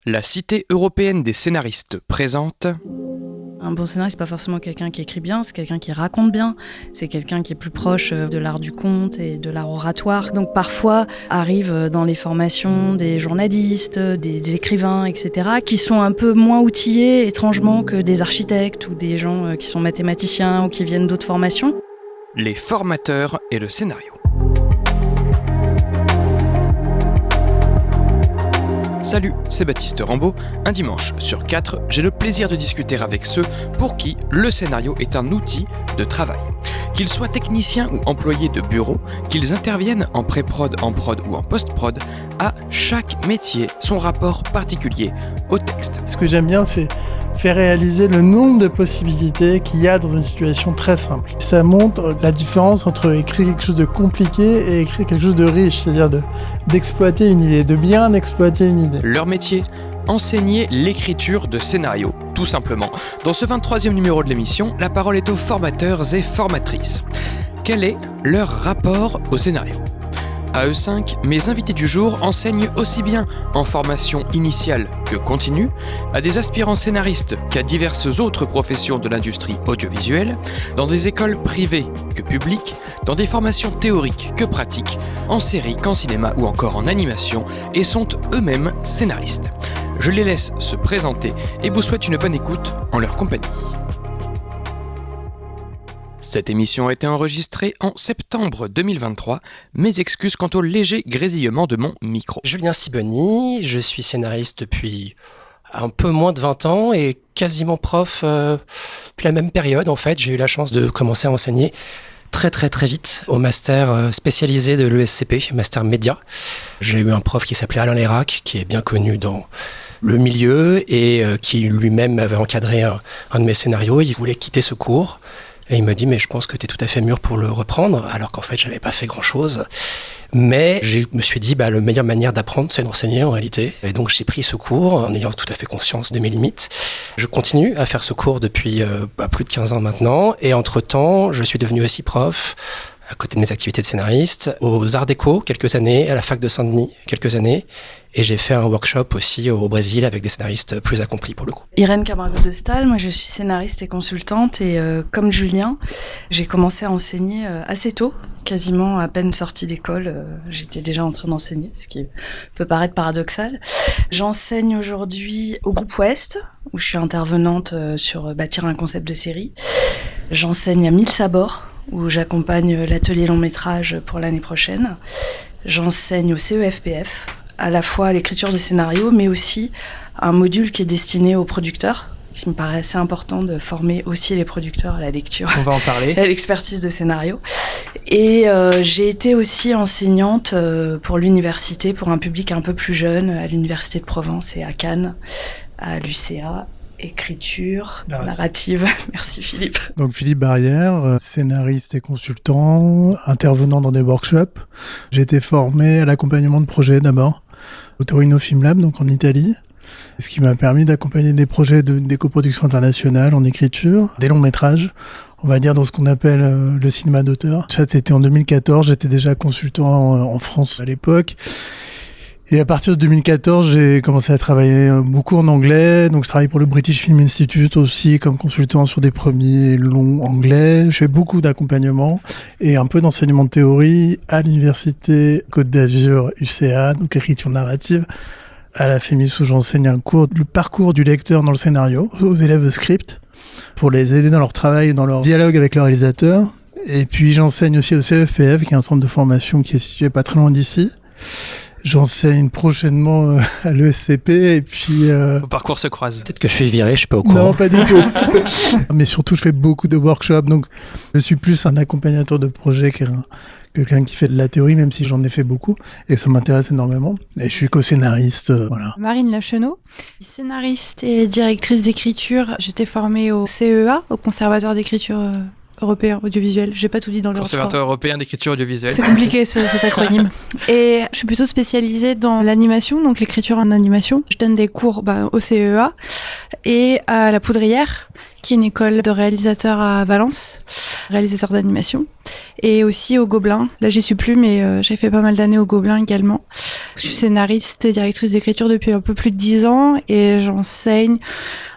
La Cité européenne des scénaristes présente... Un bon scénariste, c'est pas forcément quelqu'un qui écrit bien, c'est quelqu'un qui raconte bien, c'est quelqu'un qui est plus proche de l'art du conte et de l'art oratoire. Donc parfois arrivent dans les formations des journalistes, des écrivains, etc., qui sont un peu moins outillés, étrangement, que des architectes ou des gens qui sont mathématiciens ou qui viennent d'autres formations. Les formateurs et le scénario. Salut, c'est Baptiste Rambaud. Un dimanche sur 4, j'ai le plaisir de discuter avec ceux pour qui le scénario est un outil de travail. Qu'ils soient techniciens ou employés de bureau, qu'ils interviennent en pré-prod, en prod ou en post-prod, à chaque métier son rapport particulier au texte. Ce que j'aime bien, c'est faire réaliser le nombre de possibilités qu'il y a dans une situation très simple. Ça montre la différence entre écrire quelque chose de compliqué et écrire quelque chose de riche, c'est-à-dire d'exploiter une idée, de bien exploiter une idée. Leur métier, enseigner l'écriture de scénarios, tout simplement. Dans ce 23e numéro de l'émission, la parole est aux formateurs et formatrices. Quel est leur rapport au scénario ? À E5, mes invités du jour enseignent aussi bien en formation initiale que continue, à des aspirants scénaristes qu'à diverses autres professions de l'industrie audiovisuelle, dans des écoles privées que publiques, dans des formations théoriques que pratiques, en série qu'en cinéma ou encore en animation, et sont eux-mêmes scénaristes. Je les laisse se présenter et vous souhaite une bonne écoute en leur compagnie. Cette émission a été enregistrée en septembre 2023. Mes excuses quant au léger grésillement de mon micro. Julien Sibony, je suis scénariste depuis un peu moins de 20 ans et quasiment prof depuis la même période. En fait, j'ai eu la chance de commencer à enseigner très vite au master spécialisé de l'ESCP, master média. J'ai eu un prof qui s'appelait Alain Lérac, qui est bien connu dans le milieu et qui lui-même avait encadré un de mes scénarios. Il voulait quitter ce cours. Et il me dit, mais je pense que tu es tout à fait mûr pour le reprendre, alors qu'en fait, j'avais pas fait grand-chose. Mais je me suis dit, la meilleure manière d'apprendre, c'est d'enseigner en réalité. Et donc, j'ai pris ce cours en ayant tout à fait conscience de mes limites. Je continue à faire ce cours depuis plus de 15 ans maintenant. Et entre-temps, je suis devenu aussi prof, à côté de mes activités de scénariste, aux Arts Déco quelques années, à la fac de Saint-Denis quelques années. Et j'ai fait un workshop aussi au Brésil avec des scénaristes plus accomplis pour le coup. Irène Camargo de Stal, moi je suis scénariste et consultante et comme Julien, j'ai commencé à enseigner assez tôt, quasiment à peine sortie d'école, j'étais déjà en train d'enseigner, ce qui peut paraître paradoxal. J'enseigne aujourd'hui au Groupe Ouest, où je suis intervenante sur bâtir un concept de série. J'enseigne à 1000 Sabords, où j'accompagne l'atelier long métrage pour l'année prochaine. J'enseigne au CEFPF, à la fois à l'écriture de scénario, mais aussi un module qui est destiné aux producteurs. Il me paraît assez important de former aussi les producteurs à la lecture. On va en parler. À l'expertise de scénario. Et j'ai été aussi enseignante pour l'université, pour un public un peu plus jeune, à l'Université de Provence et à Cannes, à l'UCA. Écriture, narrative. Merci Philippe. Donc Philippe Barrière, scénariste et consultant, intervenant dans des workshops. J'ai été formé à l'accompagnement de projets d'abord, au Torino Film Lab, donc en Italie. Ce qui m'a permis d'accompagner des projets des coproductions internationales en écriture, des longs métrages, on va dire dans ce qu'on appelle le cinéma d'auteur. Ça, c'était en 2014, j'étais déjà consultant en France à l'époque. Et à partir de 2014, j'ai commencé à travailler beaucoup en anglais. Donc, je travaille pour le British Film Institute aussi comme consultant sur des premiers longs anglais. Je fais beaucoup d'accompagnement et un peu d'enseignement de théorie à l'université Côte d'Azur UCA, donc écriture narrative. À la FEMIS où j'enseigne un cours, le parcours du lecteur dans le scénario aux élèves de script pour les aider dans leur travail, dans leur dialogue avec le réalisateur. Et puis, j'enseigne aussi au CEFPF, qui est un centre de formation qui est situé pas très loin d'ici. J'enseigne prochainement à l'ESCP et puis... Vos parcours se croisent. Peut-être que je suis viré, je suis pas au courant. Non, pas du tout. Mais surtout, je fais beaucoup de workshops, donc je suis plus un accompagnateur de projet qu'un quelqu'un qui fait de la théorie, même si j'en ai fait beaucoup, et ça m'intéresse énormément. Et je suis co-scénariste, voilà. Marine Lachenot, scénariste et directrice d'écriture. J'étais formée au CEA, au Conservatoire d'écriture européen audiovisuel. J'ai pas tout dit dans le Conservatoire européen d'écriture audiovisuelle. C'est compliqué cet acronyme. Et je suis plutôt spécialisée dans l'animation, donc l'écriture en animation. Je donne des cours au CEA et à La Poudrière, qui est une école de réalisateurs à Valence, réalisateur d'animation, et aussi au Gobelin. Là, j'y suis plus, mais j'ai fait pas mal d'années au Gobelin également. Je suis scénariste et directrice d'écriture depuis un peu plus de 10 ans, et j'enseigne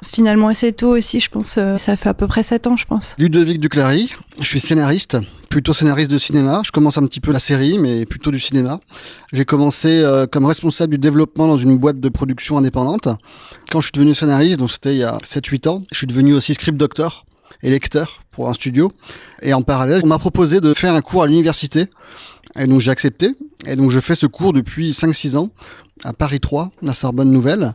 finalement assez tôt aussi, je pense. Ça fait à peu près 7 ans, je pense. Ludovic Duclary, je suis scénariste. Plutôt scénariste de cinéma. Je commence un petit peu la série, mais plutôt du cinéma. J'ai commencé comme responsable du développement dans une boîte de production indépendante. Quand je suis devenu scénariste, donc c'était il y a 7-8 ans, je suis devenu aussi script doctor et lecteur pour un studio. Et en parallèle, on m'a proposé de faire un cours à l'université. Et donc j'ai accepté. Et donc je fais ce cours depuis 5-6 ans à Paris 3, la Sorbonne Nouvelle.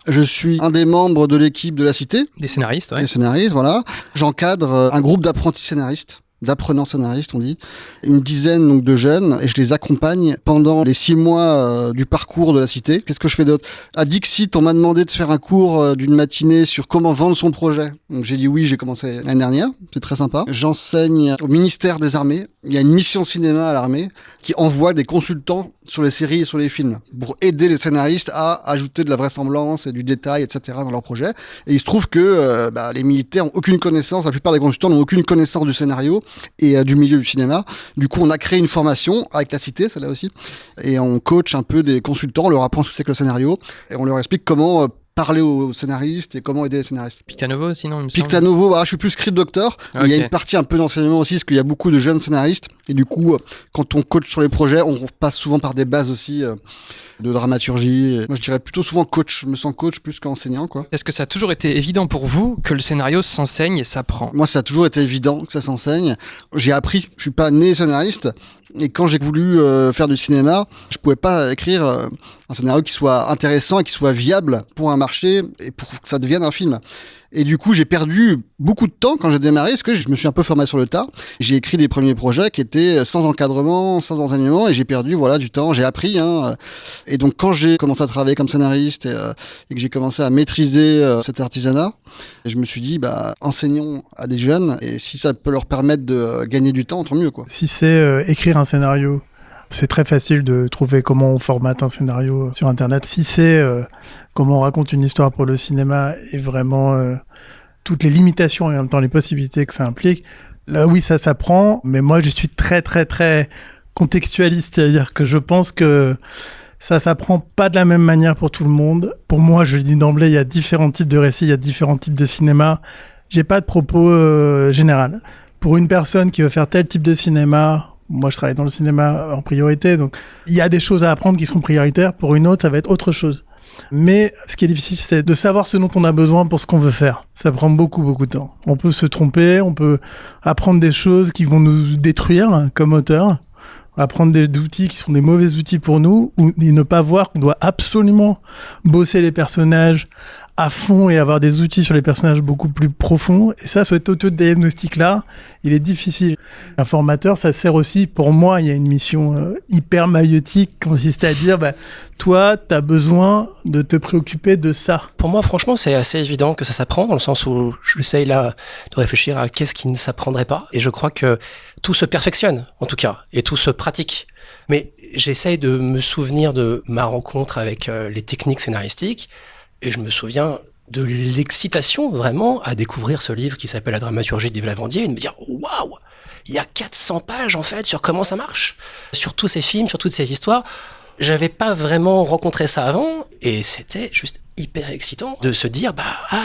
Je suis un des membres de l'équipe de la Cité. Des scénaristes, ouais. Des scénaristes, voilà. J'encadre un groupe d'apprentis scénaristes. D'apprenants scénaristes, on dit, une dizaine donc de jeunes, et je les accompagne pendant les 6 mois du parcours de la Cité. Qu'est-ce que je fais d'autre? À Dixit, on m'a demandé de faire un cours d'une matinée sur comment vendre son projet. Donc j'ai dit oui, j'ai commencé l'année dernière, c'est très sympa. J'enseigne au ministère des Armées. Il y a une mission cinéma à l'armée qui envoie des consultants sur les séries et sur les films pour aider les scénaristes à ajouter de la vraisemblance et du détail, etc. dans leur projet. Et il se trouve que les militaires ont aucune connaissance, la plupart des consultants n'ont aucune connaissance du scénario et du milieu du cinéma. Du coup, on a créé une formation avec la Cité, celle-là aussi, et on coach un peu des consultants, on leur apprend ce que c'est que le scénario et on leur explique comment parler aux scénaristes et comment aider les scénaristes. Pictanovo, sinon, il me semble. Pictanovo, voilà, je suis plus script doctor. Okay. Il y a une partie un peu d'enseignement aussi, parce qu'il y a beaucoup de jeunes scénaristes. Et du coup, quand on coach sur les projets, on passe souvent par des bases aussi de dramaturgie. Moi, je dirais plutôt souvent coach. Je me sens coach plus qu'enseignant, quoi. Est-ce que ça a toujours été évident pour vous que le scénario s'enseigne et s'apprend? Moi, ça a toujours été évident que ça s'enseigne. J'ai appris. Je suis pas né scénariste. Et quand j'ai voulu faire du cinéma, je pouvais pas écrire un scénario qui soit intéressant et qui soit viable pour un marché et pour que ça devienne un film. Et du coup, j'ai perdu beaucoup de temps quand j'ai démarré, parce que je me suis un peu formé sur le tas. J'ai écrit des premiers projets qui étaient sans encadrement, sans enseignement, et j'ai perdu du temps. J'ai appris. Et donc, quand j'ai commencé à travailler comme scénariste et que j'ai commencé à maîtriser cet artisanat, je me suis dit, enseignons à des jeunes, et si ça peut leur permettre de gagner du temps, tant mieux, quoi. Si c'est écrire un scénario, c'est très facile de trouver comment on formate un scénario sur Internet. Si c'est comment on raconte une histoire pour le cinéma et vraiment toutes les limitations et en même temps les possibilités que ça implique, là oui, ça s'apprend. Mais moi, je suis très, très, très contextualiste. C'est-à-dire que je pense que ça s'apprend pas de la même manière pour tout le monde. Pour moi, je le dis d'emblée, il y a différents types de récits, il y a différents types de cinéma. J'ai pas de propos général. Pour une personne qui veut faire tel type de cinéma, moi je travaille dans le cinéma en priorité, donc il y a des choses à apprendre qui sont prioritaires. Pour une autre, ça va être autre chose. Mais ce qui est difficile, c'est de savoir ce dont on a besoin pour ce qu'on veut faire. Ça prend beaucoup, beaucoup de temps. On peut se tromper, on peut apprendre des choses qui vont nous détruire comme auteurs, apprendre des outils qui sont des mauvais outils pour nous, et ne pas voir qu'on doit absolument bosser les personnages à fond et avoir des outils sur les personnages beaucoup plus profonds. Et ça, cet auto-diagnostic-là, il est difficile. Un formateur, ça sert aussi, pour moi, il y a une mission hyper maïeutique, qui consiste à dire, toi, t'as besoin de te préoccuper de ça. Pour moi, franchement, c'est assez évident que ça s'apprend, dans le sens où j'essaye là de réfléchir à qu'est-ce qui ne s'apprendrait pas. Et je crois que tout se perfectionne, en tout cas, et tout se pratique. Mais j'essaye de me souvenir de ma rencontre avec les techniques scénaristiques. Et je me souviens de l'excitation vraiment à découvrir ce livre qui s'appelle La dramaturgie d'Yves Lavandier et de me dire waouh, il y a 400 pages en fait sur comment ça marche, sur tous ces films, sur toutes ces histoires. J'avais pas vraiment rencontré ça avant et c'était juste hyper excitant de se dire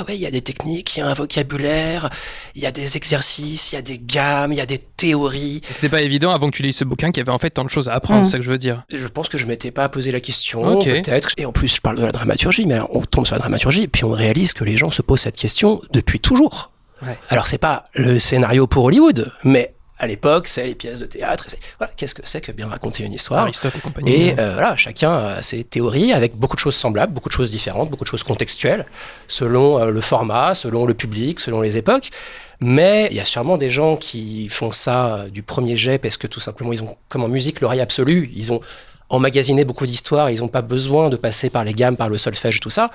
il y a des techniques, il y a un vocabulaire, il y a des exercices, il y a des gammes, il y a des théories. C'était pas évident avant que tu lises ce bouquin qu'il y avait en fait tant de choses à apprendre, c'est ça que je veux dire. Je pense que je m'étais pas posé la question, peut-être. Et en plus, je parle de la dramaturgie, mais on tombe sur la dramaturgie et puis on réalise que les gens se posent cette question depuis toujours. Ouais. Alors c'est pas le scénario pour Hollywood, mais à l'époque, c'est les pièces de théâtre. Qu'est-ce que c'est que bien raconter une histoire ? Aristote et compagnie. Et chacun a ses théories avec beaucoup de choses semblables, beaucoup de choses différentes, beaucoup de choses contextuelles, selon le format, selon le public, selon les époques. Mais il y a sûrement des gens qui font ça du premier jet parce que tout simplement, ils ont, comme en musique, l'oreille absolue. Ils ont emmagasiné beaucoup d'histoires, ils n'ont pas besoin de passer par les gammes, par le solfège, tout ça.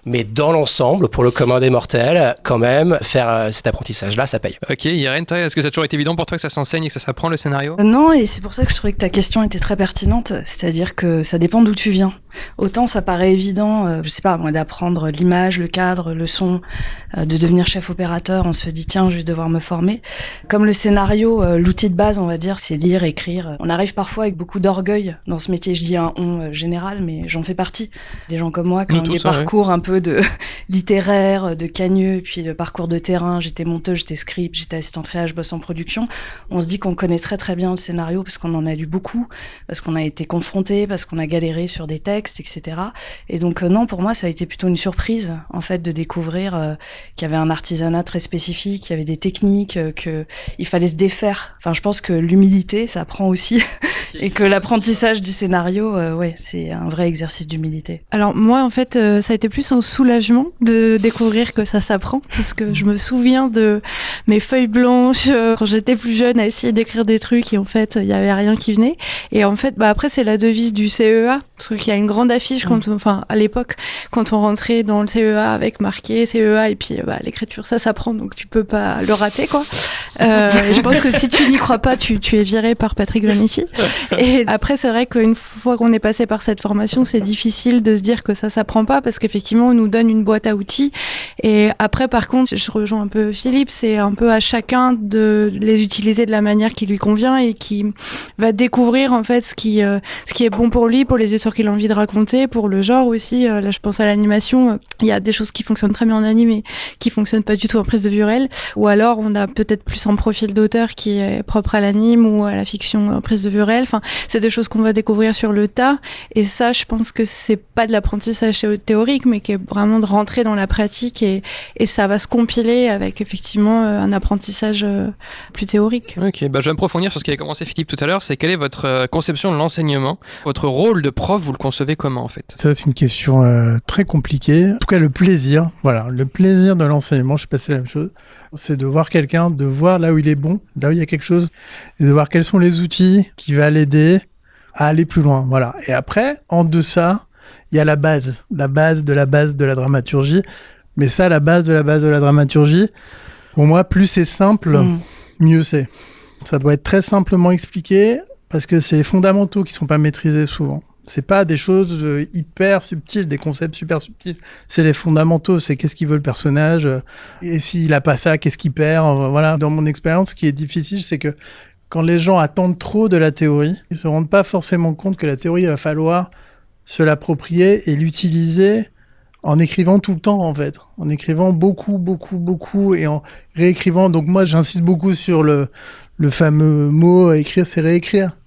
Mais dans l'ensemble, pour le commun des mortels, quand même, faire cet apprentissage-là, ça paye. Ok, Irène, toi, est-ce que ça a toujours été évident pour toi que ça s'enseigne et que ça s'apprend le scénario ? Non, et c'est pour ça que je trouvais que ta question était très pertinente. C'est-à-dire que ça dépend d'où tu viens. Autant ça paraît évident, je sais pas moi, d'apprendre l'image, le cadre, le son, de devenir chef opérateur, on se dit tiens, je vais devoir me former. Comme le scénario, l'outil de base, on va dire, c'est lire, écrire. On arrive parfois avec beaucoup d'orgueil dans ce métier. Je dis un on général, mais j'en fais partie. Des gens comme moi qui ont des parcours un peu de littéraire, de cagneux, puis le parcours de terrain. J'étais monteuse, j'étais script, j'étais assistante réa, je bosse en production. On se dit qu'on connaît très très bien le scénario parce qu'on en a lu beaucoup, parce qu'on a été confronté, parce qu'on a galéré sur des textes, etc. Et donc non, pour moi, ça a été plutôt une surprise en fait de découvrir qu'il y avait un artisanat très spécifique, qu'il y avait des techniques, que il fallait se défaire. Enfin, je pense que l'humilité, ça apprend aussi, et que l'apprentissage du scénario, ouais, c'est un vrai exercice d'humilité. Alors moi, en fait, ça a été plus un soulagement de découvrir que ça s'apprend, parce que je me souviens de mes feuilles blanches quand j'étais plus jeune à essayer d'écrire des trucs et en fait, il y avait rien qui venait. Et en fait, après, c'est la devise du CEA, parce qu'il y a une grande affiche enfin, à l'époque, quand on rentrait dans le CEA avec marqué CEA et puis l'écriture, ça s'apprend, donc tu peux pas le rater, quoi. Je pense que si tu n'y crois pas, tu es viré par Patrick Vanetti. Et après, c'est vrai qu'une fois qu'on est passé par cette formation, c'est difficile de se dire que ça s'apprend pas, parce qu'effectivement, on nous donne une boîte à outils. Et après, par contre, je rejoins un peu Philippe, c'est un peu à chacun de les utiliser de la manière qui lui convient et qui va découvrir en fait ce qui est bon pour lui, pour les histoires qu'il a envie de raconter, pour le genre aussi. Là, je pense à l'animation. Il y a des choses qui fonctionnent très bien en anime et qui fonctionnent pas du tout en prise de vue réelle. Ou alors, on a peut-être plus un profil d'auteur qui est propre à l'anime ou à la fiction prise de vue réelle. Enfin, c'est des choses qu'on va découvrir sur le tas. Et ça, je pense que c'est pas de l'apprentissage théorique, mais qui est vraiment de rentrer dans la pratique et ça va se compiler avec effectivement un apprentissage plus théorique. Ok, je vais approfondir sur ce qu'avait commencé Philippe tout à l'heure. C'est quelle est votre conception de l'enseignement ? Votre rôle de prof, vous le concevez comment en fait ? Ça, c'est une question très compliquée. En tout cas, le plaisir de l'enseignement, je sais pas si c'est la même chose, c'est de voir quelqu'un, de voir là où il est bon, là où il y a quelque chose, et de voir quels sont les outils qui vont l'aider à aller plus loin. Voilà. Et après, en deçà, il y a la base de la dramaturgie. Mais ça, la base de la dramaturgie, pour moi, plus c'est simple, mieux c'est. Ça doit être très simplement expliqué, parce que c'est les fondamentaux qui sont pas maîtrisés souvent. C'est pas des choses hyper subtiles, des concepts super subtils. C'est les fondamentaux, c'est qu'est-ce qu'il veut le personnage, et s'il a pas ça, qu'est-ce qu'il perd. Voilà. Dans mon expérience, ce qui est difficile, c'est que quand les gens attendent trop de la théorie, ils se rendent pas forcément compte que la théorie, il va falloir se l'approprier et l'utiliser en écrivant tout le temps, en fait. En écrivant beaucoup, et en réécrivant. Donc moi, j'insiste beaucoup sur le fameux mot « écrire, c'est réécrire ».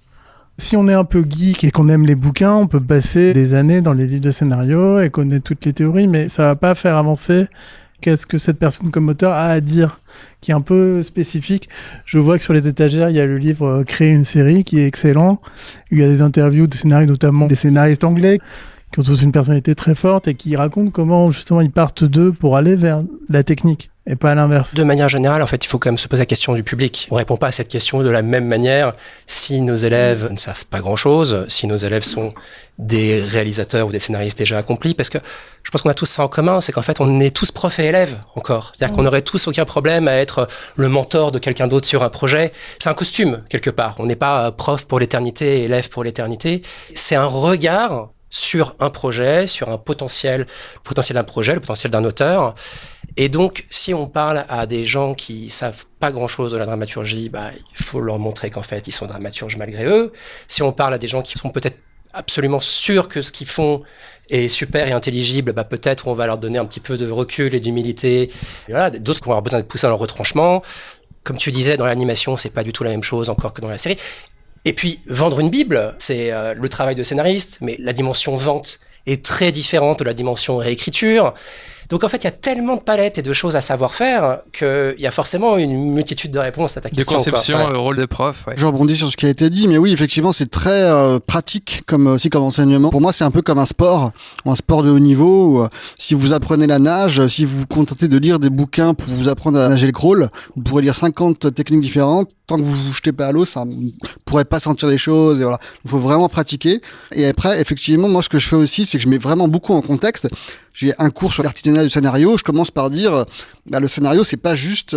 Si on est un peu geek et qu'on aime les bouquins, on peut passer des années dans les livres de scénario et connaître toutes les théories, mais ça va pas faire avancer qu'est-ce que cette personne comme auteur a à dire, qui est un peu spécifique. Je vois que sur les étagères, il y a le livre « Créer une série » qui est excellent. Il y a des interviews de scénaristes, notamment des scénaristes anglais, qui ont tous une personnalité très forte et qui racontent comment justement ils partent d'eux pour aller vers la technique et pas à l'inverse. De manière générale, en fait, il faut quand même se poser la question du public. On répond pas à cette question de la même manière si nos élèves ne savent pas grand-chose, si nos élèves sont des réalisateurs ou des scénaristes déjà accomplis, parce que je pense qu'on a tous ça en commun, c'est qu'en fait, on est tous profs et élèves encore. C'est-à-dire qu'on n'aurait tous aucun problème à être le mentor de quelqu'un d'autre sur un projet. C'est un costume, quelque part. On n'est pas prof pour l'éternité et élève pour l'éternité. C'est un regard sur un projet, sur un potentiel d'un projet, le potentiel d'un auteur. Et donc, si on parle à des gens qui savent pas grand-chose de la dramaturgie, il faut leur montrer qu'en fait, ils sont dramaturges malgré eux. Si on parle à des gens qui sont peut-être absolument sûrs que ce qu'ils font est super et intelligible, peut-être on va leur donner un petit peu de recul et d'humilité. Et voilà, d'autres qui vont avoir besoin de pousser dans leur retranchement. Comme tu disais, dans l'animation, c'est pas du tout la même chose encore que dans la série. Et puis, vendre une Bible, c'est le travail de scénariste, mais la dimension vente est très différente de la dimension réécriture. Donc en fait, il y a tellement de palettes et de choses à savoir faire qu'il y a forcément une multitude de réponses à ta question. De conception, rôle de prof. Ouais. Je rebondis sur ce qui a été dit, mais oui, effectivement, c'est très pratique comme enseignement. Pour moi, c'est un peu comme un sport de haut niveau. Où, si vous apprenez la nage, si vous vous contentez de lire des bouquins pour vous apprendre à nager le crawl, vous pourrez lire 50 techniques différentes. Tant que vous vous jetez pas à l'eau, ça ne pourrait pas sentir les choses. Et voilà, il faut vraiment pratiquer. Et après, effectivement, moi, ce que je fais aussi, c'est que je mets vraiment beaucoup en contexte. j'ai un cours sur l'artisanat du scénario, je commence par dire, le scénario, c'est pas juste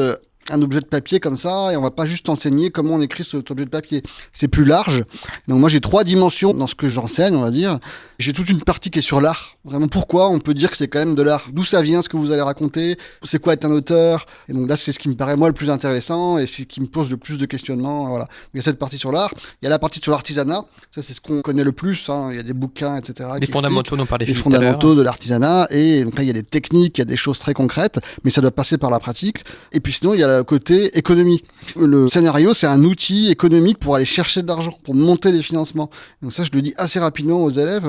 un objet de papier comme ça, et on va pas juste enseigner comment on écrit cet objet de papier. C'est plus large. Donc moi, j'ai 3 dimensions dans ce que j'enseigne, on va dire. J'ai toute une partie qui est sur l'art. Vraiment, pourquoi on peut dire que c'est quand même de l'art? D'où ça vient, ce que vous allez raconter? C'est quoi être un auteur? Et donc là, c'est ce qui me paraît, moi, le plus intéressant, et c'est ce qui me pose le plus de questionnements, voilà. Il y a cette partie sur l'art. Il y a la partie sur l'artisanat. Ça, c'est ce qu'on connaît le plus, hein. Il y a des bouquins, etc. Les fondamentaux dont parlait Philippe tout à l'heure. Les fondamentaux de l'artisanat. Et donc là, il y a des techniques, il y a des choses très concrètes, mais ça doit passer par la pratique. Et puis sinon, il y a le côté économie. Le scénario, c'est un outil économique pour aller chercher de l'argent, pour monter les financements. Donc ça, je le dis assez rapidement aux élèves.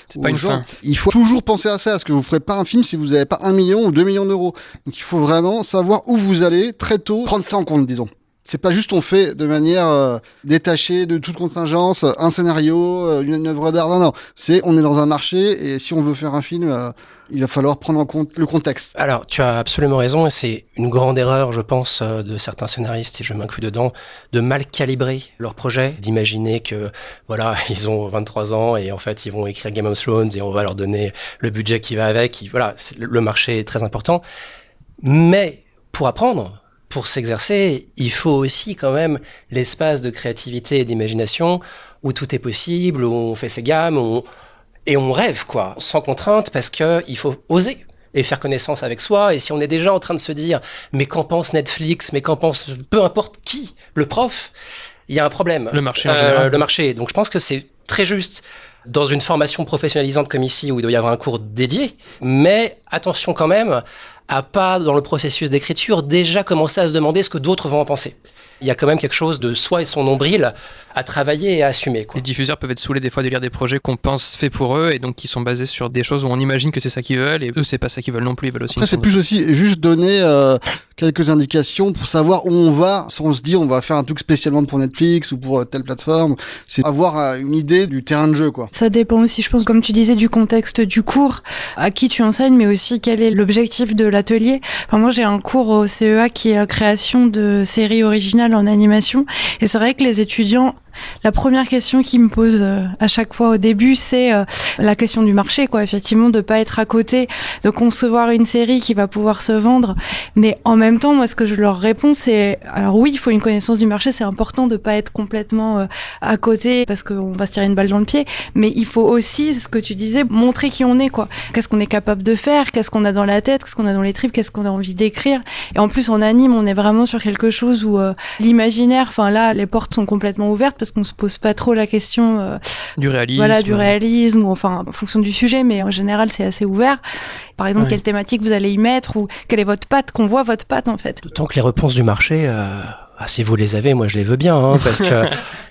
C'est pas une fin. Il faut toujours penser à ça, parce que vous ferez pas un film si vous n'avez pas 1 million ou 2 millions d'euros. Donc il faut vraiment savoir où vous allez très tôt, prendre ça en compte, disons. C'est pas juste on fait de manière détachée de toute contingence un scénario, une œuvre d'art. Non, c'est on est dans un marché et si on veut faire un film, il va falloir prendre en compte le contexte. Alors, tu as absolument raison et c'est une grande erreur, je pense, de certains scénaristes, et je m'inclus dedans, de mal calibrer leur projet, d'imaginer que, voilà, ils ont 23 ans et en fait, ils vont écrire Game of Thrones et on va leur donner le budget qui va avec. Voilà, le marché est très important. Mais pour apprendre, pour s'exercer, il faut aussi quand même l'espace de créativité et d'imagination où tout est possible, où on fait ses gammes, et on rêve, quoi, sans contrainte, parce que il faut oser et faire connaissance avec soi. Et si on est déjà en train de se dire, mais qu'en pense Netflix, mais qu'en pense peu importe qui, le prof, il y a un problème. Le marché en général. Le marché. Donc je pense que c'est très juste dans une formation professionnalisante comme ici, où il doit y avoir un cours dédié, mais attention quand même à pas, dans le processus d'écriture, déjà commencer à se demander ce que d'autres vont en penser. Il y a quand même quelque chose de soi et son nombril à travailler et à assumer, quoi. Les diffuseurs peuvent être saoulés des fois de lire des projets qu'on pense faits pour eux et donc qui sont basés sur des choses où on imagine que c'est ça qu'ils veulent et eux c'est pas ça qu'ils veulent non plus, ils veulent aussi. Après c'est plus aussi juste donner quelques indications pour savoir où on va, sans se dire on va faire un truc spécialement pour Netflix ou pour telle plateforme. C'est avoir une idée du terrain de jeu, quoi. Ça dépend aussi, je pense, comme tu disais, du contexte du cours, à qui tu enseignes, mais aussi quel est l'objectif de l'atelier. Enfin, moi j'ai un cours au CEA qui est création de séries originales en animation et c'est vrai que les étudiants, la première question qu'ils me posent à chaque fois au début, c'est la question du marché, quoi. Effectivement, de pas être à côté, de concevoir une série qui va pouvoir se vendre. Mais en même temps, moi, ce que je leur réponds, c'est, alors oui, il faut une connaissance du marché, c'est important de pas être complètement à côté parce qu'on va se tirer une balle dans le pied. Mais il faut aussi, ce que tu disais, montrer qui on est, quoi. Qu'est-ce qu'on est capable de faire, qu'est-ce qu'on a dans la tête, qu'est-ce qu'on a dans les tripes, qu'est-ce qu'on a envie d'écrire. Et en plus, en anime, on est vraiment sur quelque chose où l'imaginaire, enfin là, les portes sont complètement ouvertes parce qu'on se pose pas trop la question du réalisme. Voilà, du réalisme ou enfin en fonction du sujet, mais en général c'est assez ouvert. Par exemple, quelle thématique vous allez y mettre ou quelle est votre patte, qu'on voit votre patte en fait. Tant que les réponses du marché, si vous les avez, moi je les veux bien, hein, parce que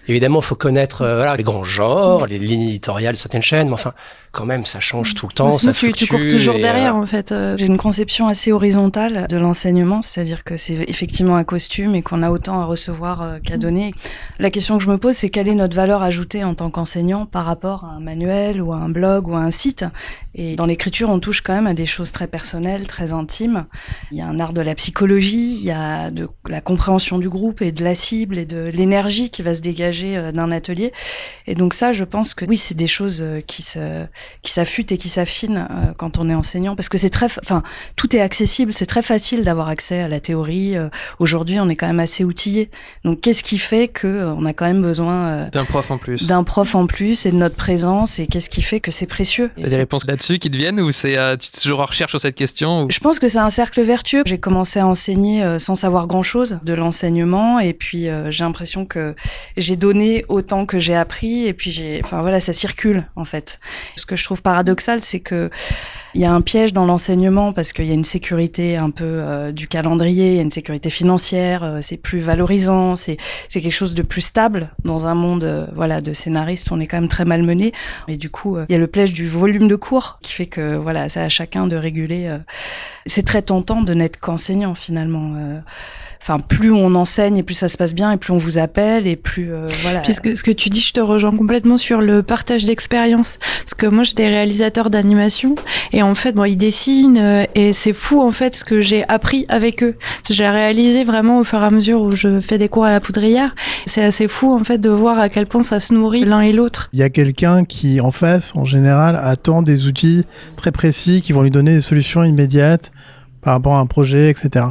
évidemment, il faut connaître les grands genres, les lignes éditoriales de certaines chaînes, mais enfin, quand même, ça change tout le temps, sinon, ça fluctue. Tu cours toujours derrière, en fait. J'ai une conception assez horizontale de l'enseignement, c'est-à-dire que c'est effectivement un costume et qu'on a autant à recevoir qu'à donner. La question que je me pose, c'est quelle est notre valeur ajoutée en tant qu'enseignant par rapport à un manuel ou à un blog ou à un site. Et dans l'écriture, on touche quand même à des choses très personnelles, très intimes. Il y a un art de la psychologie, il y a de la compréhension du groupe et de la cible et de l'énergie qui va se dégager d'un atelier. Et donc ça, je pense que oui, c'est des choses qui s'affûtent et qui s'affinent quand on est enseignant, parce que tout est accessible, c'est très facile d'avoir accès à la théorie. Aujourd'hui, on est quand même assez outillé. Donc qu'est-ce qui fait que on a quand même besoin d'un prof en plus et de notre présence, et qu'est-ce qui fait que c'est précieux? T'as des réponses là-dessus qui te viennent ou c'est tu es toujours en recherche sur cette question ou... Je pense que c'est un cercle vertueux. J'ai commencé à enseigner sans savoir grand-chose de l'enseignement, et puis j'ai l'impression que j'ai donné autant que j'ai appris, et puis ça circule en fait. Ce que je trouve paradoxal, c'est que il y a un piège dans l'enseignement parce qu'il y a une sécurité un peu du calendrier, il y a une sécurité financière, c'est plus valorisant, c'est quelque chose de plus stable dans un monde de scénaristes, on est quand même très malmené, et du coup il y a le piège du volume de cours qui fait que c'est à chacun de réguler. C'est très tentant de n'être qu'enseignant finalement. enfin, plus on enseigne et plus ça se passe bien et plus on vous appelle et plus voilà. Puisque ce que tu dis, je te rejoins complètement sur le partage d'expérience. Parce que moi, j'étais réalisateur d'animation et en fait, bon, ils dessinent et c'est fou en fait ce que j'ai appris avec eux. J'ai réalisé vraiment au fur et à mesure où je fais des cours à la poudrière. C'est assez fou en fait de voir à quel point ça se nourrit l'un et l'autre. Il y a quelqu'un qui, en face, en général, attend des outils très précis qui vont lui donner des solutions immédiates par rapport à un projet, etc.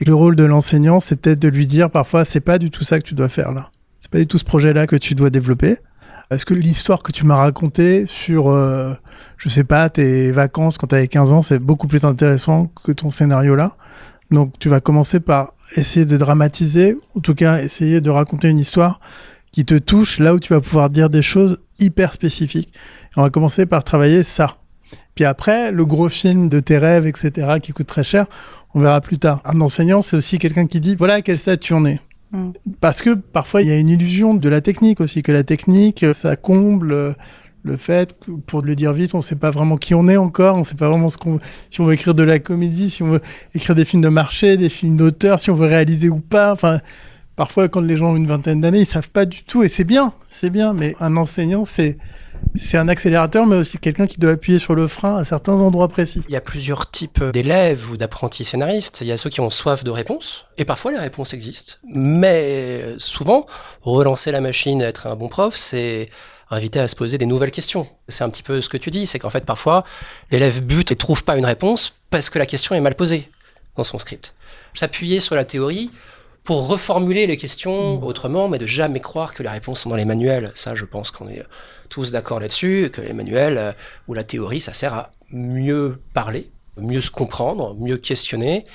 Et le rôle de l'enseignant, c'est peut-être de lui dire parfois, c'est pas du tout ça que tu dois faire là. C'est pas du tout ce projet-là que tu dois développer. Est-ce que l'histoire que tu m'as racontée sur, je sais pas, tes vacances quand tu avais 15 ans, c'est beaucoup plus intéressant que ton scénario là. Donc tu vas commencer par essayer de dramatiser, en tout cas essayer de raconter une histoire qui te touche là où tu vas pouvoir dire des choses hyper spécifiques. Et on va commencer par travailler ça. Puis après, le gros film de tes rêves, etc., qui coûte très cher, on verra plus tard. Un enseignant, c'est aussi quelqu'un qui dit, voilà à quel stade tu en es. Parce que parfois, il y a une illusion de la technique aussi, que la technique, ça comble le fait que, pour le dire vite, on ne sait pas vraiment qui on est encore, on ne sait pas vraiment si on veut écrire de la comédie, si on veut écrire des films de marché, des films d'auteur, si on veut réaliser ou pas. Enfin, parfois, quand les gens ont une vingtaine d'années, ils savent pas du tout, et c'est bien, mais un enseignant, c'est un accélérateur, mais aussi quelqu'un qui doit appuyer sur le frein à certains endroits précis. Il y a plusieurs types d'élèves ou d'apprentis scénaristes. Il y a ceux qui ont soif de réponses, et parfois les réponses existent. Mais souvent, relancer la machine, être un bon prof, c'est inviter à se poser des nouvelles questions. C'est un petit peu ce que tu dis, c'est qu'en fait, parfois, l'élève bute et trouve pas une réponse parce que la question est mal posée dans son script. S'appuyer sur la théorie pour reformuler les questions autrement, mais de jamais croire que les réponses sont dans les manuels. Ça, je pense qu'on est tous d'accord là-dessus, que les manuels ou la théorie, ça sert à mieux parler, mieux se comprendre, mieux questionner.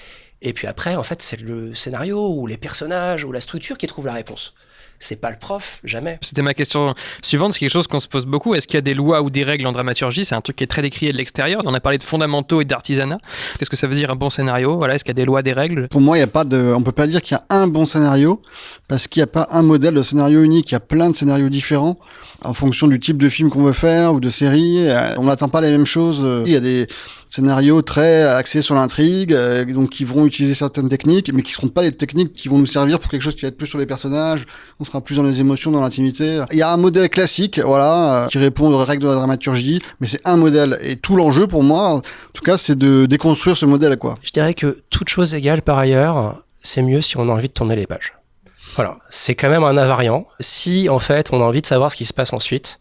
Et puis après, en fait, c'est le scénario ou les personnages ou la structure qui trouve la réponse. C'est pas le prof, jamais. C'était ma question suivante, c'est quelque chose qu'on se pose beaucoup. Est-ce qu'il y a des lois ou des règles en dramaturgie ? C'est un truc qui est très décrié de l'extérieur. On a parlé de fondamentaux et d'artisanat. Qu'est-ce que ça veut dire un bon scénario ? Voilà, est-ce qu'il y a des lois, des règles ? Pour moi, on peut pas dire qu'il y a un bon scénario, parce qu'il n'y a pas un modèle de scénario unique. Il y a plein de scénarios différents en fonction du type de film qu'on veut faire ou de série. On n'attend pas les mêmes choses. Il y a des scénarios très axés sur l'intrigue, donc qui vont utiliser certaines techniques, mais qui seront pas les techniques qui vont nous servir pour quelque chose qui va être plus sur les personnages. On sera plus dans les émotions, dans l'intimité. Il y a un modèle classique, voilà, qui répond aux règles de la dramaturgie, mais c'est un modèle. Et tout l'enjeu pour moi, en tout cas, c'est de déconstruire ce modèle, quoi. Je dirais que toute chose égale par ailleurs, c'est mieux si on a envie de tourner les pages. Voilà, c'est quand même un invariant. Si en fait on a envie de savoir ce qui se passe ensuite,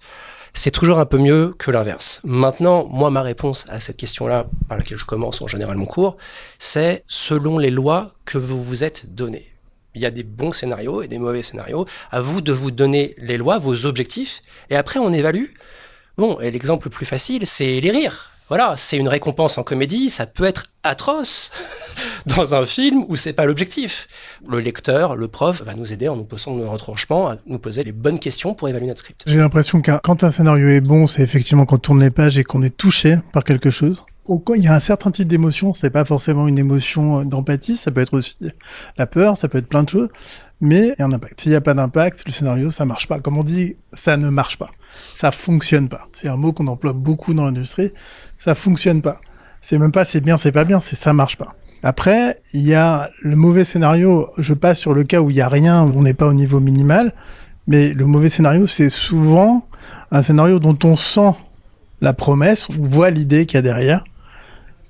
c'est toujours un peu mieux que l'inverse. Maintenant, moi, ma réponse à cette question-là, par laquelle je commence en général mon cours, c'est selon les lois que vous vous êtes données. Il y a des bons scénarios et des mauvais scénarios. À vous de vous donner les lois, vos objectifs, et après on évalue. Bon, et l'exemple le plus facile, c'est les rires. Voilà, c'est une récompense en comédie, ça peut être atroce dans un film où c'est pas l'objectif. Le lecteur, le prof, va nous aider en nous posant nos retranchements, à nous poser les bonnes questions pour évaluer notre script. J'ai l'impression que quand un scénario est bon, c'est effectivement quand on tourne les pages et qu'on est touché par quelque chose. Quand il y a un certain type d'émotion, c'est pas forcément une émotion d'empathie, ça peut être aussi la peur, ça peut être plein de choses, mais il y a un impact. S'il n'y a pas d'impact, le scénario, ça marche pas. Comme on dit, ça ne marche pas. Ça fonctionne pas. C'est un mot qu'on emploie beaucoup dans l'industrie. Ça fonctionne pas. C'est même pas c'est bien, c'est pas bien, c'est ça marche pas. Après, il y a le mauvais scénario. Je passe sur le cas où il y a rien, où on n'est pas au niveau minimal, mais le mauvais scénario, c'est souvent un scénario dont on sent la promesse, on voit l'idée qu'il y a derrière.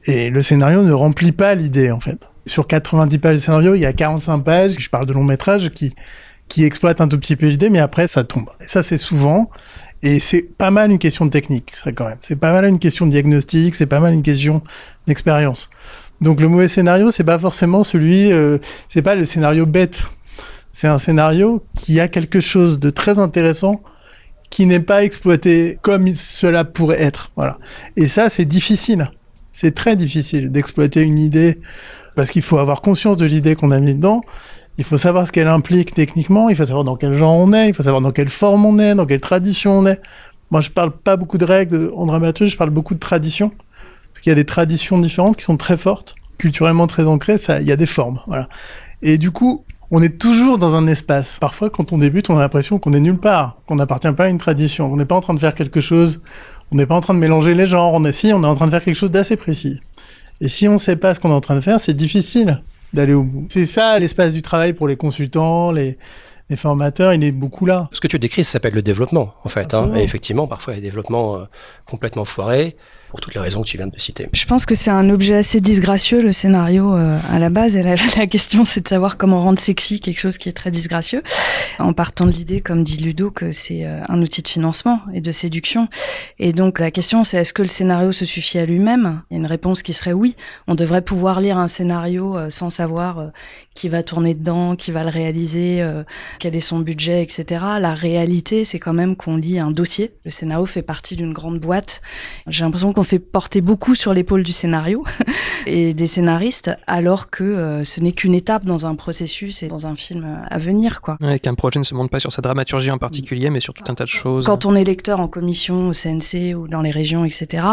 Et le scénario ne remplit pas l'idée, en fait. Sur 90 pages de scénario, il y a 45 pages, je parle de long métrage, qui exploitent un tout petit peu l'idée, mais après, ça tombe. Et ça, c'est souvent, et c'est pas mal une question de technique, ça, quand même. C'est pas mal une question de diagnostic, c'est pas mal une question d'expérience. Donc, le mauvais scénario, c'est pas forcément c'est pas le scénario bête. C'est un scénario qui a quelque chose de très intéressant, qui n'est pas exploité comme cela pourrait être. Voilà. Et ça, c'est difficile. C'est très difficile d'exploiter une idée parce qu'il faut avoir conscience de l'idée qu'on a mis dedans. Il faut savoir ce qu'elle implique techniquement. Il faut savoir dans quel genre on est. Il faut savoir dans quelle forme on est, dans quelle tradition on est. Moi, je parle pas beaucoup de règles en dramaturgie. Je parle beaucoup de traditions. Parce qu'il y a des traditions différentes qui sont très fortes, culturellement très ancrées. Il y a des formes. Voilà. Et du coup, on est toujours dans un espace. Parfois, quand on débute, on a l'impression qu'on est nulle part, qu'on n'appartient pas à une tradition. On n'est pas en train de faire quelque chose. On n'est pas en train de mélanger les genres. On est en train de faire quelque chose d'assez précis. Et si on ne sait pas ce qu'on est en train de faire, c'est difficile d'aller au bout. C'est ça l'espace du travail pour les consultants, les formateurs, il est beaucoup là. Ce que tu décris, ça s'appelle le développement, en fait. Et effectivement, parfois, il y a des développements complètement foirés, pour toutes les raisons que tu viens de citer. Je pense que c'est un objet assez disgracieux, le scénario, à la base. Et la question, c'est de savoir comment rendre sexy quelque chose qui est très disgracieux, en partant de l'idée, comme dit Ludo, que c'est un outil de financement et de séduction. Et donc, la question, c'est est-ce que le scénario se suffit à lui-même ? Il y a une réponse qui serait oui. On devrait pouvoir lire un scénario sans savoir qui va tourner dedans, qui va le réaliser, quel est son budget, etc. La réalité, c'est quand même qu'on lit un dossier. Le scénario fait partie d'une grande boîte. J'ai l'impression qu'on fait porter beaucoup sur l'épaule du scénario et des scénaristes, alors que ce n'est qu'une étape dans un processus et dans un film à venir, quoi. Ouais, qu'un projet ne se monte pas sur sa dramaturgie en particulier, mais sur tout un tas de choses. Quand on est lecteur en commission, au CNC ou dans les régions, etc.,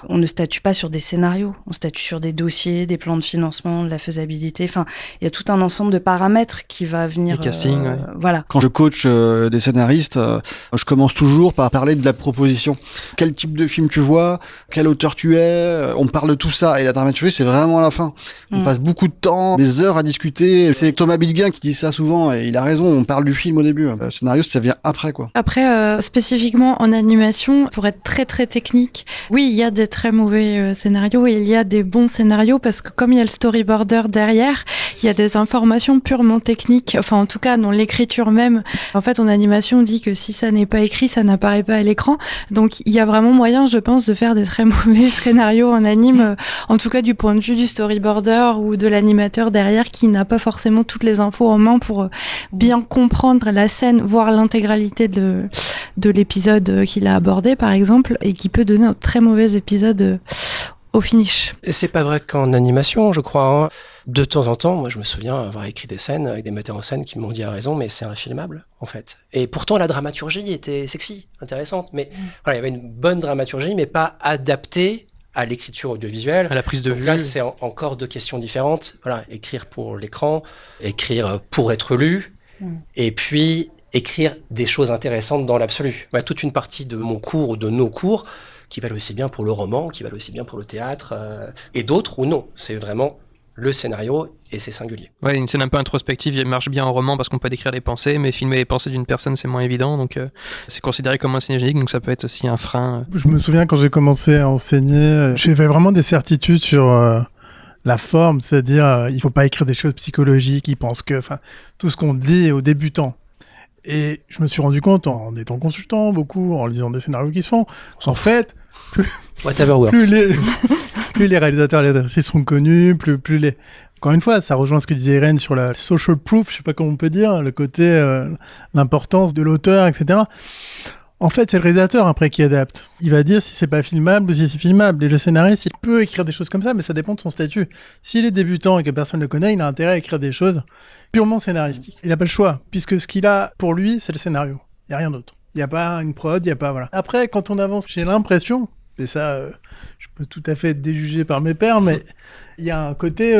on ne statue pas sur des scénarios. On statue sur des dossiers, des plans de financement, de la faisabilité. Enfin, il y a tout un ensemble de paramètres qui va venir. Les castings, ouais. Voilà. Quand je coach des scénaristes, je commence toujours par parler de la proposition. Quel type de film tu vois ? Quel auteur tu es ? On parle de tout ça. Et la dramaturgie, c'est vraiment à la fin. On passe beaucoup de temps, des heures à discuter. C'est Thomas Bilguin qui dit ça souvent, et il a raison. On parle du film au début. Le scénario, ça vient après, quoi. Après, spécifiquement en animation, pour être très très technique, oui, il y a des très mauvais scénarios et il y a des bons scénarios parce que comme il y a le storyboarder derrière, il y a des informations purement techniques. Enfin, en tout cas, dans l'écriture même. En fait, en animation, on dit que si ça n'est pas écrit, ça n'apparaît pas à l'écran. Donc, il y a vraiment moyen, je pense, de faire des très mauvais scénarios en anime, en tout cas du point de vue du storyboarder ou de l'animateur derrière qui n'a pas forcément toutes les infos en main pour bien comprendre la scène, voir l'intégralité de l'épisode qu'il a abordé, par exemple, et qui peut donner un très mauvais épisode au finish. Et c'est pas vrai qu'en animation, je crois. De temps en temps, moi je me souviens avoir écrit des scènes avec des metteurs en scène qui m'ont dit à raison, mais c'est infilmable en fait. Et pourtant la dramaturgie était sexy, intéressante, mais voilà, il y avait une bonne dramaturgie, mais pas adaptée à l'écriture audiovisuelle, à la prise de vue. Là, c'est encore deux questions différentes. Voilà, écrire pour l'écran, écrire pour être lu, et puis écrire des choses intéressantes dans l'absolu. Voilà, toute une partie de mon cours ou de nos cours qui valent aussi bien pour le roman, qui valent aussi bien pour le théâtre, et d'autres ou non. C'est vraiment le scénario et c'est singulier. Ouais, une scène un peu introspective, elle marche bien en roman parce qu'on peut décrire les pensées, mais filmer les pensées d'une personne c'est moins évident, donc c'est considéré comme un cinégénique, donc ça peut être aussi un frein. Je me souviens quand j'ai commencé à enseigner, j'avais vraiment des certitudes sur la forme, c'est-à-dire il faut pas écrire des choses psychologiques, ils pensent que, enfin, tout ce qu'on dit aux débutants. Et je me suis rendu compte en étant consultant beaucoup, en lisant des scénarios qui se font, en fait, Whatever works. plus les réalisateurs et les réalisatrices sont connus, plus les... Encore une fois, ça rejoint ce que disait Irène sur la social proof, je sais pas comment on peut dire, le côté, l'importance de l'auteur, etc. En fait, c'est le réalisateur après qui adapte. Il va dire si c'est pas filmable ou si c'est filmable. Et le scénariste, il peut écrire des choses comme ça, mais ça dépend de son statut. S'il est débutant et que personne ne le connaît, il a intérêt à écrire des choses purement scénaristiques. Il n'a pas le choix, puisque ce qu'il a pour lui, c'est le scénario. Il n'y a rien d'autre. Il n'y a pas une prod, il n'y a pas... Voilà. Après, quand on avance, j'ai l'impression, et ça, je peux tout à fait être déjugé par mes pairs, mais il y a un côté...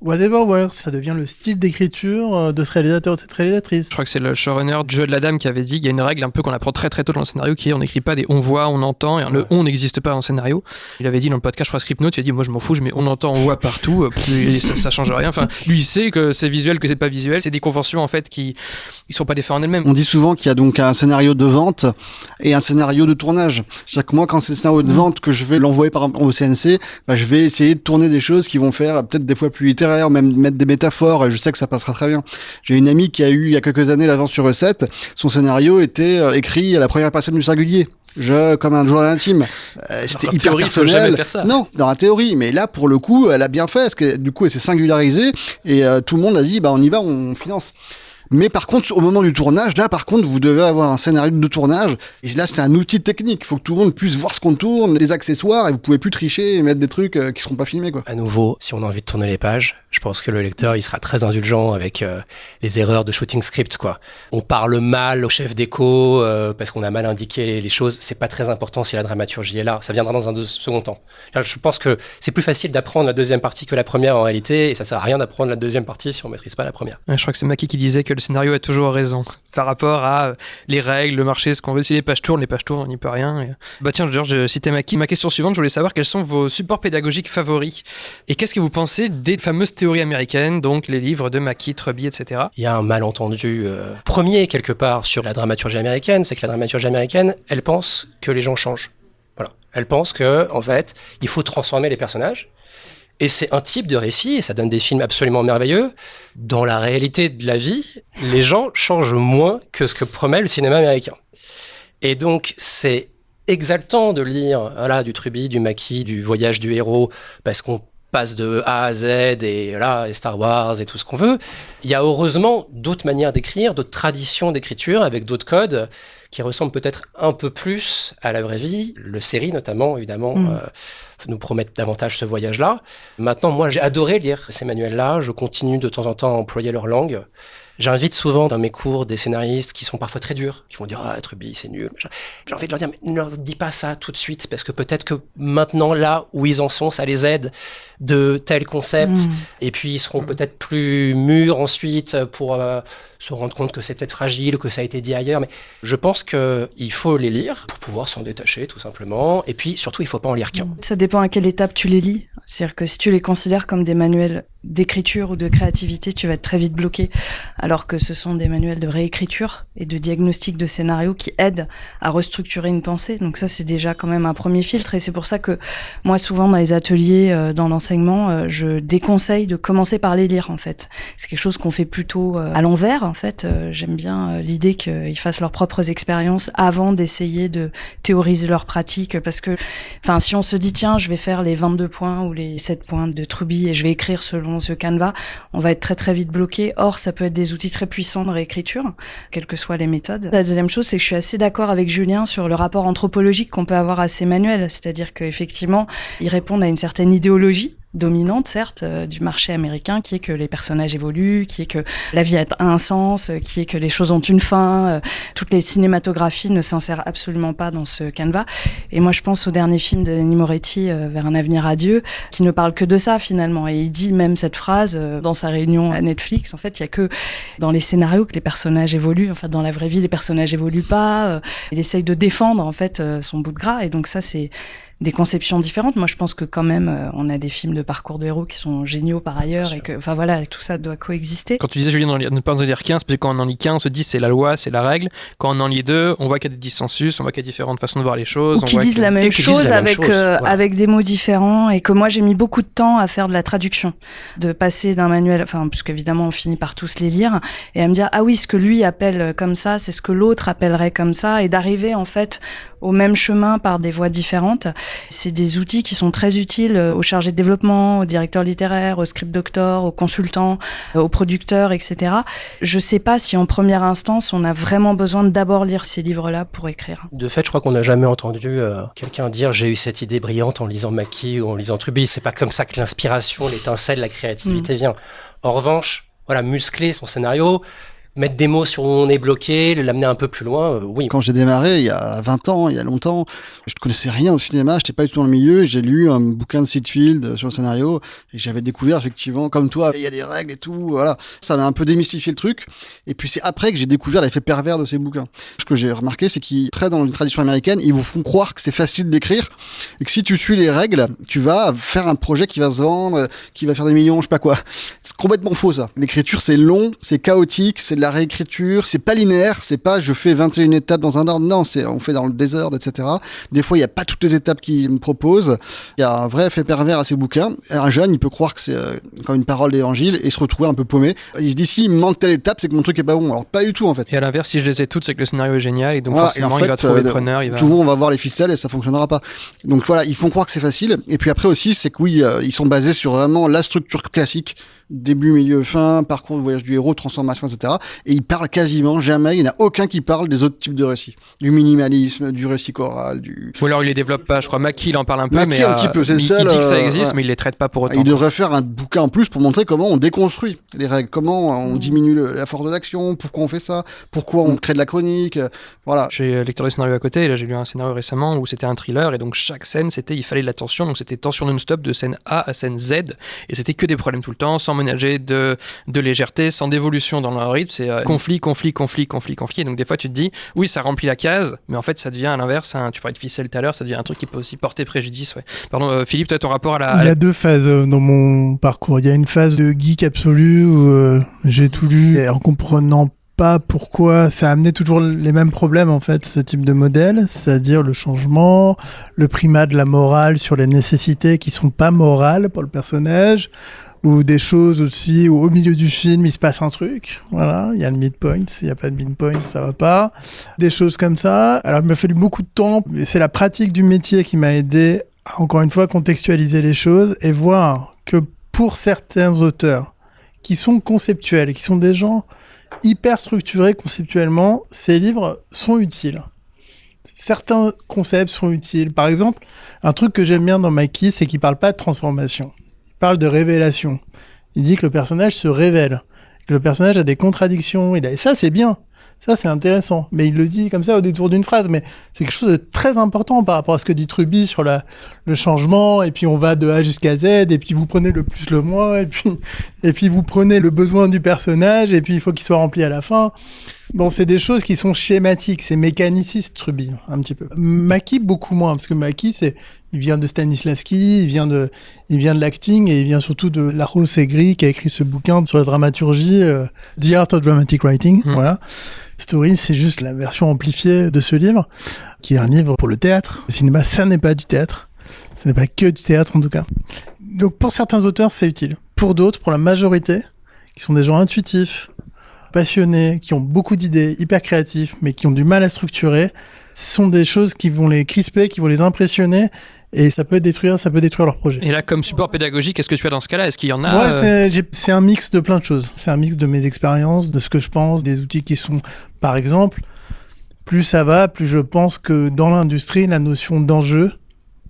Whatever works, ça devient le style d'écriture de ce réalisateur ou de cette réalisatrice. Je crois que c'est le showrunner du Jeu de la Dame qui avait dit qu'il y a une règle un peu qu'on apprend très très tôt dans le scénario qui est on n'écrit pas des on voit, on entend, et le on n'existe pas dans le scénario. Il avait dit dans le podcast, je crois Script Note, il a dit moi je m'en fous, je mets on entend, on voit partout, et ça change rien. Enfin, lui il sait que c'est visuel, que c'est pas visuel. C'est des conventions en fait qui sont pas des faits en elles-mêmes. On dit souvent qu'il y a donc un scénario de vente et un scénario de tournage. C'est-à-dire que moi, quand c'est le scénario de vente que je vais l'envoyer par exemple au CNC, bah, je vais essayer de tourner des choses qui vont faire peut-être des fois plus littéraires, même mettre des métaphores, et je sais que ça passera très bien. J'ai une amie qui a eu il y a quelques années l'aventure recette, son scénario était écrit à la première personne du singulier. Comme un journal intime. C'était hyper théorie, personnel. faut jamais faire ça. Non, dans la théorie, mais là pour le coup, elle a bien fait parce que du coup elle s'est singularisée et tout le monde a dit bah on y va, on finance. Mais par contre, au moment du tournage, là, par contre, vous devez avoir un scénario de tournage. Et là, c'est un outil technique. Il faut que tout le monde puisse voir ce qu'on tourne, les accessoires, et vous pouvez plus tricher et mettre des trucs qui seront pas filmés, quoi. À nouveau, si on a envie de tourner les pages, je pense que le lecteur, il sera très indulgent avec les erreurs de shooting script, quoi. On parle mal au chef d'écho parce qu'on a mal indiqué les choses. C'est pas très important si la dramaturgie est là. Ça viendra dans un second temps. Là, je pense que c'est plus facile d'apprendre la deuxième partie que la première en réalité, et ça sert à rien d'apprendre la deuxième partie si on maîtrise pas la première. Ouais, je crois que c'est Maki qui disait que le scénario a toujours raison par rapport à les règles, le marché, ce qu'on veut. Si les pages tournent, on n'y peut rien. Tiens, Georges, si t'es Maki, ma question suivante, je voulais savoir quels sont vos supports pédagogiques favoris et qu'est-ce que vous pensez des fameuses théories américaines, donc les livres de Maki, Truby, etc. Il y a un malentendu premier quelque part sur la dramaturgie américaine, c'est que la dramaturgie américaine, elle pense que les gens changent. Voilà. Elle pense que, en fait, il faut transformer les personnages. Et c'est un type de récit, et ça donne des films absolument merveilleux. Dans la réalité de la vie, les gens changent moins que ce que promet le cinéma américain. Et donc, c'est exaltant de lire du Truby, du Maki, du voyage du héros, parce qu'on passe de A à Z, et Star Wars, et tout ce qu'on veut. Il y a heureusement d'autres manières d'écrire, d'autres traditions d'écriture, avec d'autres codes, qui ressemblent peut-être un peu plus à la vraie vie. Le série, notamment, évidemment, nous promettent davantage ce voyage-là. Maintenant, moi, j'ai adoré lire ces manuels-là. Je continue de temps en temps à employer leur langue. J'invite souvent dans mes cours des scénaristes qui sont parfois très durs, qui vont dire « Ah, Truby, c'est nul ». J'ai envie de leur dire « Mais ne leur dis pas ça tout de suite, parce que peut-être que maintenant, là où ils en sont, ça les aide de tels concepts. Et puis, ils seront peut-être plus mûrs ensuite pour se rendre compte que c'est peut-être fragile, que ça a été dit ailleurs. Mais je pense qu'il faut les lire pour pouvoir s'en détacher, tout simplement. Et puis, surtout, il ne faut pas en lire qu'un. Ça dépend à quelle étape tu les lis. C'est-à-dire que si tu les considères comme des manuels d'écriture ou de créativité, tu vas être très vite bloqué, alors que ce sont des manuels de réécriture et de diagnostic de scénario qui aident à restructurer une pensée. Donc ça, c'est déjà quand même un premier filtre, et c'est pour ça que moi, souvent dans les ateliers, dans l'enseignement, je déconseille de commencer par les lire, en fait. C'est quelque chose qu'on fait plutôt à l'envers, en fait. J'aime bien l'idée qu'ils fassent leurs propres expériences avant d'essayer de théoriser leurs pratiques, parce que, enfin, si on se dit, tiens, je vais faire les 22 points ou les 7 points de Truby et je vais écrire selon ce canevas, on va être très très vite bloqué. Or, ça peut être des outils très puissants de réécriture, quelles que soient les méthodes. La deuxième chose, c'est que je suis assez d'accord avec Julien sur le rapport anthropologique qu'on peut avoir à ces manuels, c'est-à-dire qu'effectivement, ils répondent à une certaine idéologie dominante, certes, du marché américain, qui est que les personnages évoluent, qui est que la vie a un sens, qui est que les choses ont une fin. Toutes les cinématographies ne s'insèrent absolument pas dans ce canevas. Et moi, je pense au dernier film de Lenny Moretti, Vers un avenir radieux, qui ne parle que de ça, finalement. Et il dit même cette phrase dans sa réunion à Netflix. En fait, il y a que dans les scénarios que les personnages évoluent. En fait, dans la vraie vie, les personnages évoluent pas. Il essaye de défendre, en fait, son bout de gras. Et donc ça, c'est des conceptions différentes. Moi, je pense que quand même, on a des films de parcours de héros qui sont géniaux par ailleurs, et que, enfin voilà, tout ça doit coexister. Quand tu disais, Julien, ne pas en lire qu'un, c'est parce que quand on en lit qu'un, on se dit c'est la loi, c'est la règle. Quand on en lit deux, on voit qu'il y a des dissensus, on voit qu'il y a différentes façons de voir les choses. Ou qui disent la même chose avec des mots différents, et que moi, j'ai mis beaucoup de temps à faire de la traduction, de passer d'un manuel, enfin, parce qu'évidemment, on finit par tous les lire, et à me dire, ah oui, ce que lui appelle comme ça, c'est ce que l'autre appellerait comme ça, et d'arriver, en fait, au même chemin par des voies différentes. C'est des outils qui sont très utiles aux chargés de développement, aux directeurs littéraires, aux script doctors, aux consultants, aux producteurs, etc. Je sais pas si en première instance, on a vraiment besoin de d'abord lire ces livres-là pour écrire. De fait, je crois qu'on n'a jamais entendu quelqu'un dire « j'ai eu cette idée brillante en lisant Maki ou en lisant Truby ». C'est pas comme ça que l'inspiration, l'étincelle, la créativité vient. En revanche, voilà, muscler son scénario, mettre des mots sur où on est bloqué, l'amener un peu plus loin, oui. Quand j'ai démarré, il y a 20 ans, il y a longtemps, je ne connaissais rien au cinéma, je n'étais pas du tout dans le milieu, et j'ai lu un bouquin de Sitfield sur le scénario, et j'avais découvert effectivement, comme toi, il y a des règles et tout, voilà. Ça m'a un peu démystifié le truc, et puis c'est après que j'ai découvert l'effet pervers de ces bouquins. Ce que j'ai remarqué, c'est qu'ils, très dans une tradition américaine, ils vous font croire que c'est facile d'écrire, et que si tu suis les règles, tu vas faire un projet qui va se vendre, qui va faire des millions, je sais pas quoi. C'est complètement faux, ça. L'écriture, c'est long, c'est chaotique, c'est de la réécriture, c'est pas linéaire, c'est pas je fais 21 étapes dans un ordre, non, c'est on fait dans le désordre, etc. Des fois, il n'y a pas toutes les étapes qu'il me propose. Il y a un vrai effet pervers à ces bouquins. Un jeune, il peut croire que c'est comme une parole d'évangile et se retrouver un peu paumé. Il se dit, si il me manque telle étape, c'est que mon truc est pas bon. Alors, pas du tout, en fait. Et à l'inverse, si je les ai toutes, c'est que le scénario est génial, et donc voilà, forcément, et en fait, il va trouver preneur. Toujours, on va voir les ficelles et ça fonctionnera pas. Donc voilà, ils font croire que c'est facile. Et puis après aussi, c'est que oui, ils sont basés sur vraiment la structure classique. Début, milieu, fin, parcours de voyage du héros, transformation, etc. Et il parle quasiment jamais, il n'y en a aucun qui parle des autres types de récits. Du minimalisme, du récit choral, du... Ou alors il les développe pas, je crois. Maki, il en parle un peu, Maki, mais un petit peu, c'est il seul, dit que ça existe, ouais. mais il les traite pas pour autant. Il devrait faire un bouquin en plus pour montrer comment on déconstruit les règles, comment on diminue la force de l'action, pourquoi on fait ça, pourquoi on crée de la chronique, voilà. Je suis lecteur de scénario à côté, et là j'ai lu un scénario récemment où c'était un thriller, et donc chaque scène, il fallait de la tension, donc c'était tension non-stop de scène A à scène Z, et c'était que des problèmes tout le temps, sans ménager, de légèreté, sans d'évolution dans le rythme. C'est conflit. Et donc des fois tu te dis, oui, ça remplit la case, mais en fait ça devient à l'inverse. Tu parlais de ficelle tout à l'heure, ça devient un truc qui peut aussi porter préjudice. Ouais. Pardon, Philippe, toi ton rapport à la... Il y a 2 phases dans mon parcours. Il y a une phase de geek absolu où j'ai tout lu et en comprenant pas pourquoi ça amenait toujours les mêmes problèmes en fait, ce type de modèle, c'est-à-dire le changement, le primat de la morale sur les nécessités qui sont pas morales pour le personnage, ou des choses aussi où au milieu du film il se passe un truc, voilà, il y a le midpoint, s'il y a pas de midpoint ça va pas, des choses comme ça. Alors il m'a fallu beaucoup de temps, et c'est la pratique du métier qui m'a aidé à, encore une fois, contextualiser les choses et voir que pour certains auteurs qui sont conceptuels et qui sont des gens hyper structurés conceptuellement, ces livres sont utiles. Certains concepts sont utiles. Par exemple, un truc que j'aime bien dans Mackie, c'est qu'il parle pas de transformation. Il parle de révélation. Il dit que le personnage se révèle, que le personnage a des contradictions. Et ça, c'est bien. Ça, c'est intéressant. Mais il le dit comme ça au détour d'une phrase. Mais c'est quelque chose de très important par rapport à ce que dit Truby sur le changement. Et puis, on va de A jusqu'à Z. Et puis, vous prenez le plus, le moins. Et puis vous prenez le besoin du personnage. Et puis, il faut qu'il soit rempli à la fin. Bon, c'est des choses qui sont schématiques. C'est mécaniciste, Truby, un petit peu. Mackie, beaucoup moins. Parce que Mackie, il vient de Stanislavski, il vient de l'acting, et il vient surtout de Laro Segri, qui a écrit ce bouquin sur la dramaturgie, The Art of Dramatic Writing. Voilà. Story, c'est juste la version amplifiée de ce livre, qui est un livre pour le théâtre. Le cinéma, ça n'est pas du théâtre. Ce n'est pas que du théâtre, en tout cas. Donc, pour certains auteurs, c'est utile. Pour d'autres, pour la majorité, qui sont des gens intuitifs, passionnés, qui ont beaucoup d'idées, hyper créatifs, mais qui ont du mal à structurer, ce sont des choses qui vont les crisper, qui vont les impressionner, et ça peut détruire leur projet. Et là, comme support pédagogique, qu'est-ce que tu as dans ce cas-là ? Est-ce qu'il y en a C'est un mix de plein de choses. C'est un mix de mes expériences, de ce que je pense, des outils qui sont, par exemple, plus ça va, plus je pense que dans l'industrie, la notion d'enjeu,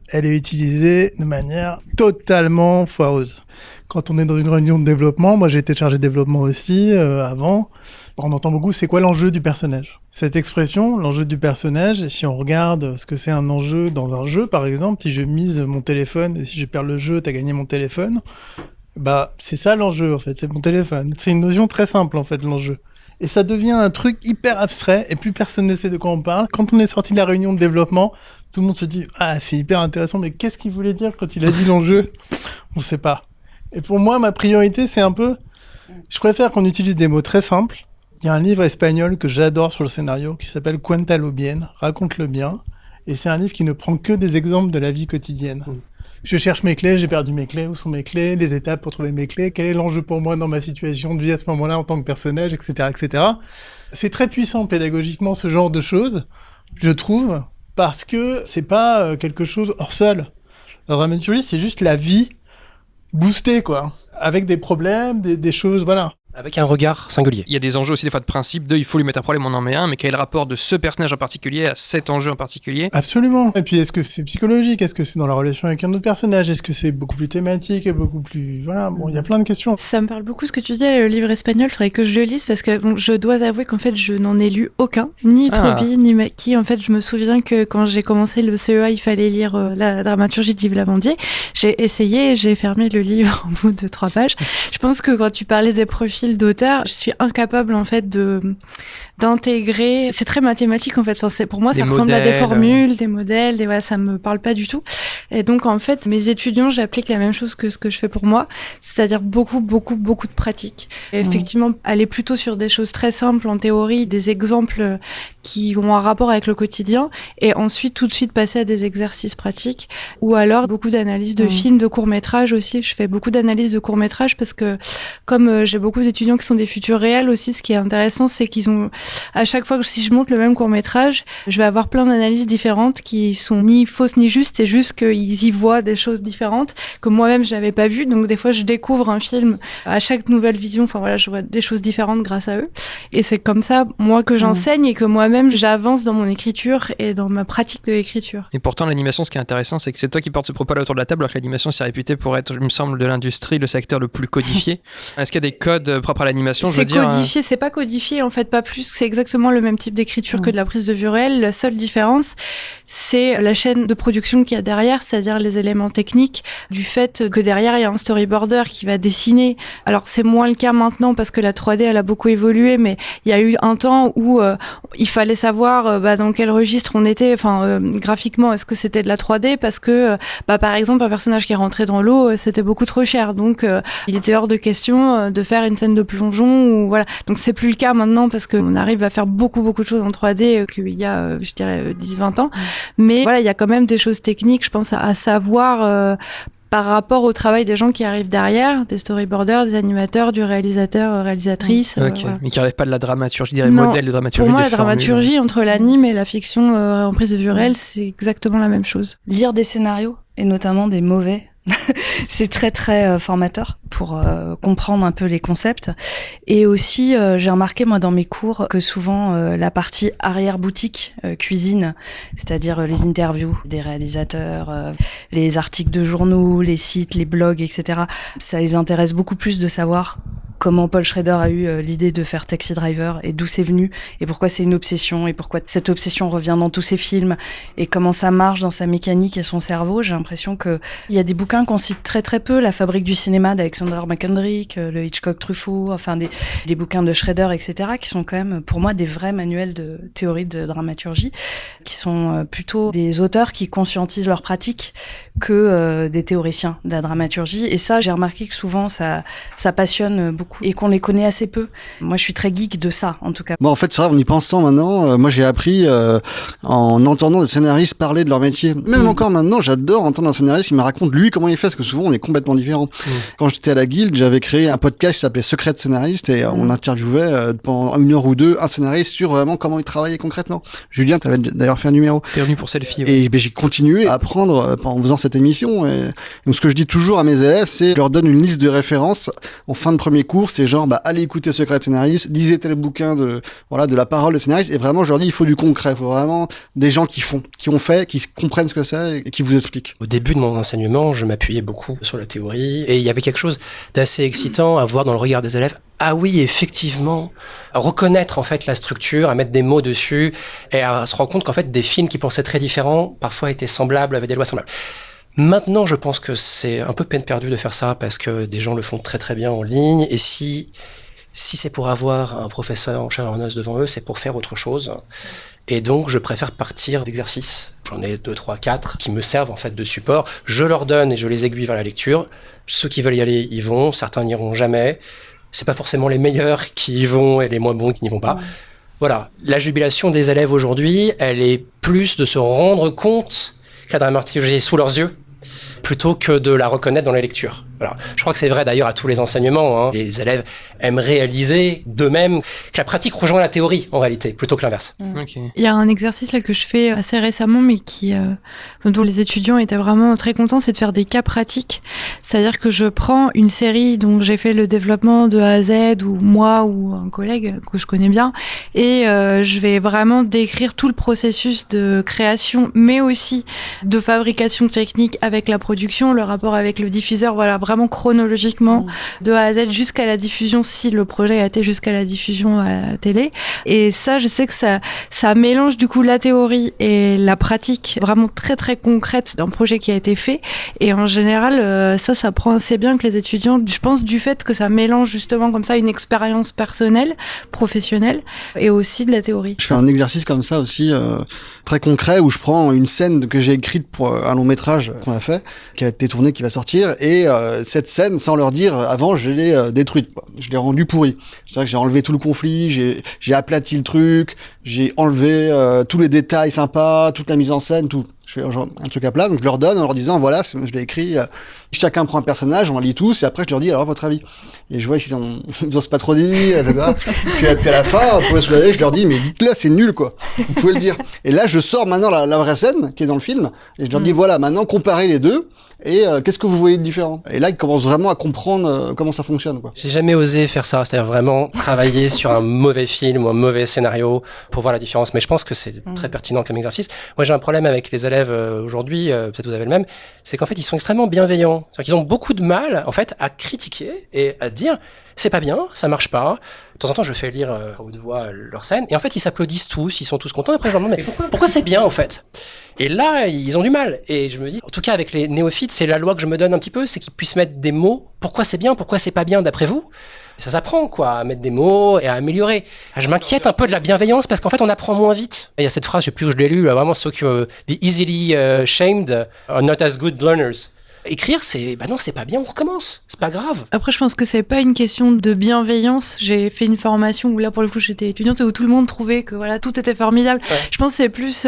elle est utilisée de manière totalement foireuse. Quand on est dans une réunion de développement, moi j'ai été chargé de développement aussi avant, on entend beaucoup c'est quoi l'enjeu du personnage. Cette expression, l'enjeu du personnage, si on regarde ce que c'est un enjeu dans un jeu par exemple, si je mise mon téléphone et si je perds le jeu, t'as gagné mon téléphone, bah c'est ça l'enjeu en fait, c'est mon téléphone. C'est une notion très simple en fait l'enjeu. Et ça devient un truc hyper abstrait et plus personne ne sait de quoi on parle. Quand on est sorti de la réunion de développement, tout le monde se dit « Ah, c'est hyper intéressant, mais qu'est-ce qu'il voulait dire quand il a dit l'enjeu ?» On sait pas. Et pour moi, ma priorité, c'est un peu... Je préfère qu'on utilise des mots très simples. Il y a un livre espagnol que j'adore sur le scénario qui s'appelle « Cuéntalo bien », raconte-le bien. Et c'est un livre qui ne prend que des exemples de la vie quotidienne. Je cherche mes clés, j'ai perdu mes clés, où sont mes clés, les étapes pour trouver mes clés, quel est l'enjeu pour moi dans ma situation de vie à ce moment-là en tant que personnage, etc., etc. C'est très puissant pédagogiquement ce genre de choses, je trouve, parce que c'est pas quelque chose hors sol. La dramaturgie, c'est juste la vie boostée, quoi, avec des problèmes, des choses, voilà. Avec un regard singulier. Il y a des enjeux aussi des fois de principe il faut lui mettre un problème, on en met un, mais quel est le rapport de ce personnage en particulier à cet enjeu en particulier ? Absolument. Et puis est-ce que c'est psychologique ? Est-ce que c'est dans la relation avec un autre personnage ? Est-ce que c'est beaucoup plus thématique et beaucoup plus... Voilà, bon, il y a plein de questions. Ça me parle beaucoup ce que tu dis, le livre espagnol, il faudrait que je le lise parce que bon, je dois avouer qu'en fait je n'en ai lu aucun, ni Truby, ni Mackie. En fait, je me souviens que quand j'ai commencé le CEA, il fallait lire la dramaturgie d'Yves Lavandier. J'ai essayé et j'ai fermé le livre au bout de 3 pages. Je pense que quand tu parlais des profils d'auteurs, je suis incapable en fait d'intégrer. C'est très mathématique en fait. Enfin, pour moi, ça ressemble à des formules, des modèles, voilà, ça me parle pas du tout. Et donc en fait, mes étudiants, j'applique la même chose que ce que je fais pour moi, c'est-à-dire beaucoup de pratique. Et effectivement, aller plutôt sur des choses très simples en théorie, des exemples qui ont un rapport avec le quotidien, et ensuite tout de suite passer à des exercices pratiques, ou alors beaucoup d'analyses de films, de courts-métrages aussi. Je fais beaucoup d'analyses de courts-métrages parce que comme j'ai beaucoup d'étudiants qui sont des futurs réels aussi, ce qui est intéressant, c'est qu'ils ont, à chaque fois que si je monte le même court-métrage, je vais avoir plein d'analyses différentes qui sont ni fausses ni justes, c'est juste qu'ils y voient des choses différentes que moi-même je n'avais pas vues. Donc des fois je découvre un film à chaque nouvelle vision, enfin voilà, je vois des choses différentes grâce à eux. Et c'est comme ça, moi, que j'enseigne et que moi-même j'avance dans mon écriture et dans ma pratique de l'écriture. Et pourtant l'animation, ce qui est intéressant, c'est que c'est toi qui portes ce propos là autour de la table, alors que l'animation c'est réputé pour être, il me semble, de l'industrie, le secteur le plus codifié. Est-ce qu'il y a des codes propre à l'animation, je veux C'est dire. codifié, c'est pas codifié en fait, pas plus. C'est exactement le même type d'écriture que de la prise de vue réelle. La seule différence, c'est la chaîne de production qu'il y a derrière, c'est-à-dire les éléments techniques, du fait que derrière il y a un storyboarder qui va dessiner. Alors c'est moins le cas maintenant parce que la 3D elle a beaucoup évolué, mais il y a eu un temps où il fallait savoir dans quel registre on était, graphiquement, est-ce que c'était de la 3D, parce que par exemple un personnage qui est rentré dans l'eau, c'était beaucoup trop cher, donc il était hors de question de faire une scène de plongeon, ou voilà. Donc c'est plus le cas maintenant parce qu'on arrive à faire beaucoup de choses en 3D qu'il y a, je dirais, 10-20 ans. Mais voilà, il y a quand même des choses techniques, je pense, à savoir par rapport au travail des gens qui arrivent derrière, des storyboarders, des animateurs, du réalisateur, réalisatrice. Ok, voilà. mais qui n'arrive pas de la dramaturgie, je dirais Non, modèle de dramaturgie. Pour moi, des la formules. dramaturgie entre l'anime et la fiction en prise de vue réelle, c'est exactement la même chose. Lire des scénarios, et notamment des mauvais, c'est très formateur pour comprendre un peu les concepts. Et aussi, j'ai remarqué moi dans mes cours que souvent la partie arrière-boutique, cuisine, c'est-à-dire les interviews des réalisateurs, les articles de journaux, les sites, les blogs, etc., ça les intéresse beaucoup plus de savoir comment Paul Schrader a eu l'idée de faire Taxi Driver et d'où c'est venu et pourquoi c'est une obsession et pourquoi cette obsession revient dans tous ses films et comment ça marche dans sa mécanique et son cerveau. J'ai l'impression que il y a des bouquins qu'on cite très peu, La fabrique du cinéma d'Alexander McKendrick, le Hitchcock Truffaut, enfin des bouquins de Schrader, etc., qui sont quand même pour moi des vrais manuels de théorie de dramaturgie, qui sont plutôt des auteurs qui conscientisent leur pratique que des théoriciens de la dramaturgie. Et ça, j'ai remarqué que souvent ça passionne beaucoup et qu'on les connaît assez peu. Moi, je suis très geek de ça, en tout cas. Moi, en fait, c'est vrai, en y pensant maintenant, moi, j'ai appris en entendant des scénaristes parler de leur métier. Même encore maintenant, j'adore entendre un scénariste qui me raconte lui comment il fait, parce que souvent, on est complètement différents. Quand j'étais à la Guilde, j'avais créé un podcast qui s'appelait Secret de scénariste et on interviewait pendant 1 heure ou 2 un scénariste sur vraiment comment il travaillait concrètement. Julien, t'avais d'ailleurs fait un numéro. T'es venu pour Selfie. Ouais. Et j'ai continué à apprendre en faisant cette émission. Et donc, ce que je dis toujours à mes élèves, c'est je leur donne une liste de références en fin de premier cours. C'est genre, allez écouter Secret de scénariste, lisez tel bouquin de la parole de scénariste. Et vraiment, je leur dis, il faut du concret. Il faut vraiment des gens qui ont fait, qui comprennent ce que c'est et qui vous expliquent. Au début de mon enseignement, je m'appuyais beaucoup sur la théorie et il y avait quelque chose d'assez excitant à voir dans le regard des élèves. Ah oui, effectivement, à reconnaître en fait la structure, à mettre des mots dessus et à se rendre compte qu'en fait des films qui pensaient très différents parfois étaient semblables, avaient des lois semblables. Maintenant, je pense que c'est un peu peine perdue de faire ça parce que des gens le font très bien en ligne et si c'est pour avoir un professeur en chair et en os devant eux, c'est pour faire autre chose. Et donc, je préfère partir d'exercices. J'en ai 2, 3, 4 qui me servent en fait de support. Je leur donne et je les aiguille vers la lecture. Ceux qui veulent y aller, y vont. Certains n'iront jamais. C'est pas forcément les meilleurs qui y vont et les moins bons qui n'y vont pas. Voilà. La jubilation des élèves aujourd'hui, elle est plus de se rendre compte que la dramaturgie est sous leurs yeux, plutôt que de la reconnaître dans les lectures. Voilà. Je crois que c'est vrai d'ailleurs à tous les enseignements. Les élèves aiment réaliser d'eux-mêmes que la pratique rejoint la théorie en réalité, plutôt que l'inverse. Okay. Il y a un exercice là que je fais assez récemment, mais dont les étudiants étaient vraiment très contents, c'est de faire des cas pratiques. C'est-à-dire que je prends une série dont j'ai fait le développement de A à Z, ou moi ou un collègue que je connais bien, et je vais vraiment décrire tout le processus de création, mais aussi de fabrication technique avec la production, le rapport avec le diffuseur, voilà, vraiment chronologiquement de A à Z jusqu'à la diffusion, si le projet a été jusqu'à la diffusion à la télé. Et ça, je sais que ça mélange du coup la théorie et la pratique vraiment très concrète d'un projet qui a été fait. Et en général, ça prend assez bien que les étudiants, je pense, du fait que ça mélange justement comme ça une expérience personnelle, professionnelle et aussi de la théorie. Je fais un exercice comme ça aussi, très concret, où je prends une scène que j'ai écrite pour un long métrage qu'on a fait, qui a été tourné, qui va sortir, et cette scène, sans leur dire avant, je l'ai détruite, quoi. Je l'ai rendue pourrie. C'est-à-dire que j'ai enlevé tout le conflit, j'ai aplati le truc, j'ai enlevé tous les détails sympas, toute la mise en scène, tout. Je fais genre, un truc à plat, donc je leur donne en leur disant, voilà, je l'ai écrit, chacun prend un personnage, on en lit tous, et après je leur dis, alors votre avis. Et je vois qu'ils osent pas trop dire, etc. puis à la fin, pour se soulager, je leur dis, mais dites-le, c'est nul, quoi. Vous pouvez le dire. Et là, je sors maintenant la vraie scène, qui est dans le film, et je leur dis, voilà, maintenant, comparez les deux, et qu'est-ce que vous voyez de différent? Et là, ils commencent vraiment à comprendre comment ça fonctionne, quoi. J'ai jamais osé faire ça, c'est-à-dire vraiment travailler sur un mauvais film ou un mauvais scénario pour voir la différence. Mais je pense que c'est très pertinent comme exercice. Moi, j'ai un problème avec les élèves aujourd'hui, peut-être vous avez le même, c'est qu'en fait, ils sont extrêmement bienveillants. C'est-à-dire qu'ils ont beaucoup de mal, en fait, à critiquer et à dire c'est pas bien, ça marche pas. De temps en temps, je fais lire à haute voix leur scène, et en fait, ils s'applaudissent tous, ils sont tous contents. Après, je leur demande, mais pourquoi c'est bien, en fait? Et là, ils ont du mal. Et je me dis, en tout cas, avec les néophytes, c'est la loi que je me donne un petit peu, c'est qu'ils puissent mettre des mots. Pourquoi c'est bien, pourquoi c'est pas bien, d'après vous? Ça s'apprend, quoi, à mettre des mots et à améliorer. Je m'inquiète un peu de la bienveillance, parce qu'en fait, on apprend moins vite. Et il y a cette phrase, je sais plus où je l'ai lue, là, vraiment, ceux qui the easily shamed are not as good learners. Écrire, non, c'est pas bien, on recommence. C'est pas grave. Après, je pense que c'est pas une question de bienveillance. J'ai fait une formation où là, pour le coup, j'étais étudiante et où tout le monde trouvait que voilà, tout était formidable. Ouais. Je pense que c'est plus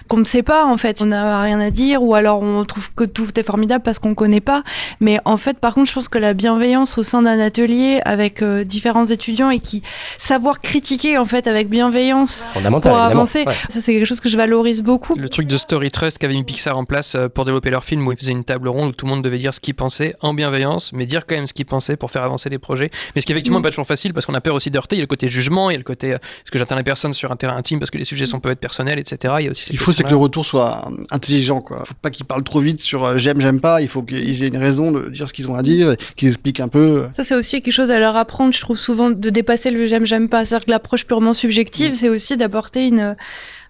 qu'on ne sait pas, en fait. On n'a rien à dire ou alors on trouve que tout est formidable parce qu'on connaît pas. Mais en fait, par contre, je pense que la bienveillance au sein d'un atelier avec différents étudiants et qui savoir critiquer, en fait, avec bienveillance Fondamental, pour évidemment. avancer, Ouais. ça, c'est quelque chose que je valorise beaucoup. Le truc de Story Trust qu'avait mis Pixar en place pour développer leur film, où ils faisaient une table ronde où tout le monde devait dire ce qu'il pensait en bienveillance, mais dire quand même ce qu'il pensait pour faire avancer les projets. Mais ce qui effectivement n'est pas toujours facile parce qu'on a peur aussi de heurter. Il y a le côté jugement, il y a le côté est-ce que j'atteins les personnes sur un terrain intime parce que les sujets peuvent être personnels, etc. Il y a aussi Ce qu'il faut, c'est que le retour soit intelligent, quoi. Faut pas qu'ils parlent trop vite sur j'aime pas. Il faut qu'ils aient une raison de dire ce qu'ils ont à dire et qu'ils expliquent un peu. Ça, c'est aussi quelque chose à leur apprendre, je trouve souvent, de dépasser le j'aime pas. C'est-à-dire que l'approche purement subjective, c'est aussi d'apporter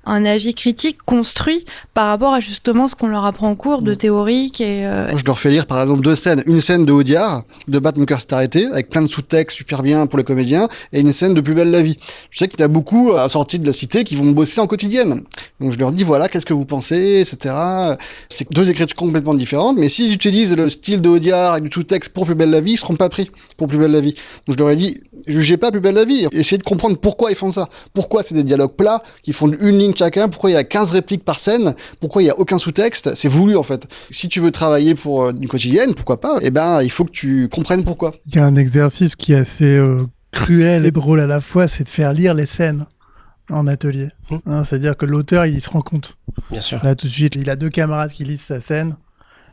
un avis critique construit par rapport à justement ce qu'on leur apprend en cours de théorique et Moi, je leur fais lire par exemple 2 scènes. Une scène de Audiard, de Battre mon cœur s'est arrêté, avec plein de sous-textes super bien pour les comédiens, et une scène de Plus belle la vie. Je sais qu'il y a beaucoup à la sortie de la cité qui vont bosser en quotidienne. Donc je leur dis voilà, qu'est-ce que vous pensez, etc. C'est 2 écritures complètement différentes, mais s'ils utilisent le style de Audiard avec du sous-texte pour Plus belle la vie, ils seront pas pris pour Plus belle la vie. Donc je leur ai dit jugez pas Plus belle la vie, essayez de comprendre pourquoi ils font ça. Pourquoi c'est des dialogues plats qui font une ligne chacun, pourquoi il y a 15 répliques par scène, pourquoi il y a aucun sous-texte, c'est voulu en fait. Si tu veux travailler pour une quotidienne, pourquoi pas, eh ben il faut que tu comprennes pourquoi. Il y a un exercice qui est assez cruel et drôle à la fois, c'est de faire lire les scènes en atelier. C'est-à-dire que l'auteur, il se rend compte. Bien sûr. Là, tout de suite, il a 2 camarades qui lisent sa scène.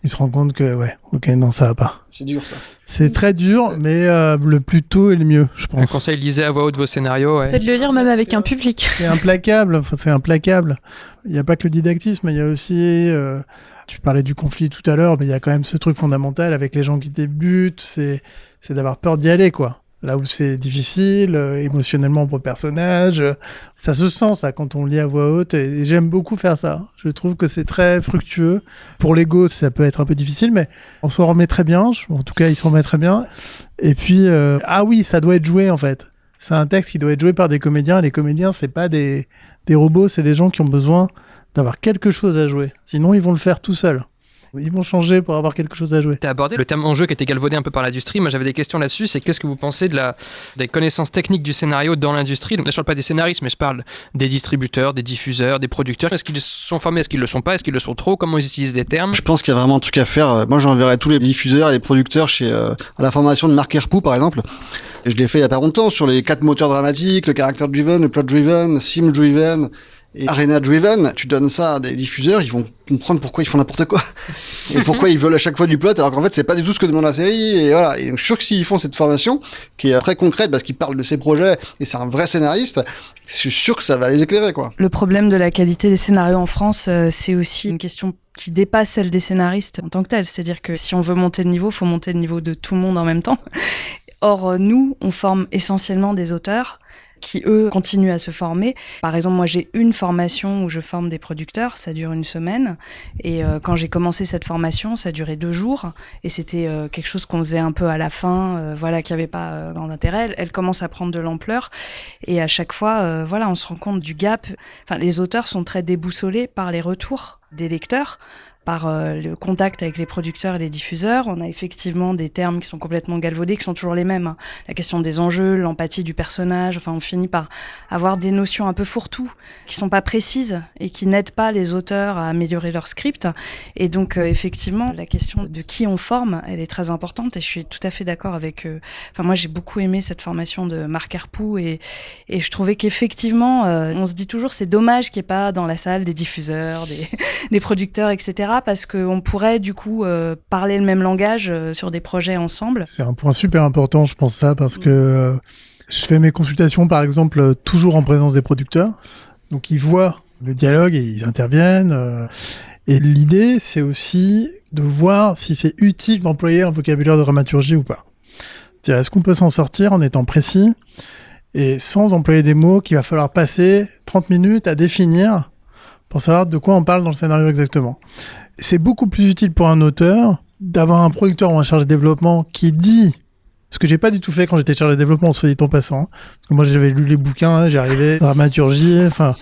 Il se rend compte que, ouais, ok, non, ça va pas. C'est dur ça. C'est très dur, mais le plus tôt est le mieux, je Un pense. conseil, lisez à voix haute vos scénarios. Ouais. c'est de le lire même avec un public. C'est implacable, enfin, c'est implacable. Il n'y a pas que le didactisme, il y a aussi... tu parlais du conflit tout à l'heure, mais il y a quand même ce truc fondamental avec les gens qui débutent, c'est d'avoir peur d'y aller, quoi. Là où c'est difficile, émotionnellement pour le personnage. Ça se sent, ça, quand on lit à voix haute, et j'aime beaucoup faire ça. Je trouve que c'est très fructueux. Pour l'ego, ça peut être un peu difficile, mais on s'en remet très bien. En tout cas, il s'en remet très bien. Et puis, ah oui, ça doit être joué, en fait. C'est un texte qui doit être joué par des comédiens. Les comédiens, c'est pas des robots, c'est des gens qui ont besoin d'avoir quelque chose à jouer. Sinon, ils vont le faire tout seuls. Ils vont changer pour avoir quelque chose à jouer. Tu as abordé le thème en jeu qui a été galvaudé un peu par l'industrie. Moi, j'avais des questions là-dessus. C'est qu'est-ce que vous pensez des connaissances techniques du scénario dans l'industrie? Donc, là, je ne parle pas des scénaristes, mais je parle des distributeurs, des diffuseurs, des producteurs. Est-ce qu'ils sont formés? Est-ce qu'ils ne le sont pas? Est-ce qu'ils le sont trop? Comment ils utilisent des termes? Je pense qu'il y a vraiment un truc à faire. Moi, j'enverrai tous les diffuseurs et les producteurs à la formation de Marc Herpoux, par exemple. Et je l'ai fait il y a pas longtemps sur les 4 moteurs dramatiques, le character driven, le plot driven, sim driven et arena driven. Tu donnes ça à des diffuseurs, ils vont comprendre pourquoi ils font n'importe quoi et pourquoi ils veulent à chaque fois du plot, alors qu'en fait c'est pas du tout ce que demande la série. Et voilà. Et donc, je suis sûr que s'ils font cette formation qui est très concrète parce qu'ils parlent de ces projets et c'est un vrai scénariste, je suis sûr que ça va les éclairer, quoi. Le problème de la qualité des scénarios en France, c'est aussi une question qui dépasse celle des scénaristes en tant que telle. C'est-à-dire que si on veut monter de niveau, faut monter le niveau de tout le monde en même temps. Or, nous, on forme essentiellement des auteurs qui, eux, continuent à se former. Par exemple, moi, j'ai une formation où je forme des producteurs, ça dure 1 semaine. Et quand j'ai commencé cette formation, ça durait 2 jours. Et c'était quelque chose qu'on faisait un peu à la fin, qui avait pas grand intérêt. Elle commence à prendre de l'ampleur. Et à chaque fois, on se rend compte du gap. Enfin, les auteurs sont très déboussolés par les retours des lecteurs, par le contact avec les producteurs et les diffuseurs. On a effectivement des termes qui sont complètement galvaudés, qui sont toujours les mêmes. La question des enjeux, l'empathie du personnage, on finit par avoir des notions un peu fourre-tout, qui sont pas précises et qui n'aident pas les auteurs à améliorer leur script. Et donc, effectivement, la question de qui on forme, elle est très importante et je suis tout à fait d'accord avec... moi, j'ai beaucoup aimé cette formation de Marc Herpoux et je trouvais qu'effectivement, on se dit toujours, c'est dommage qu'il n'y ait pas dans la salle des diffuseurs, des producteurs, etc., parce qu'on pourrait du coup parler le même langage sur des projets ensemble. C'est un point super important, je pense ça, parce que je fais mes consultations, par exemple, toujours en présence des producteurs. Donc ils voient le dialogue et ils interviennent. Et l'idée, c'est aussi de voir si c'est utile d'employer un vocabulaire de dramaturgie ou pas. C'est-à-dire, est-ce qu'on peut s'en sortir en étant précis et sans employer des mots qu'il va falloir passer 30 minutes à définir pour savoir de quoi on parle dans le scénario exactement. C'est beaucoup plus utile pour un auteur d'avoir un producteur ou un chargé de développement qui dit ce que j'ai pas du tout fait quand j'étais chargé de développement, soit dit en passant. Parce que moi, j'avais lu les bouquins, j'ai arrivé dramaturgie, enfin,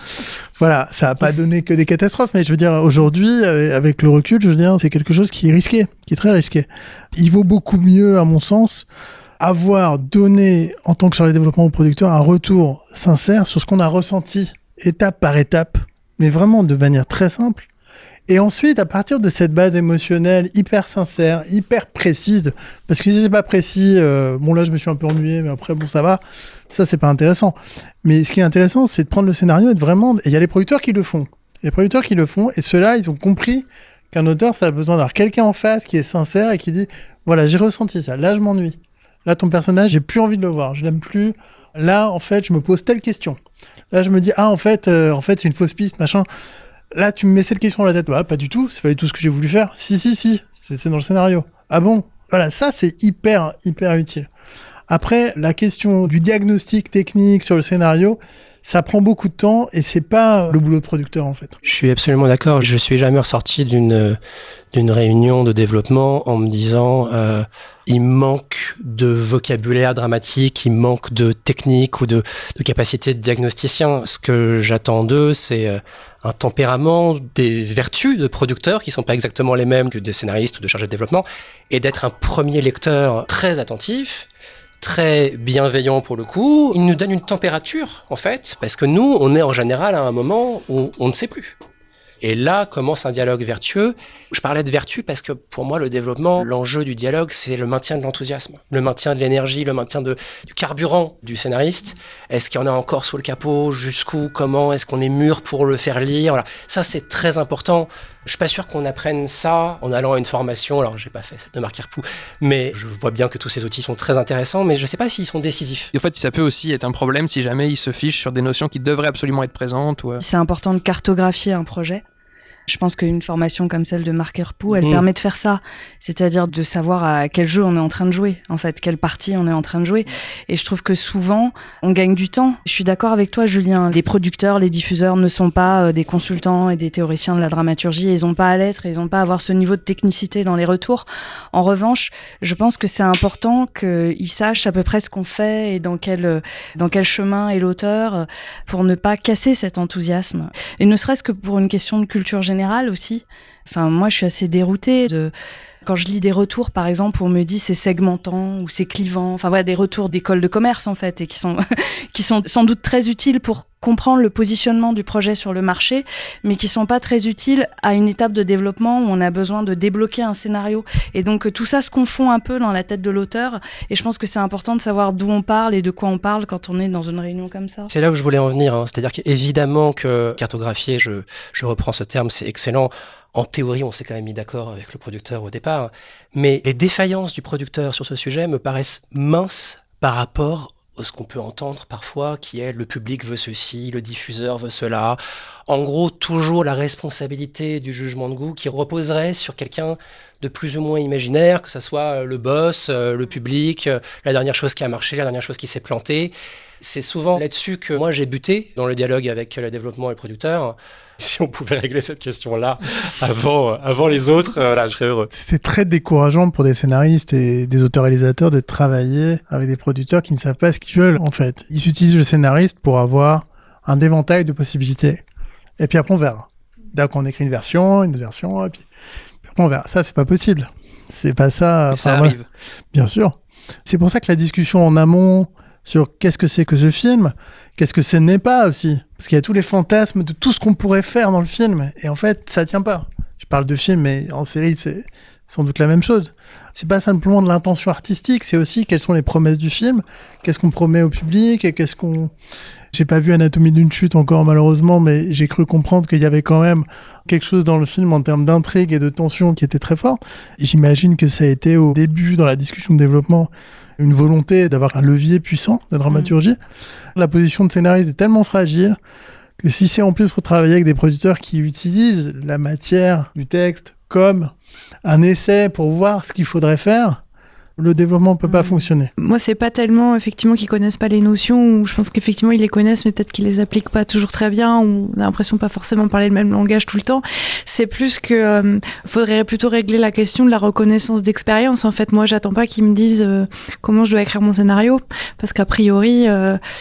voilà, ça a pas donné que des catastrophes, mais je veux dire, aujourd'hui, avec le recul, je veux dire, c'est quelque chose qui est risqué, qui est très risqué. Il vaut beaucoup mieux, à mon sens, avoir donné, en tant que chargé de développement au producteur, un retour sincère sur ce qu'on a ressenti, étape par étape, mais vraiment de manière très simple. Et ensuite, à partir de cette base émotionnelle hyper sincère, hyper précise, parce que si c'est pas précis, bon là je me suis un peu ennuyé, mais après bon ça va, ça c'est pas intéressant. Mais ce qui est intéressant, c'est de prendre le scénario et de vraiment, et il y a les producteurs qui le font. Les producteurs qui le font, et ceux-là, ils ont compris qu'un auteur, ça a besoin d'avoir quelqu'un en face qui est sincère et qui dit, voilà, j'ai ressenti ça, là je m'ennuie. Là ton personnage, j'ai plus envie de le voir, je l'aime plus. Là, en fait, je me pose telle question. Là, je me dis, en fait, c'est une fausse piste, machin. Là, tu me mets cette question dans la tête. Bah, pas du tout. C'est pas du tout ce que j'ai voulu faire. Si. C'est dans le scénario. Ah bon? Voilà. Ça, c'est hyper utile. Après, la question du diagnostic technique sur le scénario, ça prend beaucoup de temps et c'est pas le boulot de producteur, en fait. Je suis absolument d'accord. Je suis jamais ressorti d'une réunion de développement en me disant, il manque de vocabulaire dramatique, il manque de technique ou de capacité de diagnosticien. Ce que j'attends d'eux, c'est un tempérament, des vertus de producteurs qui sont pas exactement les mêmes que des scénaristes ou de chargés de développement, et d'être un premier lecteur très attentif, très bienveillant pour le coup. Il nous donne une température, en fait, parce que nous, on est en général à un moment où on ne sait plus. Et là commence un dialogue vertueux. Je parlais de vertu parce que pour moi, le développement, l'enjeu du dialogue, c'est le maintien de l'enthousiasme, le maintien de l'énergie, le maintien du carburant du scénariste. Est-ce qu'il y en a encore sous le capot? Jusqu'où? Comment? Est-ce qu'on est mûr pour le faire lire? Voilà. Ça, c'est très important. Je suis pas sûr qu'on apprenne ça en allant à une formation. Alors, j'ai pas fait celle de Marc Herpoux, mais je vois bien que tous ces outils sont très intéressants, mais je sais pas s'ils sont décisifs. Et en fait, ça peut aussi être un problème si jamais ils se fichent sur des notions qui devraient absolument être présentes. Ou... C'est important de cartographier un projet. Je pense qu'une formation comme celle de Marc Herpoux, elle permet de faire ça. C'est-à-dire de savoir à quel jeu on est en train de jouer, en fait, quelle partie on est en train de jouer. Et je trouve que souvent, on gagne du temps. Je suis d'accord avec toi, Julien. Les producteurs, les diffuseurs ne sont pas des consultants et des théoriciens de la dramaturgie. Ils n'ont pas à l'être, ils n'ont pas à avoir ce niveau de technicité dans les retours. En revanche, je pense que c'est important qu'ils sachent à peu près ce qu'on fait et dans quel chemin est l'auteur pour ne pas casser cet enthousiasme. Et ne serait-ce que pour une question de culture générale aussi. Enfin, moi, je suis assez déroutée quand je lis des retours, par exemple, où on me dit c'est segmentant ou c'est clivant. Enfin, voilà, des retours d'écoles de commerce, en fait, et qui sont sans doute très utiles pour comprendre le positionnement du projet sur le marché, mais qui sont pas très utiles à une étape de développement où on a besoin de débloquer un scénario. Et donc, tout ça se confond un peu dans la tête de l'auteur. Et je pense que c'est important de savoir d'où on parle et de quoi on parle quand on est dans une réunion comme ça. C'est là où je voulais en venir. C'est-à-dire qu'évidemment que cartographier, je reprends ce terme, c'est excellent. En théorie, on s'est quand même mis d'accord avec le producteur au départ. Mais les défaillances du producteur sur ce sujet me paraissent minces par rapport à ce qu'on peut entendre parfois, qui est le public veut ceci, le diffuseur veut cela. En gros, toujours la responsabilité du jugement de goût qui reposerait sur quelqu'un de plus ou moins imaginaire, que ça soit le boss, le public, la dernière chose qui a marché, la dernière chose qui s'est plantée. C'est souvent là-dessus que moi j'ai buté dans le dialogue avec le développement et le producteur. Si on pouvait régler cette question-là avant les autres, là, je serais heureux. C'est très décourageant pour des scénaristes et des auteurs-réalisateurs de travailler avec des producteurs qui ne savent pas ce qu'ils veulent, en fait. Ils utilisent le scénariste pour avoir un éventail de possibilités. Et puis après, on verra. D'accord, on écrit une version, et puis après, on verra. Ça, c'est pas possible. C'est pas ça. Mais ça arrive. Bien sûr. C'est pour ça que la discussion en amont sur qu'est-ce que c'est que ce film, qu'est-ce que ce n'est pas aussi. Parce qu'il y a tous les fantasmes de tout ce qu'on pourrait faire dans le film. Et en fait, ça tient pas. Je parle de film, mais en série, c'est sans doute la même chose. C'est pas simplement de l'intention artistique, c'est aussi quelles sont les promesses du film, qu'est-ce qu'on promet au public, et qu'est-ce qu'on... J'ai pas vu Anatomie d'une chute encore, malheureusement, mais j'ai cru comprendre qu'il y avait quand même quelque chose dans le film en termes d'intrigue et de tension qui était très fort. Et j'imagine que ça a été au début, dans la discussion de développement, une volonté d'avoir un levier puissant de dramaturgie. La position de scénariste est tellement fragile que si c'est en plus pour travailler avec des producteurs qui utilisent la matière du texte comme un essai pour voir ce qu'il faudrait faire, le développement peut pas fonctionner. Moi, c'est pas tellement effectivement qu'ils connaissent pas les notions, ou je pense qu'effectivement ils les connaissent, mais peut-être qu'ils les appliquent pas toujours très bien, ou on a l'impression de pas forcément parler le même langage tout le temps. C'est plus que faudrait plutôt régler la question de la reconnaissance d'expérience. En fait, moi, j'attends pas qu'ils me disent comment je dois écrire mon scénario, parce qu'a priori,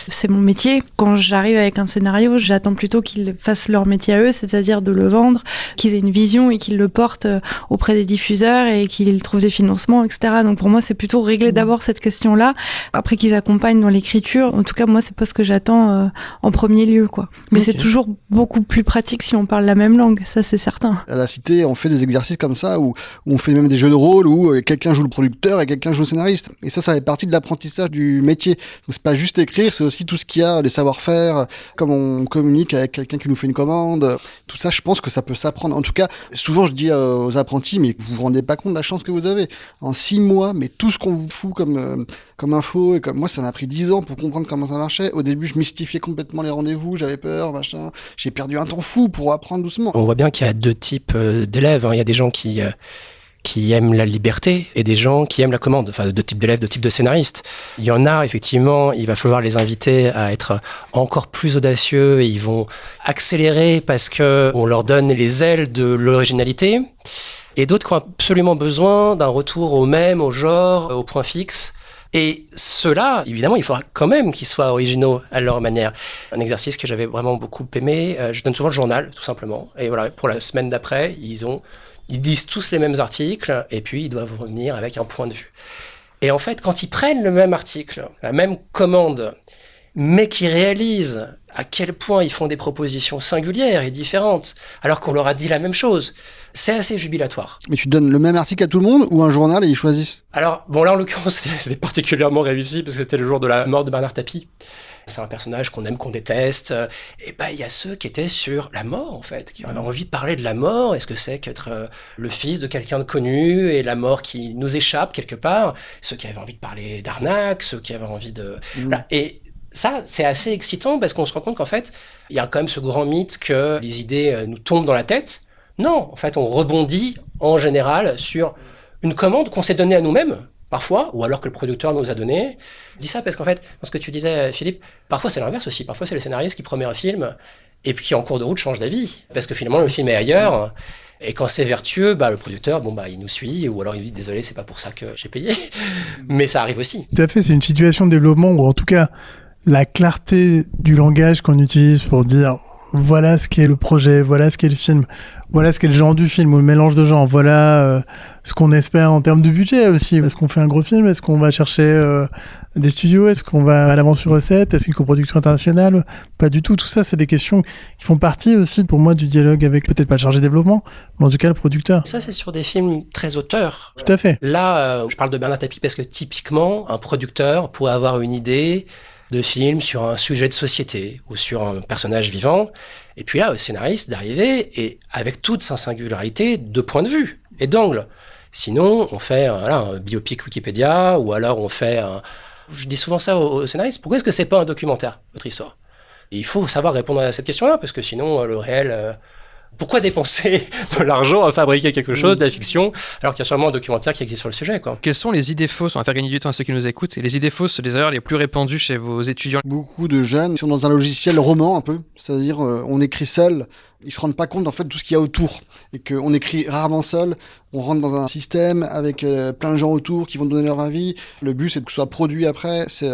c'est mon métier. Quand j'arrive avec un scénario, j'attends plutôt qu'ils fassent leur métier à eux, c'est-à-dire de le vendre, qu'ils aient une vision et qu'ils le portent auprès des diffuseurs et qu'ils trouvent des financements, etc. Donc pour moi, c'est plutôt régler d'abord cette question-là, après qu'ils accompagnent dans l'écriture. En tout cas, moi, c'est pas ce que j'attends en premier lieu, quoi. Mais c'est toujours beaucoup plus pratique si on parle la même langue, ça c'est certain. À la Cité, on fait des exercices comme ça où on fait même des jeux de rôle où quelqu'un joue le producteur et quelqu'un joue le scénariste. Et ça fait partie de l'apprentissage du métier. Donc, c'est pas juste écrire, c'est aussi tout ce qu'il y a, les savoir-faire, comme on communique avec quelqu'un qui nous fait une commande. Tout ça, je pense que ça peut s'apprendre. En tout cas, souvent je dis aux apprentis, mais vous vous rendez pas compte de la chance que vous avez. En 6 mois, mais tout ce qu'on vous fout comme info, et comme moi, ça m'a pris 10 ans pour comprendre comment ça marchait. Au début, je mystifiais complètement les rendez-vous, j'avais peur, machin. J'ai perdu un temps fou pour apprendre doucement. On voit bien qu'il y a 2 types d'élèves. Il y a des gens qui aiment la liberté et des gens qui aiment la commande. Enfin, 2 types d'élèves, 2 types de scénaristes. Il y en a, effectivement, il va falloir les inviter à être encore plus audacieux et ils vont accélérer parce que on leur donne les ailes de l'originalité. Et d'autres qui ont absolument besoin d'un retour au même, au genre, au point fixe. Et ceux-là, évidemment, il faudra quand même qu'ils soient originaux à leur manière. Un exercice que j'avais vraiment beaucoup aimé, je donne souvent le journal, tout simplement. Et voilà, pour la semaine d'après, ils disent tous les mêmes articles, et puis ils doivent revenir avec un point de vue. Et en fait, quand ils prennent le même article, la même commande, mais qu'ils réalisent à quel point ils font des propositions singulières et différentes, alors qu'on leur a dit la même chose, c'est assez jubilatoire. Mais tu donnes le même article à tout le monde ou un journal et ils choisissent? Alors, bon là en l'occurrence, c'était particulièrement réussi parce que c'était le jour de la mort de Bernard Tapie. C'est un personnage qu'on aime, qu'on déteste. Et il y a ceux qui étaient sur la mort, en fait, qui avaient envie de parler de la mort. Est-ce que c'est qu'être le fils de quelqu'un de connu et la mort qui nous échappe quelque part? Ceux qui avaient envie de parler d'arnaque, ceux qui avaient envie de... Voilà. Et ça, c'est assez excitant parce qu'on se rend compte qu'en fait, il y a quand même ce grand mythe que les idées nous tombent dans la tête. Non, en fait, on rebondit en général sur une commande qu'on s'est donnée à nous-mêmes, parfois, ou alors que le producteur nous a donné. Je dis ça parce qu'en fait, dans ce que tu disais, Philippe, parfois c'est l'inverse aussi. Parfois c'est le scénariste qui promet un film et puis qui en cours de route change d'avis. Parce que finalement le film est ailleurs. Et quand c'est vertueux, le producteur, il nous suit, ou alors il nous dit désolé, c'est pas pour ça que j'ai payé. Mais ça arrive aussi. Tout à fait, c'est une situation de développement où en tout cas, la clarté du langage qu'on utilise pour dire voilà ce qu'est le projet, voilà ce qu'est le film, voilà ce qu'est le genre du film ou le mélange de genres, voilà ce qu'on espère en termes de budget aussi. Est-ce qu'on fait un gros film? Est-ce qu'on va chercher des studios? Est-ce qu'on va à l'aventure recette? Est-ce qu'une coproduction internationale? Pas du tout. Tout ça, c'est des questions qui font partie aussi pour moi du dialogue avec peut-être pas le chargé de développement, mais en tout cas le producteur. Ça, c'est sur des films très auteurs. Tout à fait. Là, je parle de Bernard Tapie parce que typiquement, un producteur pourrait avoir une idée de film sur un sujet de société ou sur un personnage vivant. Et puis là, au scénariste d'arriver et avec toute sa singularité de point de vue et d'angle. Sinon, on fait un biopic Wikipédia ou alors on fait Je dis souvent ça aux scénaristes. Pourquoi est-ce que c'est pas un documentaire, votre histoire? Et il faut savoir répondre à cette question-là parce que sinon, le réel... Pourquoi dépenser de l'argent à fabriquer quelque chose, de la fiction, alors qu'il y a sûrement un documentaire qui existe sur le sujet, quoi. Quelles sont les idées fausses, on va faire gagner du temps à ceux qui nous écoutent, et les idées fausses, les erreurs les plus répandues chez vos étudiants? Beaucoup de jeunes sont dans un logiciel roman un peu, c'est-à-dire on écrit seul, ils se rendent pas compte en fait de tout ce qu'il y a autour, et qu'on écrit rarement seul, on rentre dans un système avec plein de gens autour qui vont donner leur avis, le but c'est que ce soit produit après, c'est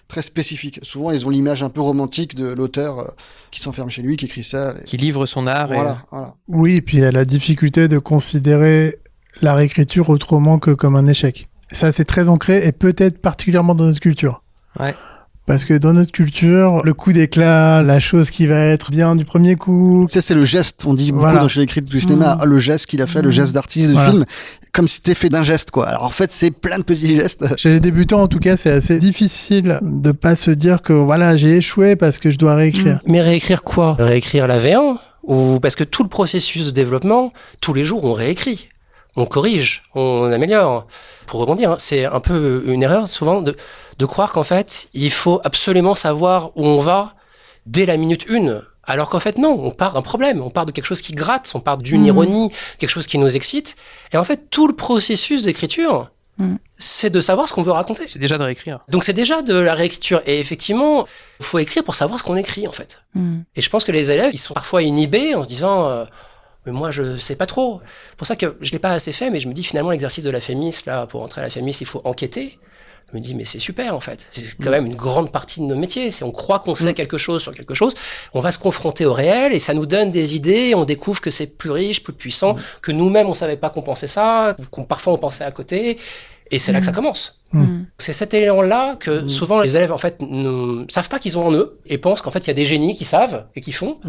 très spécifique. Souvent ils ont l'image un peu romantique de l'auteur qui s'enferme chez lui, qui écrit seul. Qui livre son art. Voilà. Oui, et puis il y a la difficulté de considérer la réécriture autrement que comme un échec. Ça, c'est très ancré et peut-être particulièrement dans notre culture. Ouais. Parce que dans notre culture, le coup d'éclat, la chose qui va être bien du premier coup... Ça, c'est le geste. On dit beaucoup dans chez les critiques du cinéma, le geste qu'il a fait, le geste d'artiste du film, comme si c'était fait d'un geste, quoi. Alors en fait, c'est plein de petits gestes. Chez les débutants, en tout cas, c'est assez difficile de pas se dire que voilà, j'ai échoué parce que je dois réécrire. Mais réécrire quoi? Réécrire la V1? Ou parce que tout le processus de développement, tous les jours, on réécrit. On corrige, on améliore. Pour rebondir, c'est un peu une erreur souvent de croire qu'en fait, il faut absolument savoir où on va dès la minute 1. Alors qu'en fait, non, on part d'un problème, on part de quelque chose qui gratte, on part d'une ironie, quelque chose qui nous excite. Et en fait, tout le processus d'écriture, c'est de savoir ce qu'on veut raconter. C'est déjà de réécrire. Donc c'est déjà de la réécriture. Et effectivement, il faut écrire pour savoir ce qu'on écrit, en fait. Et je pense que les élèves, ils sont parfois inhibés en se disant mais moi, je sais pas trop. C'est pour ça que je l'ai pas assez fait, mais je me dis finalement, l'exercice de la FEMIS, là, pour entrer à la FEMIS, il faut enquêter. Je me dis, mais c'est super, en fait. C'est quand même une grande partie de nos métiers. Si on croit qu'on sait quelque chose sur quelque chose, on va se confronter au réel et ça nous donne des idées et on découvre que c'est plus riche, plus puissant, que nous-mêmes, on savait pas qu'on pensait ça, parfois on pensait à côté. Et c'est là que ça commence. C'est cet élément-là que souvent les élèves en fait ne savent pas qu'ils ont en eux et pensent qu'en fait il y a des génies qui savent et qui font,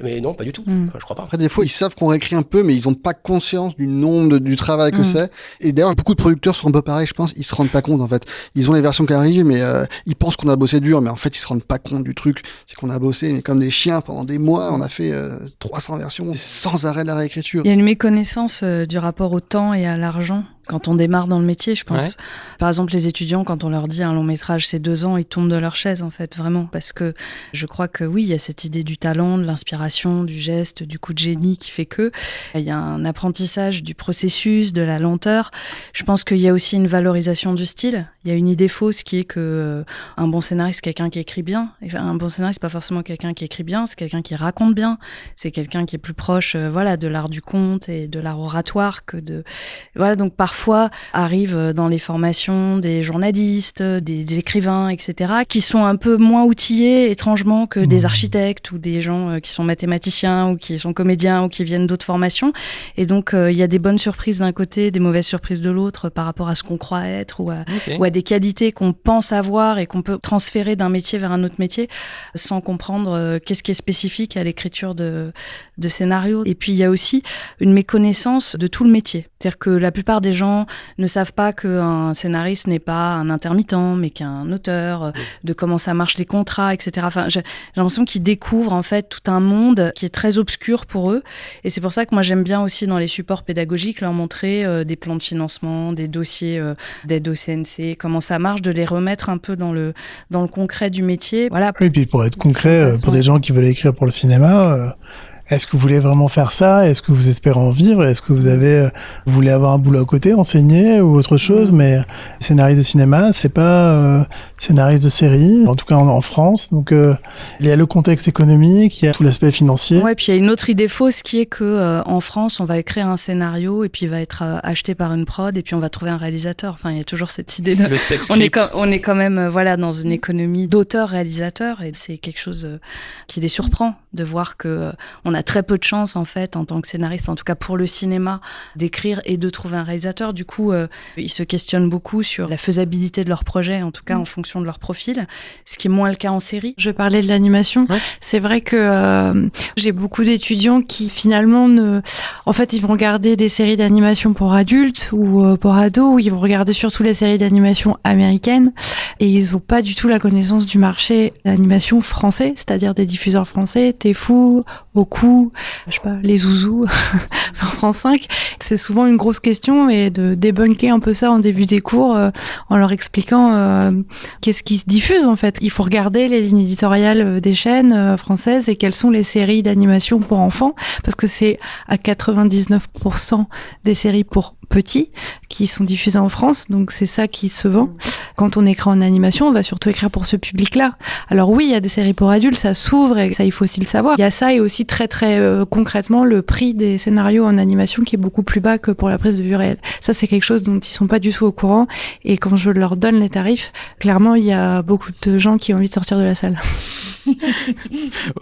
mais non, pas du tout. Enfin, je crois pas. Après, des fois, ils savent qu'on réécrit un peu, mais ils ont pas conscience du nombre du travail que c'est. Et d'ailleurs, beaucoup de producteurs sont un peu pareils, je pense. Ils se rendent pas compte, en fait. Ils ont les versions qui arrivent, mais ils pensent qu'on a bossé dur, mais en fait, ils se rendent pas compte du truc. C'est qu'on a bossé, mais comme des chiens pendant des mois. On a fait 300 versions sans arrêt de la réécriture. Il y a une méconnaissance du rapport au temps et à l'argent. Quand on démarre dans le métier, je pense. Ouais. Par exemple, les étudiants, quand on leur dit un long métrage, c'est 2 ans, ils tombent de leur chaise, en fait, vraiment. Parce que je crois que oui, il y a cette idée du talent, de l'inspiration, du geste, du coup de génie qui fait que il y a un apprentissage du processus, de la lenteur. Je pense qu'il y a aussi une valorisation du style. Il y a une idée fausse qui est que un bon scénariste, c'est quelqu'un qui écrit bien. Enfin, un bon scénariste, c'est pas forcément quelqu'un qui écrit bien, c'est quelqu'un qui raconte bien. C'est quelqu'un qui est plus proche, voilà, de l'art du conte et de l'art oratoire que de, voilà, donc parfois arrivent dans les formations des journalistes, des écrivains, etc., qui sont un peu moins outillés étrangement que des architectes ou des gens qui sont mathématiciens ou qui sont comédiens ou qui viennent d'autres formations. Et donc il y a des bonnes surprises d'un côté, des mauvaises surprises de l'autre par rapport à ce qu'on croit être ou à des qualités qu'on pense avoir et qu'on peut transférer d'un métier vers un autre métier sans comprendre qu'est-ce qui est spécifique à l'écriture de scénario. Et puis il y a aussi une méconnaissance de tout le métier. C'est-à-dire que la plupart des gens ne savent pas qu'un scénariste n'est pas un intermittent, mais qu'un auteur, de comment ça marche les contrats, etc. Enfin, j'ai l'impression qu'ils découvrent en fait tout un monde qui est très obscur pour eux. Et c'est pour ça que moi j'aime bien aussi dans les supports pédagogiques leur montrer des plans de financement, des dossiers d'aide au CNC, comment ça marche, de les remettre un peu dans le concret du métier. Voilà. Oui, puis pour être concret, pour des gens qui veulent écrire pour le cinéma, est-ce que vous voulez vraiment faire ça? Est-ce que vous espérez en vivre? Est-ce que vous voulez avoir un boulot à côté, enseigner ou autre chose? Mais scénariste de cinéma, c'est pas scénariste de série, en tout cas en France. Donc il y a le contexte économique, il y a tout l'aspect financier. Ouais, puis il y a une autre idée fausse qui est que en France, on va écrire un scénario et puis il va être acheté par une prod et puis on va trouver un réalisateur. Enfin, il y a toujours cette idée de le spec on est quand même voilà dans une économie d'auteur-réalisateur et c'est quelque chose qui les surprend de voir que on a très peu de chance en fait en tant que scénariste, en tout cas pour le cinéma, d'écrire et de trouver un réalisateur. Du coup, ils se questionnent beaucoup sur la faisabilité de leur projet, en tout cas en fonction de leur profil, ce qui est moins le cas en série. Je parlais de l'animation. Ouais. C'est vrai que j'ai beaucoup d'étudiants qui finalement en fait, ils vont regarder des séries d'animation pour adultes ou pour ados, ou ils vont regarder surtout les séries d'animation américaines et ils n'ont pas du tout la connaissance du marché d'animation français, c'est-à-dire des diffuseurs français, Tfou, Oku, je sais pas, les Zouzous, France 5. C'est souvent une grosse question et de débunker un peu ça en début des cours en leur expliquant qu'est-ce qui se diffuse en fait. Il faut regarder les lignes éditoriales des chaînes françaises et quelles sont les séries d'animation pour enfants parce que c'est à 99% des séries pour petits qui sont diffusés en France, donc c'est ça qui se vend. Quand on écrit en animation, on va surtout écrire pour ce public-là. Alors oui, il y a des séries pour adultes, ça s'ouvre et ça il faut aussi le savoir. Il y a ça et aussi très très concrètement le prix des scénarios en animation qui est beaucoup plus bas que pour la prise de vue réelle. Ça c'est quelque chose dont ils sont pas du tout au courant et quand je leur donne les tarifs, clairement il y a beaucoup de gens qui ont envie de sortir de la salle.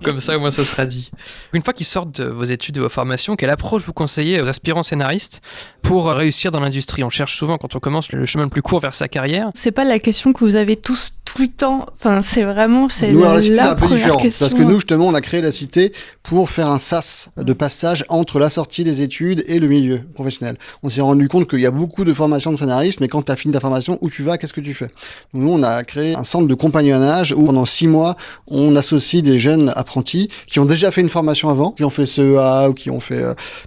Comme ça, au moins, ça sera dit. Une fois qu'ils sortent de vos études et vos formations, quelle approche vous conseillez aux aspirants scénaristes pour réussir dans l'industrie? On cherche souvent, quand on commence, le chemin le plus court vers sa carrière. C'est pas la question que vous avez tous tout le temps. Enfin, c'est vraiment nous, la Cité, la c'est un peu différent. Question. Parce que nous, justement, on a créé la Cité pour faire un sas de passage entre la sortie des études et le milieu professionnel. On s'est rendu compte qu'il y a beaucoup de formations de scénaristes, mais quand tu as fini ta formation, où tu vas, qu'est-ce que tu fais? Donc, nous, on a créé un centre de compagnonnage où pendant 6 mois, on associe des jeunes apprentis qui ont déjà fait une formation avant, qui ont fait le CEA ou qui ont fait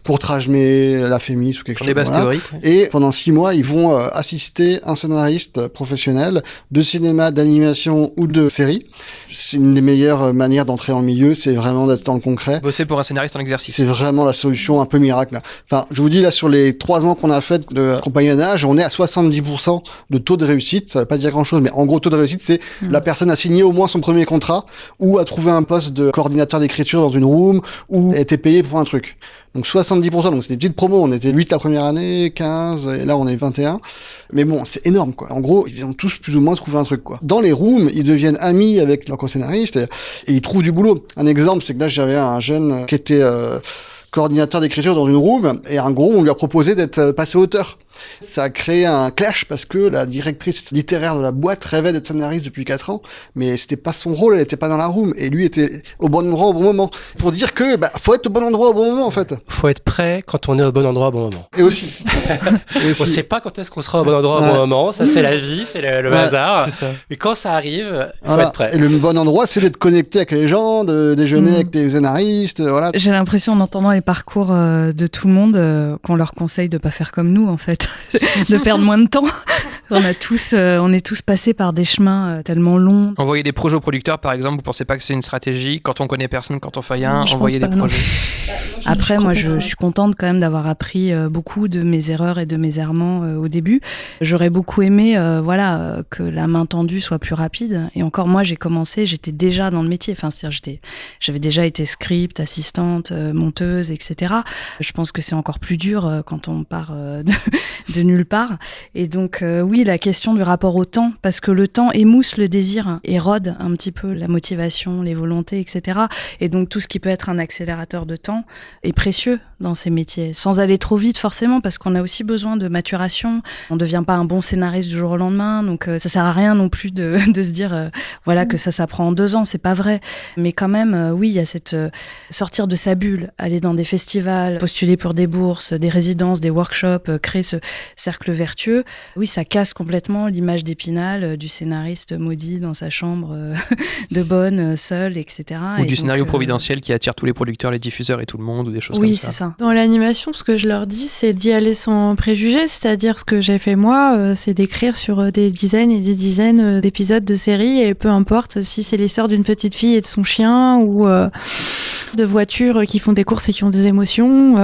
Courtrajmé, la FEMIS ou quelque chose. Les bases théoriques. Et pendant 6 mois, ils vont assister un scénariste professionnel de cinéma, d'animation d'animation ou de série. C'est une des meilleures manières d'entrer dans le milieu, c'est vraiment d'être dans le concret. Bosser pour un scénariste en exercice. C'est vraiment la solution un peu miracle, là. Enfin, je vous dis, là, sur les 3 ans qu'on a fait de compagnonnage, on est à 70% de taux de réussite. Ça veut pas dire grand chose, mais en gros, taux de réussite, c'est la personne a signé au moins son premier contrat ou a trouvé un poste de coordinateur d'écriture dans une room ou a été payé pour un truc. Donc 70%, donc c'est des petites promos, on était 8 la première année, 15, et là on est 21. Mais bon, c'est énorme, quoi. En gros, ils ont tous plus ou moins trouvé un truc, quoi. Dans les rooms, ils deviennent amis avec leurs co-scénaristes et ils trouvent du boulot. Un exemple, c'est que là, j'avais un jeune qui était coordinateur d'écriture dans une room, et en gros, on lui a proposé d'être passé auteur. Ça a créé un clash parce que la directrice littéraire de la boîte rêvait d'être scénariste depuis 4 ans, mais c'était pas son rôle, elle était pas dans la room, et lui était au bon endroit au bon moment. Pour dire que, faut être au bon endroit au bon moment, en fait. Faut être prêt quand on est au bon endroit au bon moment. Et aussi. On sait pas quand est-ce qu'on sera au bon endroit au bon moment, ça c'est la vie, c'est le hasard. C'est ça. Et quand ça arrive, faut Voilà. être prêt. Et le bon endroit, c'est d'être connecté avec les gens, de déjeuner avec des scénaristes, voilà. J'ai l'impression, en entendant les parcours de tout le monde, qu'on leur conseille de pas faire comme nous, en fait, de perdre moins de temps. On est tous passés par des chemins tellement longs. Envoyer des projets aux producteurs, par exemple, vous pensez pas que c'est une stratégie quand on connaît personne, quand on fait rien, Je envoyer pense des pas, non. projets. Après, moi, je suis contente quand même d'avoir appris beaucoup de mes erreurs et de mes errements au début. J'aurais beaucoup aimé, que la main tendue soit plus rapide. Et encore, moi, j'ai commencé, j'étais déjà dans le métier. Enfin, c'est-à-dire, j'avais déjà été script, assistante, monteuse, etc. Je pense que c'est encore plus dur quand on part de nulle part. Et donc, oui, la question du rapport au temps, parce que le temps émousse le désir, érode un petit peu la motivation, les volontés, etc. Et donc, tout ce qui peut être un accélérateur de temps est précieux dans ces métiers, sans aller trop vite forcément, parce qu'on a aussi besoin de maturation. On ne devient pas un bon scénariste du jour au lendemain, donc ça sert à rien non plus de se dire que ça s'apprend en 2 ans, c'est pas vrai. Mais quand même, oui, il y a cette sortir de sa bulle, aller dans des festivals, postuler pour des bourses, des résidences, des workshops, créer ce cercle vertueux. Oui, ça casse complètement l'image d'Épinal du scénariste maudit dans sa chambre de bonne, seul, etc. Ou Et du donc, scénario providentiel qui attire tous les producteurs, les diffuseurs et tout le monde, ou des choses comme oui, ça. c'est ça. Dans l'animation, ce que je leur dis, c'est d'y aller sans préjugés, c'est-à-dire ce que j'ai fait moi, c'est d'écrire sur des dizaines et des dizaines d'épisodes de séries, et peu importe si c'est l'histoire d'une petite fille et de son chien, ou de voitures qui font des courses et qui ont des émotions,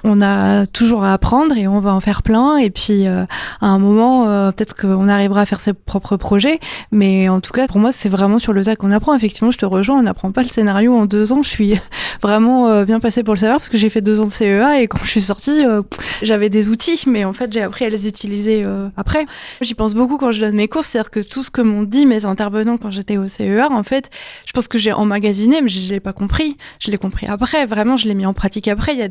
on a toujours à apprendre et on va en faire plein, et puis à un moment, peut-être qu'on arrivera à faire ses propres projets, mais en tout cas, pour moi, c'est vraiment sur le tas qu'on apprend. Effectivement, je te rejoins, on n'apprend pas le scénario en 2 ans, je suis vraiment bien placée pour le savoir, parce que j'ai fait 2 ans de CEA, et quand je suis sortie, j'avais des outils, mais en fait, j'ai appris à les utiliser après. J'y pense beaucoup quand je donne mes cours, c'est-à-dire que tout ce que m'ont dit mes intervenants quand j'étais au CEA, en fait, je pense que j'ai emmagasiné, mais je l'ai pas compris. Je l'ai compris après, vraiment, je l'ai mis en pratique après. Il y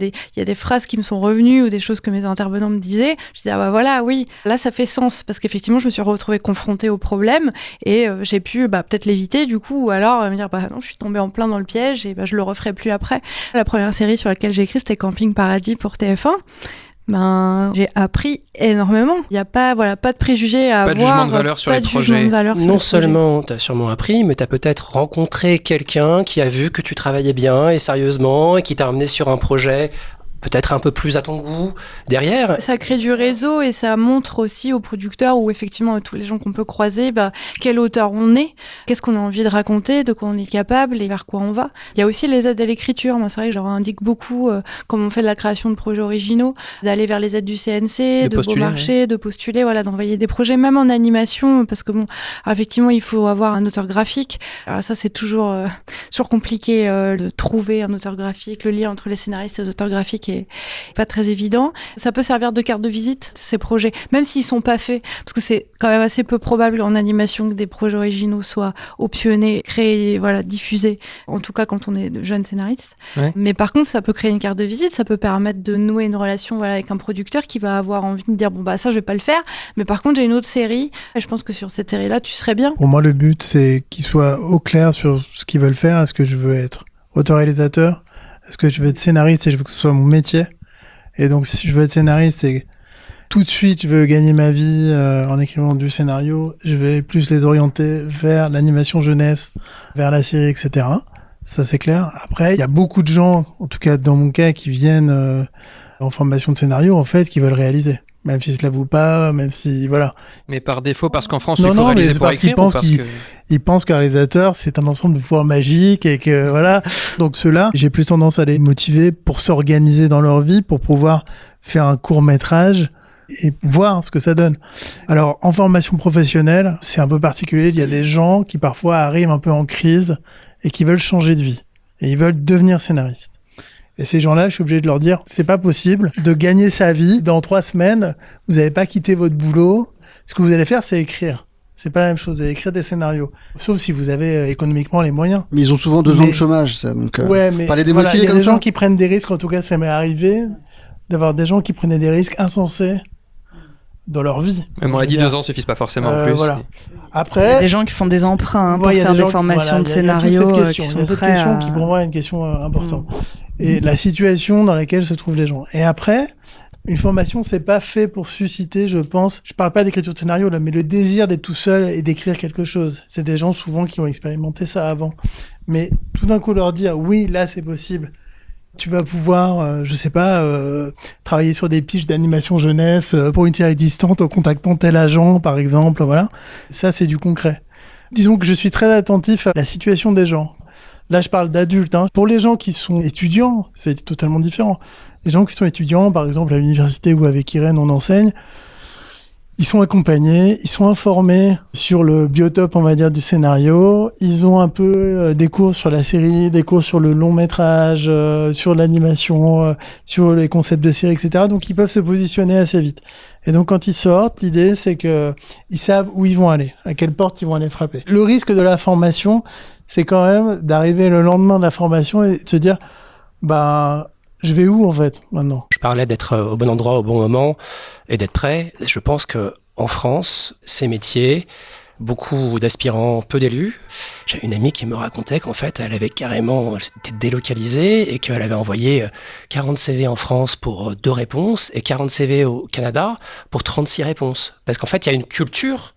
a des phrases qui me sont revenues, ou des choses que mes intervenants me disaient. Je disais, voilà, oui, là, ça fait sens, parce qu'effectivement, je me suis retrouvée confrontée au problème, et j'ai pu peut-être l'éviter, du coup, ou alors me dire, non, je suis tombée en plein dans le piège, et je le referai plus après. La première série sur laquelle j'ai écrit, c'était Camping Paradis pour TF1. J'ai appris énormément. Il n'y a pas de préjugés à avoir. Pas de jugement de valeur sur les projets. Non seulement tu as sûrement appris, mais tu as peut-être rencontré quelqu'un qui a vu que tu travaillais bien et sérieusement, et qui t'a amené sur un projet peut-être un peu plus à ton goût derrière. Ça crée du réseau, et ça montre aussi aux producteurs, ou effectivement à tous les gens qu'on peut croiser, quel auteur on est, qu'est-ce qu'on a envie de raconter, de quoi on est capable et vers quoi on va. Il y a aussi les aides à l'écriture. Moi, c'est vrai que je leur indique beaucoup, quand on fait de la création de projets originaux, d'aller vers les aides du CNC, de Beaumarchais, de postuler, d'envoyer des projets, même en animation, parce que effectivement, il faut avoir un auteur graphique. Alors ça, c'est toujours compliqué de trouver un auteur graphique. Le lien entre les scénaristes et les auteurs graphiques est pas très évident. Ça peut servir de carte de visite, ces projets, même s'ils sont pas faits, parce que c'est quand même assez peu probable en animation que des projets originaux soient optionnés, créés, diffusés, en tout cas quand on est de jeunes scénaristes. Ouais. Mais par contre, ça peut créer une carte de visite, ça peut permettre de nouer une relation avec un producteur qui va avoir envie de dire, ça je vais pas le faire, mais par contre j'ai une autre série, et je pense que sur cette série-là, tu serais bien. Pour moi, le but, c'est qu'ils soient au clair sur ce qu'ils veulent faire. Est-ce que je veux être auteur-réalisateur ? Est-ce que je veux être scénariste et je veux que ce soit mon métier ? Et donc, si je veux être scénariste et tout de suite je veux gagner ma vie en écrivant du scénario, je vais plus les orienter vers l'animation jeunesse, vers la série, etc. Ça, c'est clair. Après, il y a beaucoup de gens, en tout cas dans mon cas, qui viennent en formation de scénario, en fait, qui veulent réaliser. Même s'ils se l'avouent pas, même si, voilà. Mais par défaut, parce qu'en France, Non, il faut non, mais réaliser c'est pour parce qu'ils écrire ou pensent parce qu'ils- que... Ils pensent qu'un réalisateur, c'est un ensemble de pouvoirs magiques et que, voilà. Donc, ceux-là, j'ai plus tendance à les motiver pour s'organiser dans leur vie, pour pouvoir faire un court-métrage et voir ce que ça donne. Alors, en formation professionnelle, c'est un peu particulier. Il y a des gens qui parfois arrivent un peu en crise et qui veulent changer de vie. Et ils veulent devenir scénaristes. Et ces gens-là, je suis obligé de leur dire, c'est pas possible de gagner sa vie. Dans 3 semaines, vous n'avez pas quitté votre boulot. Ce que vous allez faire, c'est écrire. C'est pas la même chose. Vous allez écrire des scénarios. Sauf si vous avez économiquement les moyens. Mais ils ont souvent 2 ans de chômage, ça. Donc, Ouais, faut mais pas les voilà, démotiver il y a comme des ça. gens qui prennent des risques. En tout cas, ça m'est arrivé d'avoir des gens qui prenaient des risques insensés dans leur vie. Même on Je l'a veux dit, dire. 2 ans suffisent pas forcément en plus. Voilà. Il y Après, a des gens qui font des emprunts pour ouais, il y a faire des gens qui- formations voilà, de il y a toute scénario cette question. qui Il y sont a cette prêts question à... qui, pour moi, est une question importante. Et la situation dans laquelle se trouvent les gens. Et après, une formation, c'est pas fait pour susciter, je pense, je parle pas d'écriture de scénario là, mais le désir d'être tout seul et d'écrire quelque chose. C'est des gens souvent qui ont expérimenté ça avant. Mais tout d'un coup leur dire, oui, là, c'est possible. Tu vas pouvoir, je sais pas, travailler sur des pitchs d'animation jeunesse pour une série distante en contactant tel agent, par exemple, voilà. Ça, c'est du concret. Disons que je suis très attentif à la situation des gens. Là, je parle d'adultes. Hein. Pour les gens qui sont étudiants, c'est totalement différent. Les gens qui sont étudiants, par exemple, à l'université où avec Irène, on enseigne, ils sont accompagnés, ils sont informés sur le biotope, on va dire, du scénario. Ils ont un peu des cours sur la série, des cours sur le long métrage, sur l'animation, sur les concepts de série, etc. Donc, ils peuvent se positionner assez vite. Et donc, quand ils sortent, l'idée, c'est que ils savent où ils vont aller, à quelle porte ils vont aller frapper. Le risque de la formation, c'est quand même d'arriver le lendemain de la formation et de se dire, bah, je vais où en fait maintenant ? Je parlais d'être au bon endroit au bon moment et d'être prêt. Je pense que en France, ces métiers, beaucoup d'aspirants, peu d'élus. J'ai une amie qui me racontait qu'en fait, elle s'était délocalisée et qu'elle avait envoyé 40 CV en France pour 2 réponses et 40 CV au Canada pour 36 réponses. Parce qu'en fait, il y a une culture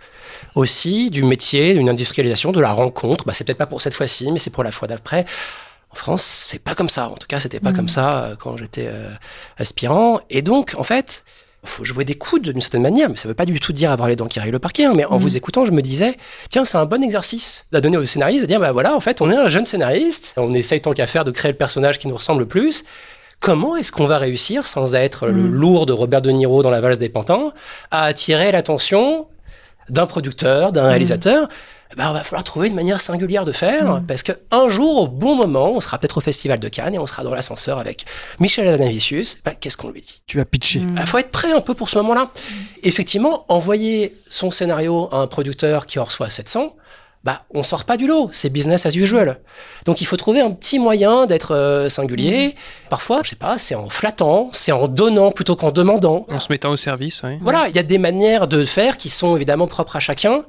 aussi du métier, d'une industrialisation, de la rencontre. C'est peut-être pas pour cette fois-ci, mais c'est pour la fois d'après. En France, c'est pas comme ça. En tout cas, c'était pas comme ça quand j'étais aspirant. Et donc, en fait, faut jouer des coudes d'une certaine manière, mais ça veut pas du tout dire avoir les dents qui rayent le parquet. Hein. Mais en vous écoutant, je me disais, tiens, c'est un bon exercice à donner aux scénaristes, de dire, bah voilà, en fait, on est un jeune scénariste, on essaye tant qu'à faire de créer le personnage qui nous ressemble le plus. Comment est-ce qu'on va réussir, sans être le lourd de Robert De Niro dans La valse des pantins, à attirer l'attention d'un producteur, d'un réalisateur? On va falloir trouver une manière singulière de faire, parce qu'un jour, au bon moment, on sera peut-être au Festival de Cannes et on sera dans l'ascenseur avec Michel Hazanavicius. Qu'est-ce qu'on lui dit ? Tu vas pitcher. Il faut être prêt un peu pour ce moment-là. Effectivement, envoyer son scénario à un producteur qui en reçoit 700, on sort pas du lot. C'est business as usual. Donc, il faut trouver un petit moyen d'être singulier. Parfois, je sais pas, c'est en flattant, c'est en donnant plutôt qu'en demandant. En se mettant au service, oui. Voilà, il y a des manières de faire qui sont évidemment propres à chacun.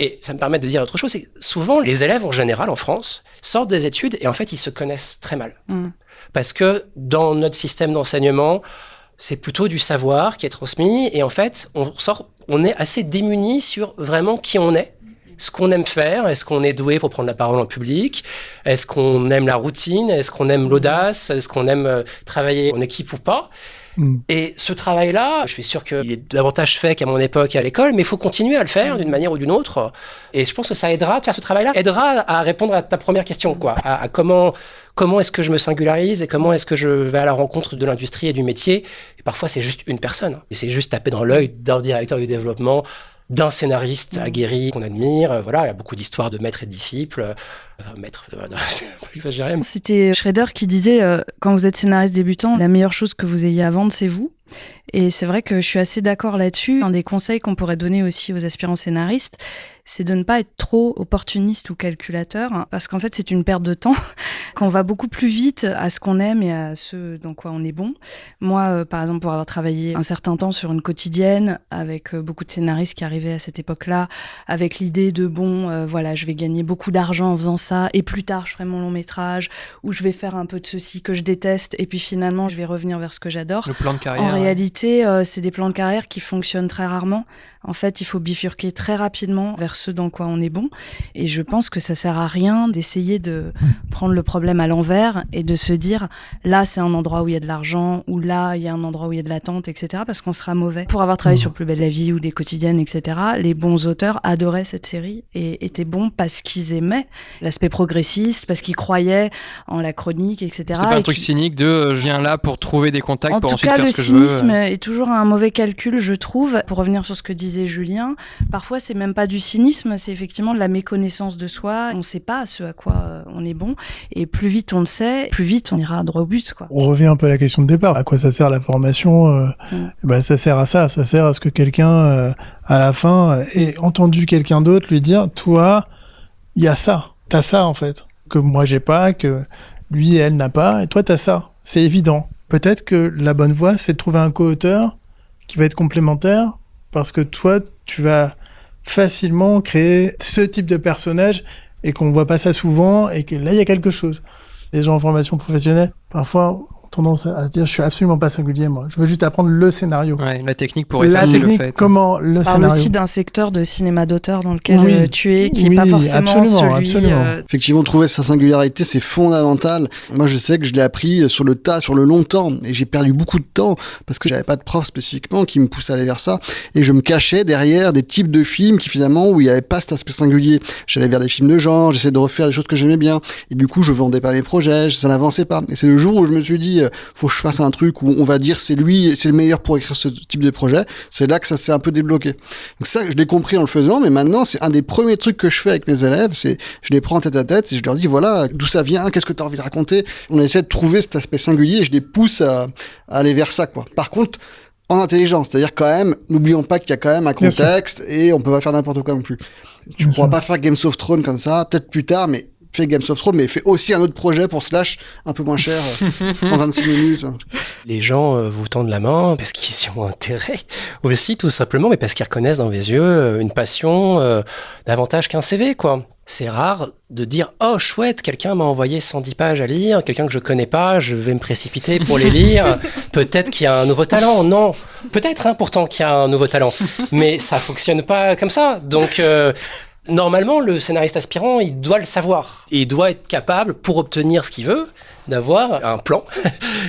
Et ça me permet de dire autre chose, c'est que souvent, les élèves en général en France sortent des études et en fait, ils se connaissent très mal. Parce que dans notre système d'enseignement, c'est plutôt du savoir qui est transmis et en fait, on est assez démunis sur vraiment qui on est, ce qu'on aime faire, est-ce qu'on est doué pour prendre la parole en public, est-ce qu'on aime la routine, est-ce qu'on aime l'audace, est-ce qu'on aime travailler en équipe ou pas. Et ce travail-là, je suis sûr qu'il est davantage fait qu'à mon époque à l'école, mais il faut continuer à le faire d'une manière ou d'une autre. Et je pense que ça aidera, de faire ce travail-là, aidera à répondre à ta première question, quoi, à comment est-ce que je me singularise et comment est-ce que je vais à la rencontre de l'industrie et du métier. Et parfois, c'est juste une personne. Et c'est juste taper dans l'œil d'un directeur du développement, d'un scénariste aguerri qu'on admire. Voilà, il y a beaucoup d'histoires de maîtres et de disciples. C'est pas exagéré. Mais... C'était Schrader qui disait quand vous êtes scénariste débutant, la meilleure chose que vous ayez à vendre, c'est vous. Et c'est vrai que je suis assez d'accord là-dessus. Un des conseils qu'on pourrait donner aussi aux aspirants scénaristes, c'est de ne pas être trop opportuniste ou calculateur, hein, parce qu'en fait, c'est une perte de temps. Qu'on va beaucoup plus vite à ce qu'on aime et à ce dans quoi on est bon. Moi, par exemple, pour avoir travaillé un certain temps sur une quotidienne, avec beaucoup de scénaristes qui arrivaient à cette époque-là, avec l'idée de, voilà, je vais gagner beaucoup d'argent en faisant ça, et plus tard, je ferai mon long métrage, ou je vais faire un peu de ceci que je déteste, et puis finalement, je vais revenir vers ce que j'adore. Le plan de carrière. En réalité, c'est des plans de carrière qui fonctionnent très rarement, En fait, il faut bifurquer très rapidement vers ce dans quoi on est bon. Et je pense que ça sert à rien d'essayer de prendre le problème à l'envers et de se dire là, c'est un endroit où il y a de l'argent, ou là, il y a un endroit où il y a de l'attente, etc. Parce qu'on sera mauvais. Pour avoir travaillé sur Plus belle la vie ou des quotidiennes, etc., les bons auteurs adoraient cette série et étaient bons parce qu'ils aimaient l'aspect progressiste, parce qu'ils croyaient en la chronique, etc. C'est pas un truc cynique de je viens là pour trouver des contacts pour ensuite faire faire ce que je veux. Le cynisme est toujours un mauvais calcul, je trouve. Pour revenir sur ce que disait Julien, parfois c'est même pas du cynisme, c'est effectivement de la méconnaissance de soi. On sait pas ce à quoi on est bon, et plus vite on le sait, plus vite on ira droit au but, quoi. On revient un peu à la question de départ. À quoi ça sert la formation? Ça sert à ça. Ça sert à ce que quelqu'un, à la fin, ait entendu quelqu'un d'autre lui dire, toi, il y a ça. T'as ça, en fait. Que moi j'ai pas, que lui, elle n'a pas, et toi, t'as ça. C'est évident. Peut-être que la bonne voie, c'est de trouver un co-auteur qui va être complémentaire, parce que toi, tu vas facilement créer ce type de personnage et qu'on voit pas ça souvent, et que là, il y a quelque chose. Les gens en formation professionnelle, parfois, ont tendance à se dire, je suis absolument pas singulier, moi. Je veux juste apprendre le scénario. Ouais, la technique pour effacer le fait. Comment le On parle scénario. aussi d'un secteur de cinéma d'auteur dans lequel tu es, qui est pas forcément absolument. Effectivement, trouver sa singularité, c'est fondamental. Moi, je sais que je l'ai appris sur le tas, sur le long temps, et j'ai perdu beaucoup de temps parce que j'avais pas de prof spécifiquement qui me poussait à aller vers ça, et je me cachais derrière des types de films qui finalement où il y avait pas cet aspect singulier. J'allais vers des films de genre, j'essayais de refaire des choses que j'aimais bien, et du coup, je vendais pas mes projets, ça n'avançait pas. Et c'est le jour où je me suis dit, faut que je fasse un truc où on va dire c'est lui, c'est le meilleur pour écrire ce type de projet. C'est là que ça s'est un peu débloqué. Donc ça, je l'ai compris en le faisant, mais maintenant, c'est un des premiers trucs que je fais avec mes élèves, c'est je les prends tête à tête et je leur dis voilà, d'où ça vient, qu'est-ce que tu as envie de raconter. On essaie de trouver cet aspect singulier et je les pousse à aller vers ça, quoi. Par contre, en intelligence, c'est-à-dire quand même, n'oublions pas qu'il y a quand même un contexte et on peut pas faire n'importe quoi non plus. Tu pourras pas faire Game of Thrones comme ça, peut-être plus tard, mais fais Game of Thrones, mais fais aussi un autre projet pour Slash, un peu moins cher, en 26 minutes. Les gens vous tendent la main parce qu'ils y ont intérêt aussi, tout simplement, mais parce qu'ils reconnaissent dans les yeux une passion davantage qu'un CV, quoi. C'est rare de dire « Oh, chouette, quelqu'un m'a envoyé 110 pages à lire, quelqu'un que je connais pas, je vais me précipiter pour les lire. Peut-être qu'il y a un nouveau talent. » Non, peut-être pourtant qu'il y a un nouveau talent. Mais ça fonctionne pas comme ça. Donc, normalement, le scénariste aspirant, il doit le savoir. Il doit être capable, pour obtenir ce qu'il veut, d'avoir un plan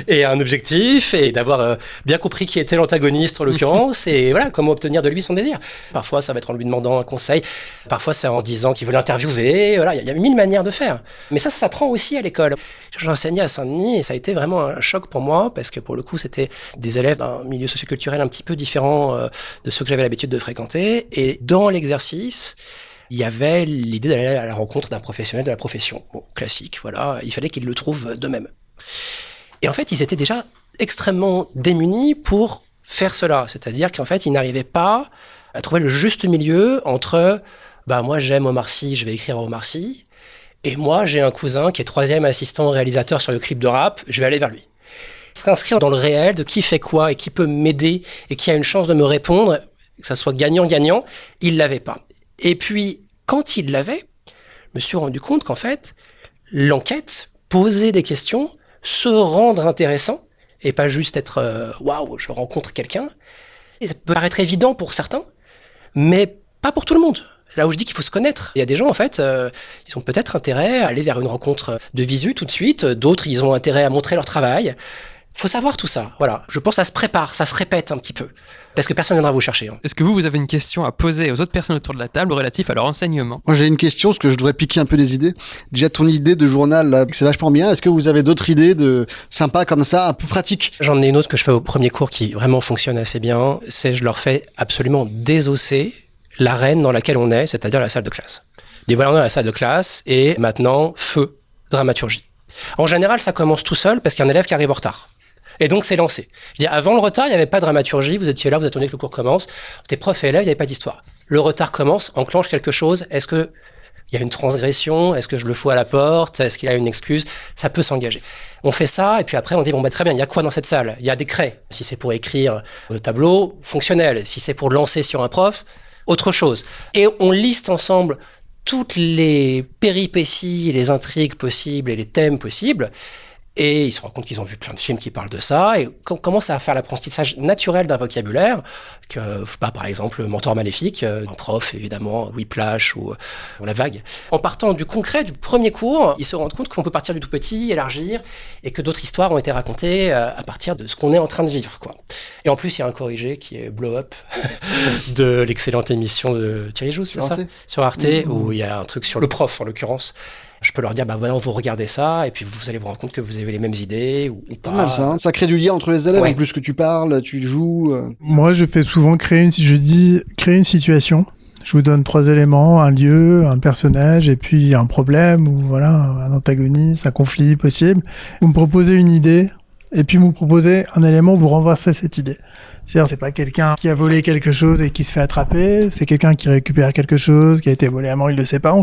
et un objectif et d'avoir bien compris qui était l'antagoniste en l'occurrence et voilà comment obtenir de lui son désir. Parfois ça va être en lui demandant un conseil, parfois c'est en disant qu'il veut l'interviewer, voilà, il y a mille manières de faire. Mais ça s'apprend aussi à l'école. J'ai enseigné à Saint-Denis et ça a été vraiment un choc pour moi parce que pour le coup c'était des élèves d'un milieu socioculturel un petit peu différent de ceux que j'avais l'habitude de fréquenter et dans l'exercice il y avait l'idée d'aller à la rencontre d'un professionnel de la profession. Bon, classique, voilà. Il fallait qu'ils le trouvent d'eux-mêmes. Et en fait, ils étaient déjà extrêmement démunis pour faire cela. C'est-à-dire qu'en fait, ils n'arrivaient pas à trouver le juste milieu entre moi, j'aime Omar Sy, je vais écrire à Omar Sy, et moi, j'ai un cousin qui est 3e assistant réalisateur sur le clip de rap, je vais aller vers lui. S'inscrire dans le réel de qui fait quoi et qui peut m'aider et qui a une chance de me répondre, que ça soit gagnant-gagnant, il l'avait pas. Et puis, quand il l'avait, je me suis rendu compte qu'en fait, l'enquête, poser des questions, se rendre intéressant, et pas juste être « waouh, je rencontre quelqu'un », ça peut paraître évident pour certains, mais pas pour tout le monde. Là où je dis qu'il faut se connaître. Il y a des gens, en fait, ils ont peut-être intérêt à aller vers une rencontre de visu tout de suite, d'autres, ils ont intérêt à montrer leur travail. Faut savoir tout ça, voilà. Je pense que ça se prépare, ça se répète un petit peu. Parce que personne ne viendra vous chercher. Est-ce que vous avez une question à poser aux autres personnes autour de la table relatif à leur enseignement ? Moi, j'ai une question, parce que je devrais piquer un peu des idées. Déjà, ton idée de journal, là, c'est vachement bien. Est-ce que vous avez d'autres idées de sympas comme ça, un peu pratiques ? J'en ai une autre que je fais au premier cours qui vraiment fonctionne assez bien. C'est je leur fais absolument désosser l'arène dans laquelle on est, c'est-à-dire la salle de classe. Dis voilà, on est dans la salle de classe et maintenant, feu, dramaturgie. En général, ça commence tout seul parce qu'il y a un élève qui arrive en retard. Et donc, c'est lancé. Je dis, avant le retard, il n'y avait pas de dramaturgie. Vous étiez là, vous attendiez que le cours commence. C'était prof et élève, il n'y avait pas d'histoire. Le retard commence, enclenche quelque chose. Est-ce qu'il y a une transgression ? Est-ce que je le fous à la porte ? Est-ce qu'il a une excuse ? Ça peut s'engager. On fait ça, et puis après, on dit, très bien, il y a quoi dans cette salle ? Il y a des craies. Si c'est pour écrire le tableau, fonctionnel. Si c'est pour lancer sur un prof, autre chose. Et on liste ensemble toutes les péripéties, les intrigues possibles et les thèmes possibles. Et ils se rendent compte qu'ils ont vu plein de films qui parlent de ça et commencent à faire l'apprentissage naturel d'un vocabulaire que, je sais pas, par exemple, Mentor Maléfique, un prof, évidemment, Whiplash ou La Vague. En partant du concret, du premier cours, ils se rendent compte qu'on peut partir du tout petit, élargir, et que d'autres histoires ont été racontées à partir de ce qu'on est en train de vivre, quoi. Et en plus, il y a un corrigé qui est Blow Up de l'excellente émission de Thierry Jousse, c'est ça ? Sur Arte, où il y a un truc sur le prof, en l'occurrence. Je peux leur dire, voilà, vous regardez ça, et puis vous allez vous rendre compte que vous avez les mêmes idées, ou pas mal ça, hein. Ça crée du lien entre les élèves, en plus que tu parles, tu joues. Moi, je fais souvent créer une situation. Je vous donne 3 éléments, un lieu, un personnage, et puis un problème, ou voilà, un antagoniste, un conflit possible. Vous me proposez une idée, et puis vous me proposez un élément, vous renversez cette idée. C'est-à-dire, c'est pas quelqu'un qui a volé quelque chose et qui se fait attraper, c'est quelqu'un qui récupère quelque chose, qui a été volé à mort, il le sait pas,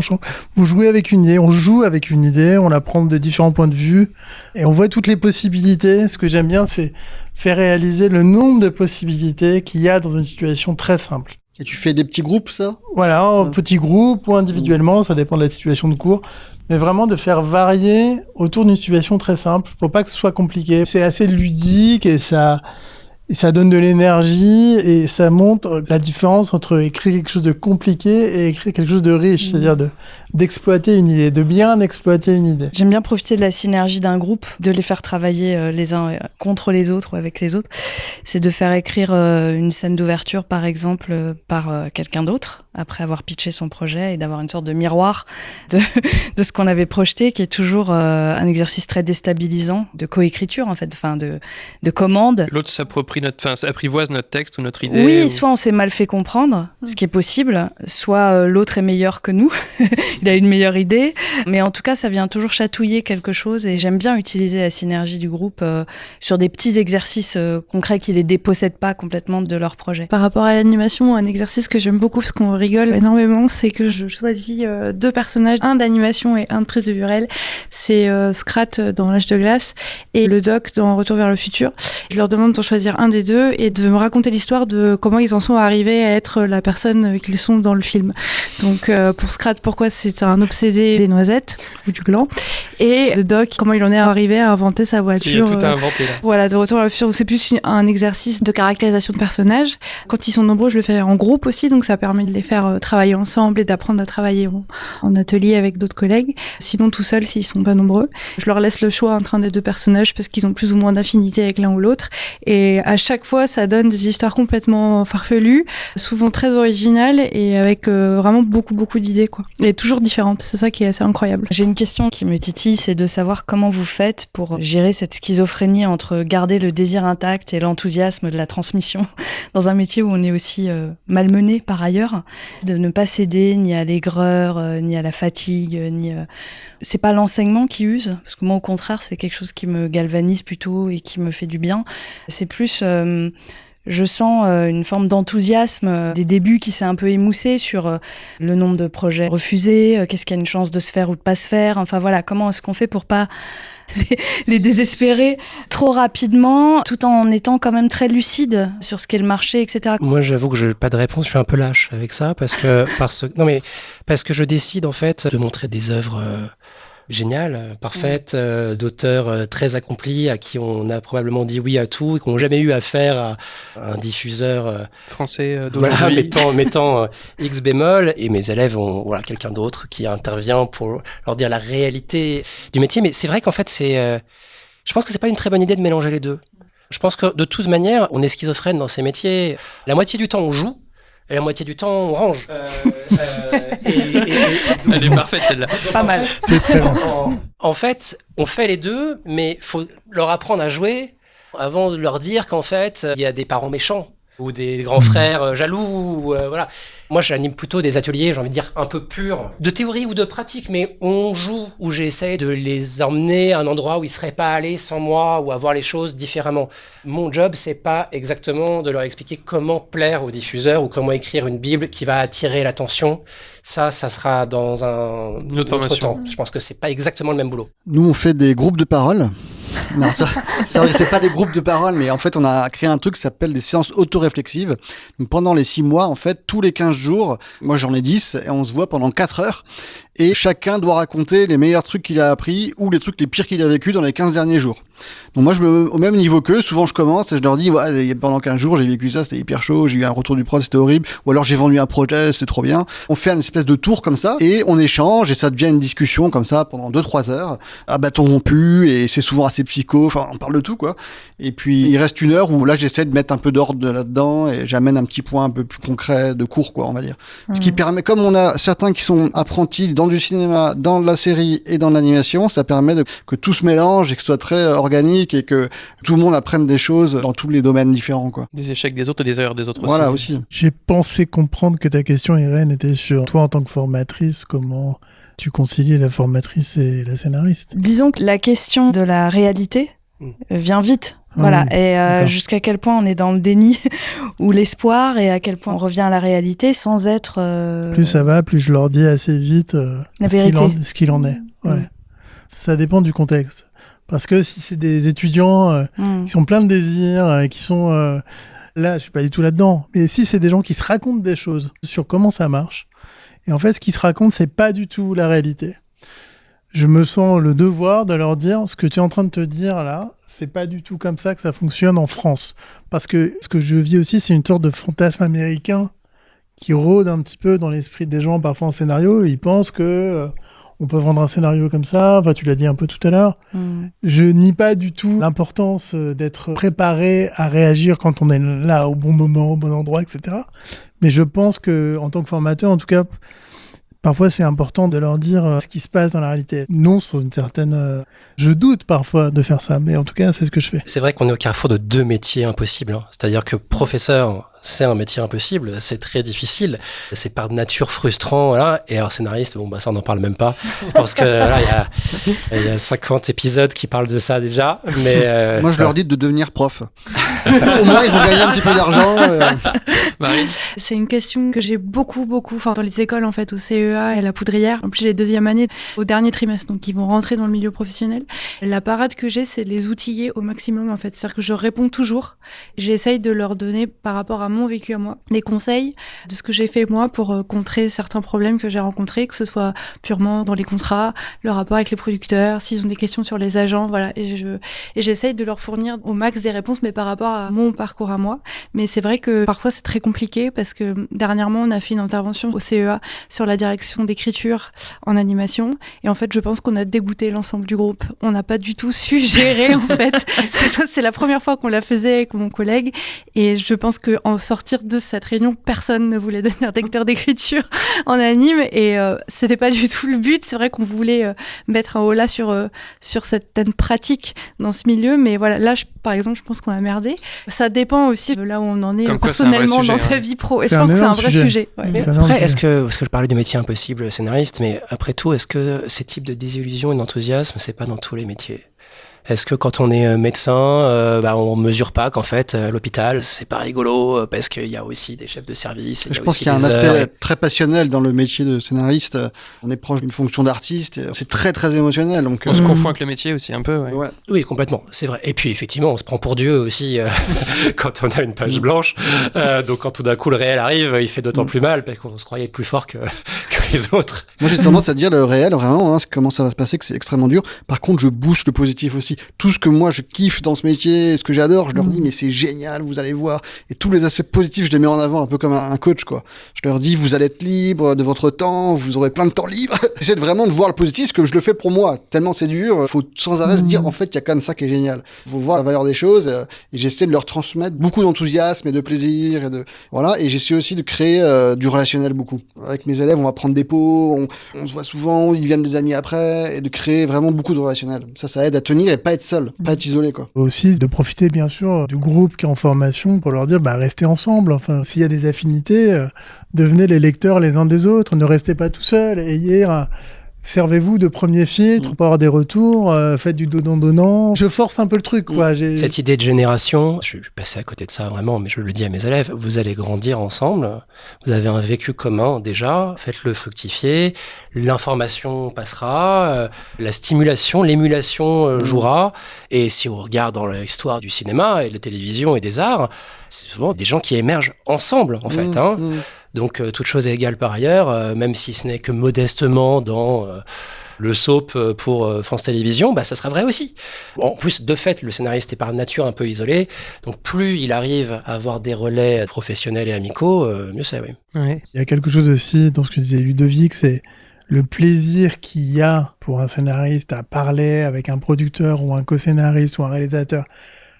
vous jouez avec une idée, on joue avec une idée, on la prend de différents points de vue, et on voit toutes les possibilités. Ce que j'aime bien, c'est faire réaliser le nombre de possibilités qu'il y a dans une situation très simple. Et tu fais des petits groupes, ça ? Voilà, en petits groupes ou individuellement, ça dépend de la situation de cours. Mais vraiment de faire varier autour d'une situation très simple. Faut pas que ce soit compliqué. C'est assez ludique et ça donne de l'énergie et ça montre la différence entre écrire quelque chose de compliqué et écrire quelque chose de riche. C'est-à-dire d'exploiter une idée, de bien exploiter une idée. J'aime bien profiter de la synergie d'un groupe, de les faire travailler les uns contre les autres ou avec les autres. C'est de faire écrire une scène d'ouverture, par exemple, par quelqu'un d'autre, après avoir pitché son projet, et d'avoir une sorte de miroir de ce qu'on avait projeté, qui est toujours un exercice très déstabilisant de coécriture, en fait, enfin de commande. L'autre apprivoise notre texte ou notre idée. Oui, soit on s'est mal fait comprendre, ce qui est possible, soit l'autre est meilleur que nous, il a une meilleure idée, mais en tout cas, ça vient toujours chatouiller quelque chose, et j'aime bien utiliser la synergie du groupe sur des petits exercices concrets qui les dépossèdent pas complètement de leur projet. Par rapport à l'animation, un exercice que j'aime beaucoup, parce qu'on rigole énormément, c'est que je choisis 2 personnages, un d'animation et un de prise de vue réelle. C'est Scrat dans L'Âge de glace et le Doc dans Retour vers le futur. Je leur demande d'en choisir un des 2 et de me raconter l'histoire de comment ils en sont arrivés à être la personne qu'ils sont dans le film. Donc pour Scrat, pourquoi c'est un obsédé des noisettes ou du gland, et le Doc, comment il en est arrivé à inventer sa voiture. Il y a tout à inventer là. Voilà, de Retour vers le futur. C'est plus un exercice de caractérisation de personnages. Quand ils sont nombreux, je le fais en groupe aussi, donc ça permet de les faire travailler ensemble et d'apprendre à travailler en atelier avec d'autres collègues. Sinon, tout seul, s'ils sont pas nombreux, je leur laisse le choix entre un des 2 personnages parce qu'ils ont plus ou moins d'affinité avec l'un ou l'autre. Et à chaque fois, ça donne des histoires complètement farfelues, souvent très originales et avec vraiment beaucoup d'idées, quoi. Et toujours différentes. C'est ça qui est assez incroyable. J'ai une question qui me titille, c'est de savoir comment vous faites pour gérer cette schizophrénie entre garder le désir intact et l'enthousiasme de la transmission dans un métier où on est aussi malmené par ailleurs, de ne pas céder ni à l'aigreur, ni à la fatigue, c'est pas l'enseignement qui use, parce que moi au contraire c'est quelque chose qui me galvanise plutôt et qui me fait du bien. C'est plus je sens une forme d'enthousiasme des débuts qui s'est un peu émoussé sur le nombre de projets refusés, qu'est-ce qu'il y a une chance de se faire ou de pas se faire, enfin voilà, comment est-ce qu'on fait pour pas les désespérer trop rapidement, tout en étant quand même très lucide sur ce qu'est le marché, etc. Moi, j'avoue que je n'ai pas de réponse, je suis un peu lâche avec ça, parce que je décide en fait de montrer des œuvres géniales, parfaites, d'auteurs très accomplis, à qui on a probablement dit oui à tout, et qui n'ont jamais eu affaire à un diffuseur français d'aujourd'hui. Voilà, mettant X bémol, et mes élèves ont quelqu'un d'autre qui intervient pour leur dire la réalité du métier. Mais c'est vrai qu'en fait, je pense que c'est pas une très bonne idée de mélanger les 2. Je pense que de toute manière, on est schizophrène dans ces métiers. La moitié du temps, on joue, et la moitié du temps, on range. Elle est parfaite, celle-là. Pas mal. C'est très bon. En fait, on fait les 2, mais faut leur apprendre à jouer avant de leur dire qu'en fait, il y a des parents méchants ou des grands frères jaloux. Voilà. Moi, j'anime plutôt des ateliers, j'ai envie de dire, un peu purs, de théorie ou de pratique, mais on joue, où j'essaie de les emmener à un endroit où ils seraient pas allés sans moi, ou à voir les choses différemment. Mon job, c'est pas exactement de leur expliquer comment plaire aux diffuseurs ou comment écrire une Bible qui va attirer l'attention. Ça sera dans un autre temps. Je pense que c'est pas exactement le même boulot. Nous, on fait des groupes de parole. Non, ça, c'est pas des groupes de parole, mais en fait, on a créé un truc qui s'appelle des séances autoréflexives. Donc, pendant les 6 mois, en fait, tous les 15 jours, moi j'en ai 10, et on se voit pendant 4 heures. Et chacun doit raconter les meilleurs trucs qu'il a appris ou les trucs les pires qu'il a vécu dans les 15 derniers jours. Donc moi je me mets au même niveau qu'eux, souvent je commence et je leur dis ouais, pendant 15 jours j'ai vécu ça, c'était hyper chaud, j'ai eu un retour du prod, c'était horrible, ou alors j'ai vendu un projet, c'était trop bien. On fait une espèce de tour comme ça et on échange et ça devient une discussion comme ça pendant 2-3 heures à bâton rompu et c'est souvent assez psycho, enfin on parle de tout quoi. Et puis il reste 1 heure où là j'essaie de mettre un peu d'ordre là-dedans et j'amène un petit point un peu plus concret de cours quoi on va dire. Ce qui permet, comme on a certains qui sont apprentis dans du cinéma, dans la série et dans l'animation, ça permet que tout se mélange et que ce soit très organique et que tout le monde apprenne des choses dans tous les domaines différents quoi. Des échecs des autres et des erreurs des autres voilà aussi. J'ai pensé comprendre que ta question, Irène, était sur toi en tant que formatrice, comment tu concilies la formatrice et la scénariste. Disons que la question de la réalité vient vite. Voilà, et jusqu'à quel point on est dans le déni ou l'espoir et à quel point on revient à la réalité sans être... Plus ça va, plus je leur dis assez vite la vérité. Ce qu'il en est. Ouais. Ça dépend du contexte. Parce que si c'est des étudiants qui sont pleins de désirs, qui sont... là, je suis pas du tout là-dedans. Mais si c'est des gens qui se racontent des choses sur comment ça marche, et en fait, ce qu'ils se racontent, c'est pas du tout la réalité. Je me sens le devoir de leur dire ce que tu es en train de te dire là, c'est pas du tout comme ça que ça fonctionne en France. Parce que ce que je vis aussi, c'est une sorte de fantasme américain qui rôde un petit peu dans l'esprit des gens, parfois en scénario. Ils pensent que on peut vendre un scénario comme ça. Enfin, tu l'as dit un peu tout à l'heure. Je nie pas du tout l'importance d'être préparé à réagir quand on est là au bon moment, au bon endroit, etc. Mais je pense que, en tant que formateur, en tout cas, parfois, c'est important de leur dire ce qui se passe dans la réalité. Non, sur une certaine... Je doute parfois de faire ça, mais en tout cas, c'est ce que je fais. C'est vrai qu'on est au carrefour de 2 métiers impossibles. Hein. C'est-à-dire que professeur, c'est un métier impossible, c'est très difficile, c'est par nature frustrant, voilà. Et alors scénariste, bon bah ça on n'en parle même pas, parce que là il y a 50 épisodes qui parlent de ça déjà. Mais moi je leur dis de devenir prof. Au moins ils vont gagner un petit peu d'argent. Marie ? C'est une question que j'ai beaucoup, enfin dans les écoles en fait, au CEA et à la Poudrière. En plus j'ai les 2e années au dernier trimestre, donc ils vont rentrer dans le milieu professionnel. La parade que j'ai, c'est les outiller au maximum en fait. C'est-à-dire que je réponds toujours. J'essaye de leur donner par rapport à mon vécu à moi des conseils de ce que j'ai fait moi pour contrer certains problèmes que j'ai rencontrés, que ce soit purement dans les contrats, le rapport avec les producteurs, s'ils ont des questions sur les agents, voilà. Et j'essaye de leur fournir au max des réponses, mais par rapport à mon parcours à moi. Mais c'est vrai que parfois c'est très compliqué parce que dernièrement on a fait une intervention au CEA sur la direction d'écriture en animation et en fait je pense qu'on a dégoûté l'ensemble du groupe. On n'a pas du tout su gérer en fait. C'est la première fois qu'on la faisait avec mon collègue et je pense qu'en sortir de cette réunion, personne ne voulait devenir directeur d'écriture en anime et c'était pas du tout le but. C'est vrai qu'on voulait mettre un holà sur certaines pratiques dans ce milieu, mais voilà, là par exemple je pense qu'on a merdé. Ça dépend aussi de là où on en est personnellement dans sa vie pro. Et je pense que c'est un vrai sujet. Ouais. Mais après, parce que je parlais du métier impossible scénariste, mais après tout, est-ce que ces types de désillusions et d'enthousiasme, c'est pas dans tous les métiers ? Est-ce que quand on est médecin, on mesure pas qu'en fait l'hôpital c'est pas rigolo parce qu'il y a aussi des chefs de service. Je pense qu'il y a un aspect très passionnel dans le métier de scénariste. On est proche d'une fonction d'artiste. C'est très très émotionnel. Donc on se confond avec le métier aussi un peu. Ouais. Oui, complètement. C'est vrai. Et puis effectivement, on se prend pour Dieu aussi quand on a une page blanche. Donc quand tout d'un coup le réel arrive, il fait d'autant plus mal parce qu'on se croyait plus fort que les autres. Moi j'ai tendance à dire le réel vraiment. Comment ça va se passer, que c'est extrêmement dur. Par contre, je booste le positif aussi. Tout ce que moi je kiffe dans ce métier, ce que j'adore, je leur dis mais c'est génial, vous allez voir. Et tous les aspects positifs, je les mets en avant un peu comme un coach quoi. Je leur dis vous allez être libre de votre temps, vous aurez plein de temps libre. J'essaie vraiment de voir le positif, parce que je le fais pour moi. Tellement c'est dur, faut sans arrêt se dire en fait il y a quand même ça qui est génial. Faut voir la valeur des choses et j'essaie de leur transmettre beaucoup d'enthousiasme et de plaisir et de voilà. Et j'essaie aussi de créer du relationnel beaucoup. Avec mes élèves, on va prendre des pots, on se voit souvent, ils viennent des amis après et de créer vraiment beaucoup de relationnel. Ça aide à tenir et pas être seul, pas être isolé quoi. Aussi de profiter bien sûr du groupe qui est en formation pour leur dire restez ensemble. Enfin, s'il y a des affinités, devenez les lecteurs les uns des autres, ne restez pas tout seul, ayez servez-vous de premier filtre pour avoir des retours, faites du donnant-donnant. Je force un peu le truc, quoi. Cette idée de génération, je suis passé à côté de ça vraiment, mais je le dis à mes élèves, vous allez grandir ensemble, vous avez un vécu commun déjà, faites-le fructifier, l'information passera, la stimulation, l'émulation jouera, et si on regarde dans l'histoire du cinéma et de la télévision et des arts, c'est souvent des gens qui émergent ensemble, en fait, hein. Donc, toute chose est égale par ailleurs, même si ce n'est que modestement dans le soap pour France Télévisions, ça sera vrai aussi. En plus, de fait, le scénariste est par nature un peu isolé, donc plus il arrive à avoir des relais professionnels et amicaux, mieux c'est, oui. Ouais. Il y a quelque chose aussi dans ce que disait Ludovic, c'est le plaisir qu'il y a pour un scénariste à parler avec un producteur ou un co-scénariste ou un réalisateur,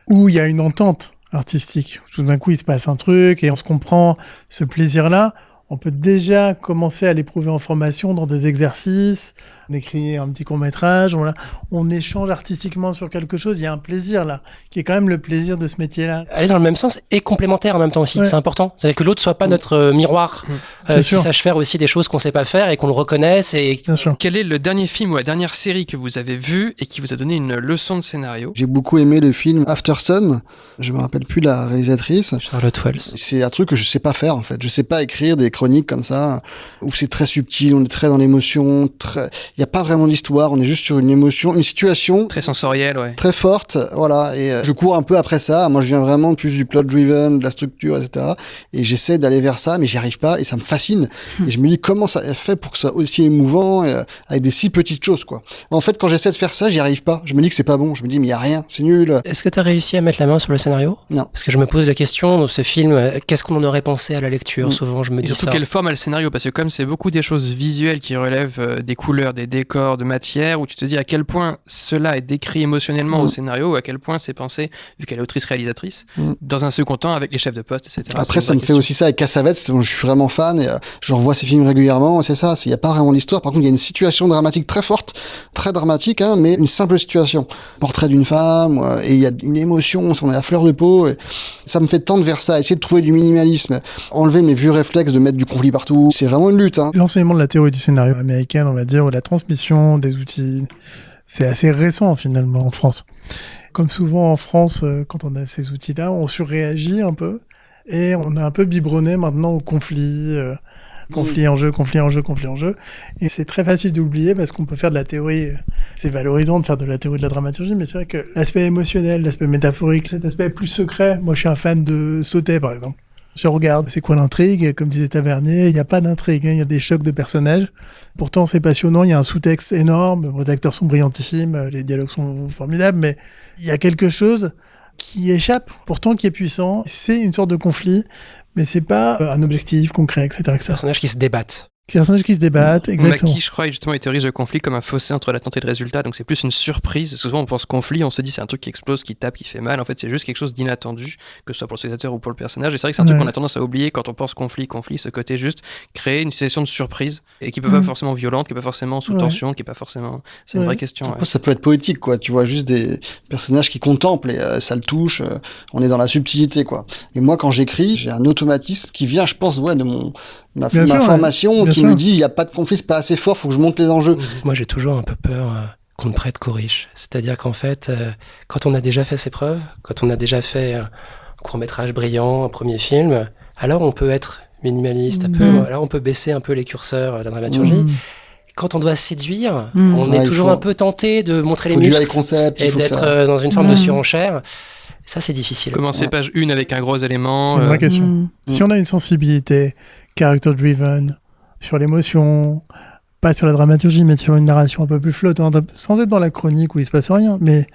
où il y a une entente artistique. Tout d'un coup, il se passe un truc et on se comprend. Ce plaisir-là, on peut déjà commencer à l'éprouver en formation dans des exercices. On écrit un petit court-métrage, on échange artistiquement sur quelque chose. Il y a un plaisir là, qui est quand même le plaisir de ce métier-là. Aller dans le même sens et complémentaire en même temps aussi, c'est important. C'est que l'autre soit pas notre miroir, qui sache faire aussi des choses qu'on sait pas faire et qu'on le reconnaisse. Bien sûr. Quel est le dernier film ou la dernière série que vous avez vu et qui vous a donné une leçon de scénario ? J'ai beaucoup aimé le film After Sun. Je me rappelle plus la réalisatrice. Charlotte Wells. C'est un truc que je sais pas faire, en fait. Je sais pas écrire des chroniques comme ça, où c'est très subtil, on est très dans l'émotion, il y a pas vraiment d'histoire, on est juste sur une émotion, une situation Très sensorielle, ouais. très forte, voilà, et je cours un peu après ça. Moi, je viens vraiment plus du plot driven, de la structure, etc. Et j'essaie d'aller vers ça, mais j'y arrive pas, et ça me fascine. Et je me dis comment ça est fait pour que ça soit aussi émouvant, avec des si petites choses, quoi. En fait, quand j'essaie de faire ça, j'y arrive pas. Je me dis que c'est pas bon. Je me dis, mais il y a rien, c'est nul. Est-ce que tu as réussi à mettre la main sur le scénario ? Non. Parce que je me pose la question dans ce film, qu'est-ce qu'on en aurait pensé à la lecture ? Souvent, je me Et dis surtout ça. quelle forme a le scénario, parce que comme c'est beaucoup des choses visuelles qui relèvent des couleurs, des décors, de matière, où tu te dis à quel point cela est décrit émotionnellement au scénario, ou à quel point c'est pensé, vu qu'elle est autrice-réalisatrice, dans un second temps avec les chefs de poste, etc. Après, ça me fait aussi ça avec Cassavetes, dont je suis vraiment fan, et je revois ces films régulièrement, c'est ça, il y a pas vraiment d'histoire. Par contre, il y a une situation dramatique très forte, très dramatique, hein, mais une simple situation. Portrait d'une femme, et il y a une émotion, on est à fleur de peau, et ça me fait tendre vers ça, essayer de trouver du minimalisme, enlever mes vieux réflexes de mettre du conflit partout. C'est vraiment une lutte, hein. L'enseignement de la théorie du scénario américaine, on va dire, ou la transmission des outils, c'est assez récent finalement en France. Comme souvent en France, quand on a ces outils-là, on surréagit un peu et on est un peu biberonné maintenant au conflit, conflit en jeu. Et c'est très facile d'oublier parce qu'on peut faire de la théorie, c'est valorisant de faire de la théorie de la dramaturgie, mais c'est vrai que l'aspect émotionnel, l'aspect métaphorique, cet aspect plus secret, moi je suis un fan de Sautet par exemple. Je regarde, c'est quoi l'intrigue ? Comme disait Tavernier, il n'y a pas d'intrigue, hein, il y a des chocs de personnages. Pourtant, c'est passionnant, il y a un sous-texte énorme, les acteurs sont brillantissimes, les dialogues sont formidables, mais il y a quelque chose qui échappe, pourtant qui est puissant. C'est une sorte de conflit, mais c'est pas un objectif concret, etc. Personnages qui se débattent. Personnages qui se débattent, exactement. Mackie, je crois, justement, il théorise le conflit comme un fossé entre l'attente et le résultat, donc c'est plus une surprise. Souvent, on pense conflit, on se dit c'est un truc qui explose, qui tape, qui fait mal. En fait, c'est juste quelque chose d'inattendu, que ce soit pour le spectateur ou pour le personnage. Et c'est vrai que c'est un truc qu'on a tendance à oublier quand on pense conflit, ce côté juste créer une situation de surprise et qui peut pas forcément violente, qui est pas forcément sous tension, qui est pas forcément. C'est une vraie question. Après, ça peut être poétique, quoi. Tu vois juste des personnages qui contemplent et ça le touche. On est dans la subtilité, quoi. Et moi, quand j'écris, j'ai un automatisme qui vient, je pense, de ma formation qui me dit il y a pas de conflit, c'est pas assez fort, faut que je monte les enjeux. Moi j'ai toujours un peu peur qu'on ne prête qu'aux riches. C'est-à-dire qu'en fait, quand on a déjà fait ses preuves, quand on a déjà fait un court-métrage brillant, un premier film, alors on peut être minimaliste, alors on peut baisser un peu les curseurs de la dramaturgie. Quand on doit séduire, on est toujours un peu tenté de montrer les muscles concept, et d'être dans une forme de surenchère. Ça, c'est difficile. Commencer page 1 avec un gros élément. C'est une vraie question. Si on a une sensibilité character-driven sur l'émotion, pas sur la dramaturgie, mais sur une narration un peu plus flottante, sans être dans la chronique où il se passe rien, mais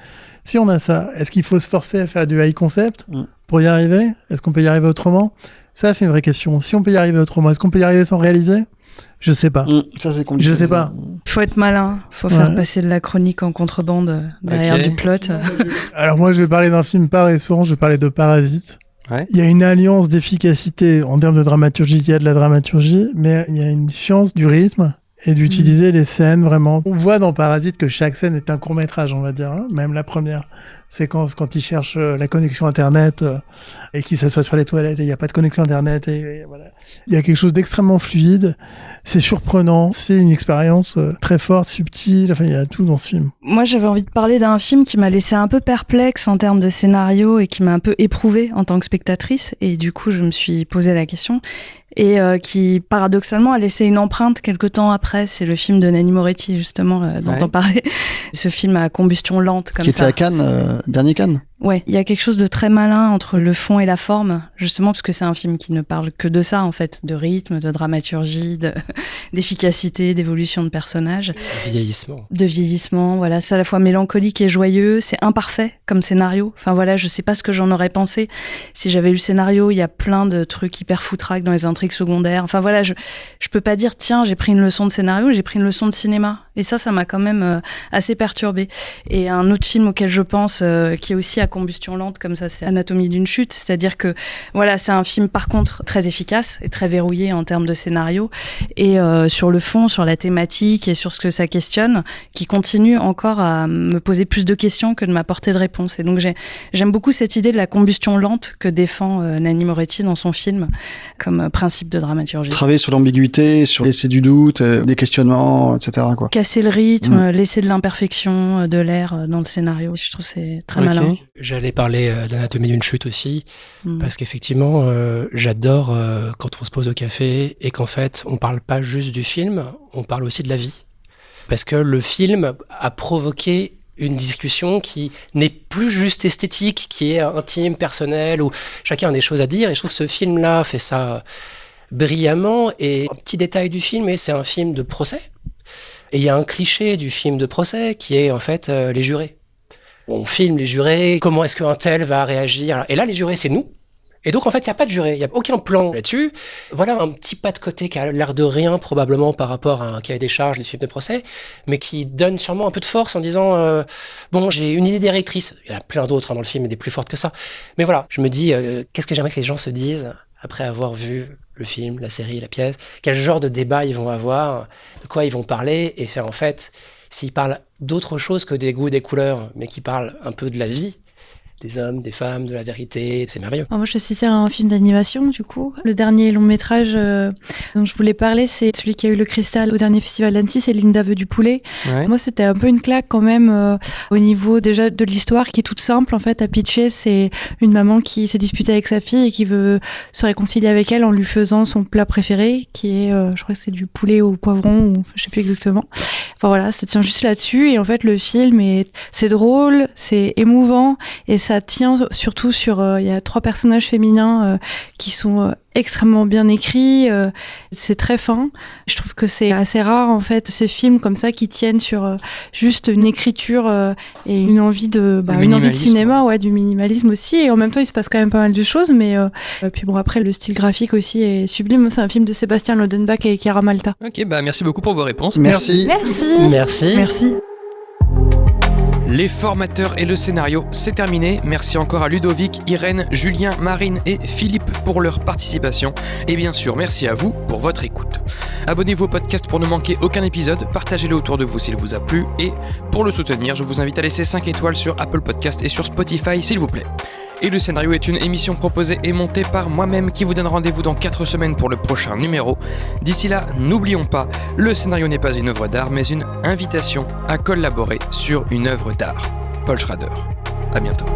si on a ça, est-ce qu'il faut se forcer à faire du high concept pour y arriver ? Est-ce qu'on peut y arriver autrement ? Ça, c'est une vraie question. Si on peut y arriver autrement, est-ce qu'on peut y arriver sans réaliser ? Je sais pas. Ça, c'est compliqué. Je sais pas. Faut être malin. Faut faire passer de la chronique en contrebande derrière du plot. Alors moi, je vais parler d'un film pas récent. Je vais parler de Parasite. Ouais. Il y a une alliance d'efficacité en termes de dramaturgie. Il y a de la dramaturgie, mais il y a une science du rythme et d'utiliser les scènes vraiment. On voit dans Parasite que chaque scène est un court-métrage, on va dire, hein. Même la première séquence quand il cherche la connexion internet et qu'il s'assoit sur les toilettes et il n'y a pas de connexion internet et voilà. Il y a quelque chose d'extrêmement fluide, c'est surprenant, c'est une expérience très forte, subtile, enfin il y a tout dans ce film. Moi j'avais envie de parler d'un film qui m'a laissé un peu perplexe en termes de scénario et qui m'a un peu éprouvée en tant que spectatrice, et du coup je me suis posé la question. Et qui paradoxalement a laissé une empreinte quelque temps après. C'est le film de Nanni Moretti justement dont on parlait. Ce film à combustion lente comme ça. Qui était à Cannes, dernier Cannes. Ouais, il y a quelque chose de très malin entre le fond et la forme, justement parce que c'est un film qui ne parle que de ça en fait, de rythme, de dramaturgie, d'efficacité, d'évolution de personnages. De vieillissement, voilà, c'est à la fois mélancolique et joyeux, c'est imparfait comme scénario. Enfin voilà, je sais pas ce que j'en aurais pensé si j'avais lu le scénario, il y a plein de trucs hyper foutraques dans les intrigues secondaires. Enfin voilà, je peux pas dire tiens, j'ai pris une leçon de scénario, j'ai pris une leçon de cinéma. Et ça m'a quand même assez perturbée. Et un autre film auquel je pense, qui est aussi à combustion lente, comme ça, c'est Anatomie d'une chute. C'est-à-dire que, voilà, c'est un film, par contre, très efficace et très verrouillé en termes de scénario. Et sur le fond, sur la thématique et sur ce que ça questionne, qui continue encore à me poser plus de questions que de m'apporter de réponses. Et donc, j'aime beaucoup cette idée de la combustion lente que défend Nanni Moretti dans son film, comme principe de dramaturgie. Travailler sur l'ambiguïté, sur laisser du doute, des questionnements, etc., quoi. Casser le rythme, laisser de l'imperfection, de l'air dans le scénario. Je trouve que c'est très malin. J'allais parler d'Anatomie d'une chute aussi, parce qu'effectivement, j'adore quand on se pose au café et qu'en fait, on parle pas juste du film, on parle aussi de la vie. Parce que le film a provoqué une discussion qui n'est plus juste esthétique, qui est intime, personnelle, où chacun a des choses à dire. Et je trouve que ce film-là fait ça brillamment. Et un petit détail du film, c'est un film de procès. Et il y a un cliché du film de procès qui est en fait les jurés. On filme les jurés, comment est-ce qu'un tel va réagir. Et là, les jurés, c'est nous. Et donc, en fait, il n'y a pas de juré, il n'y a aucun plan là-dessus. Voilà un petit pas de côté qui a l'air de rien, probablement, par rapport à un cahier des charges, les films de procès, mais qui donne sûrement un peu de force en disant bon, j'ai une idée directrice. Il y en a plein d'autres dans le film, des plus fortes que ça. Mais voilà, je me dis, qu'est-ce que j'aimerais que les gens se disent après avoir vu le film, la série, la pièce, quel genre de débat ils vont avoir, de quoi ils vont parler, et c'est en fait, s'ils parlent d'autre chose que des goûts et des couleurs, mais qu'ils parlent un peu de la vie, des hommes, des femmes, de la vérité, c'est merveilleux. Alors moi, je citais un film d'animation, du coup. Le dernier long métrage dont je voulais parler, c'est celui qui a eu le Cristal au dernier festival d'Annecy, c'est Linda veut du poulet. Ouais. Moi, c'était un peu une claque quand même au niveau déjà de l'histoire qui est toute simple. En fait, à pitcher, c'est une maman qui s'est disputée avec sa fille et qui veut se réconcilier avec elle en lui faisant son plat préféré, qui est, je crois que c'est du poulet au poivron, ou je sais plus exactement. Enfin voilà, ça tient juste là-dessus. Et en fait, le film, c'est drôle, c'est émouvant, et ça tient surtout sur... Il y a 3 personnages féminins qui sont extrêmement bien écrits. C'est très fin. Je trouve que c'est assez rare, en fait, ces films comme ça qui tiennent sur juste une écriture et une envie de cinéma, ouais, du minimalisme aussi. Et en même temps, il se passe quand même pas mal de choses. Mais puis bon, après, le style graphique aussi est sublime. C'est un film de Sébastien Lodenbach et Chiara Malta. Ok, merci beaucoup pour vos réponses. Merci. Merci. Les formateurs et le scénario, c'est terminé. Merci encore à Ludovic, Irène, Julien, Marine et Philippe pour leur participation. Et bien sûr, merci à vous pour votre écoute. Abonnez-vous au podcast pour ne manquer aucun épisode, partagez-le autour de vous s'il vous a plu, et pour le soutenir, je vous invite à laisser 5 étoiles sur Apple Podcast et sur Spotify s'il vous plaît. Et le scénario est une émission proposée et montée par moi-même qui vous donne rendez-vous dans 4 semaines pour le prochain numéro. D'ici là, n'oublions pas, le scénario n'est pas une œuvre d'art, mais une invitation à collaborer sur une œuvre d'art. Paul Schrader. À bientôt.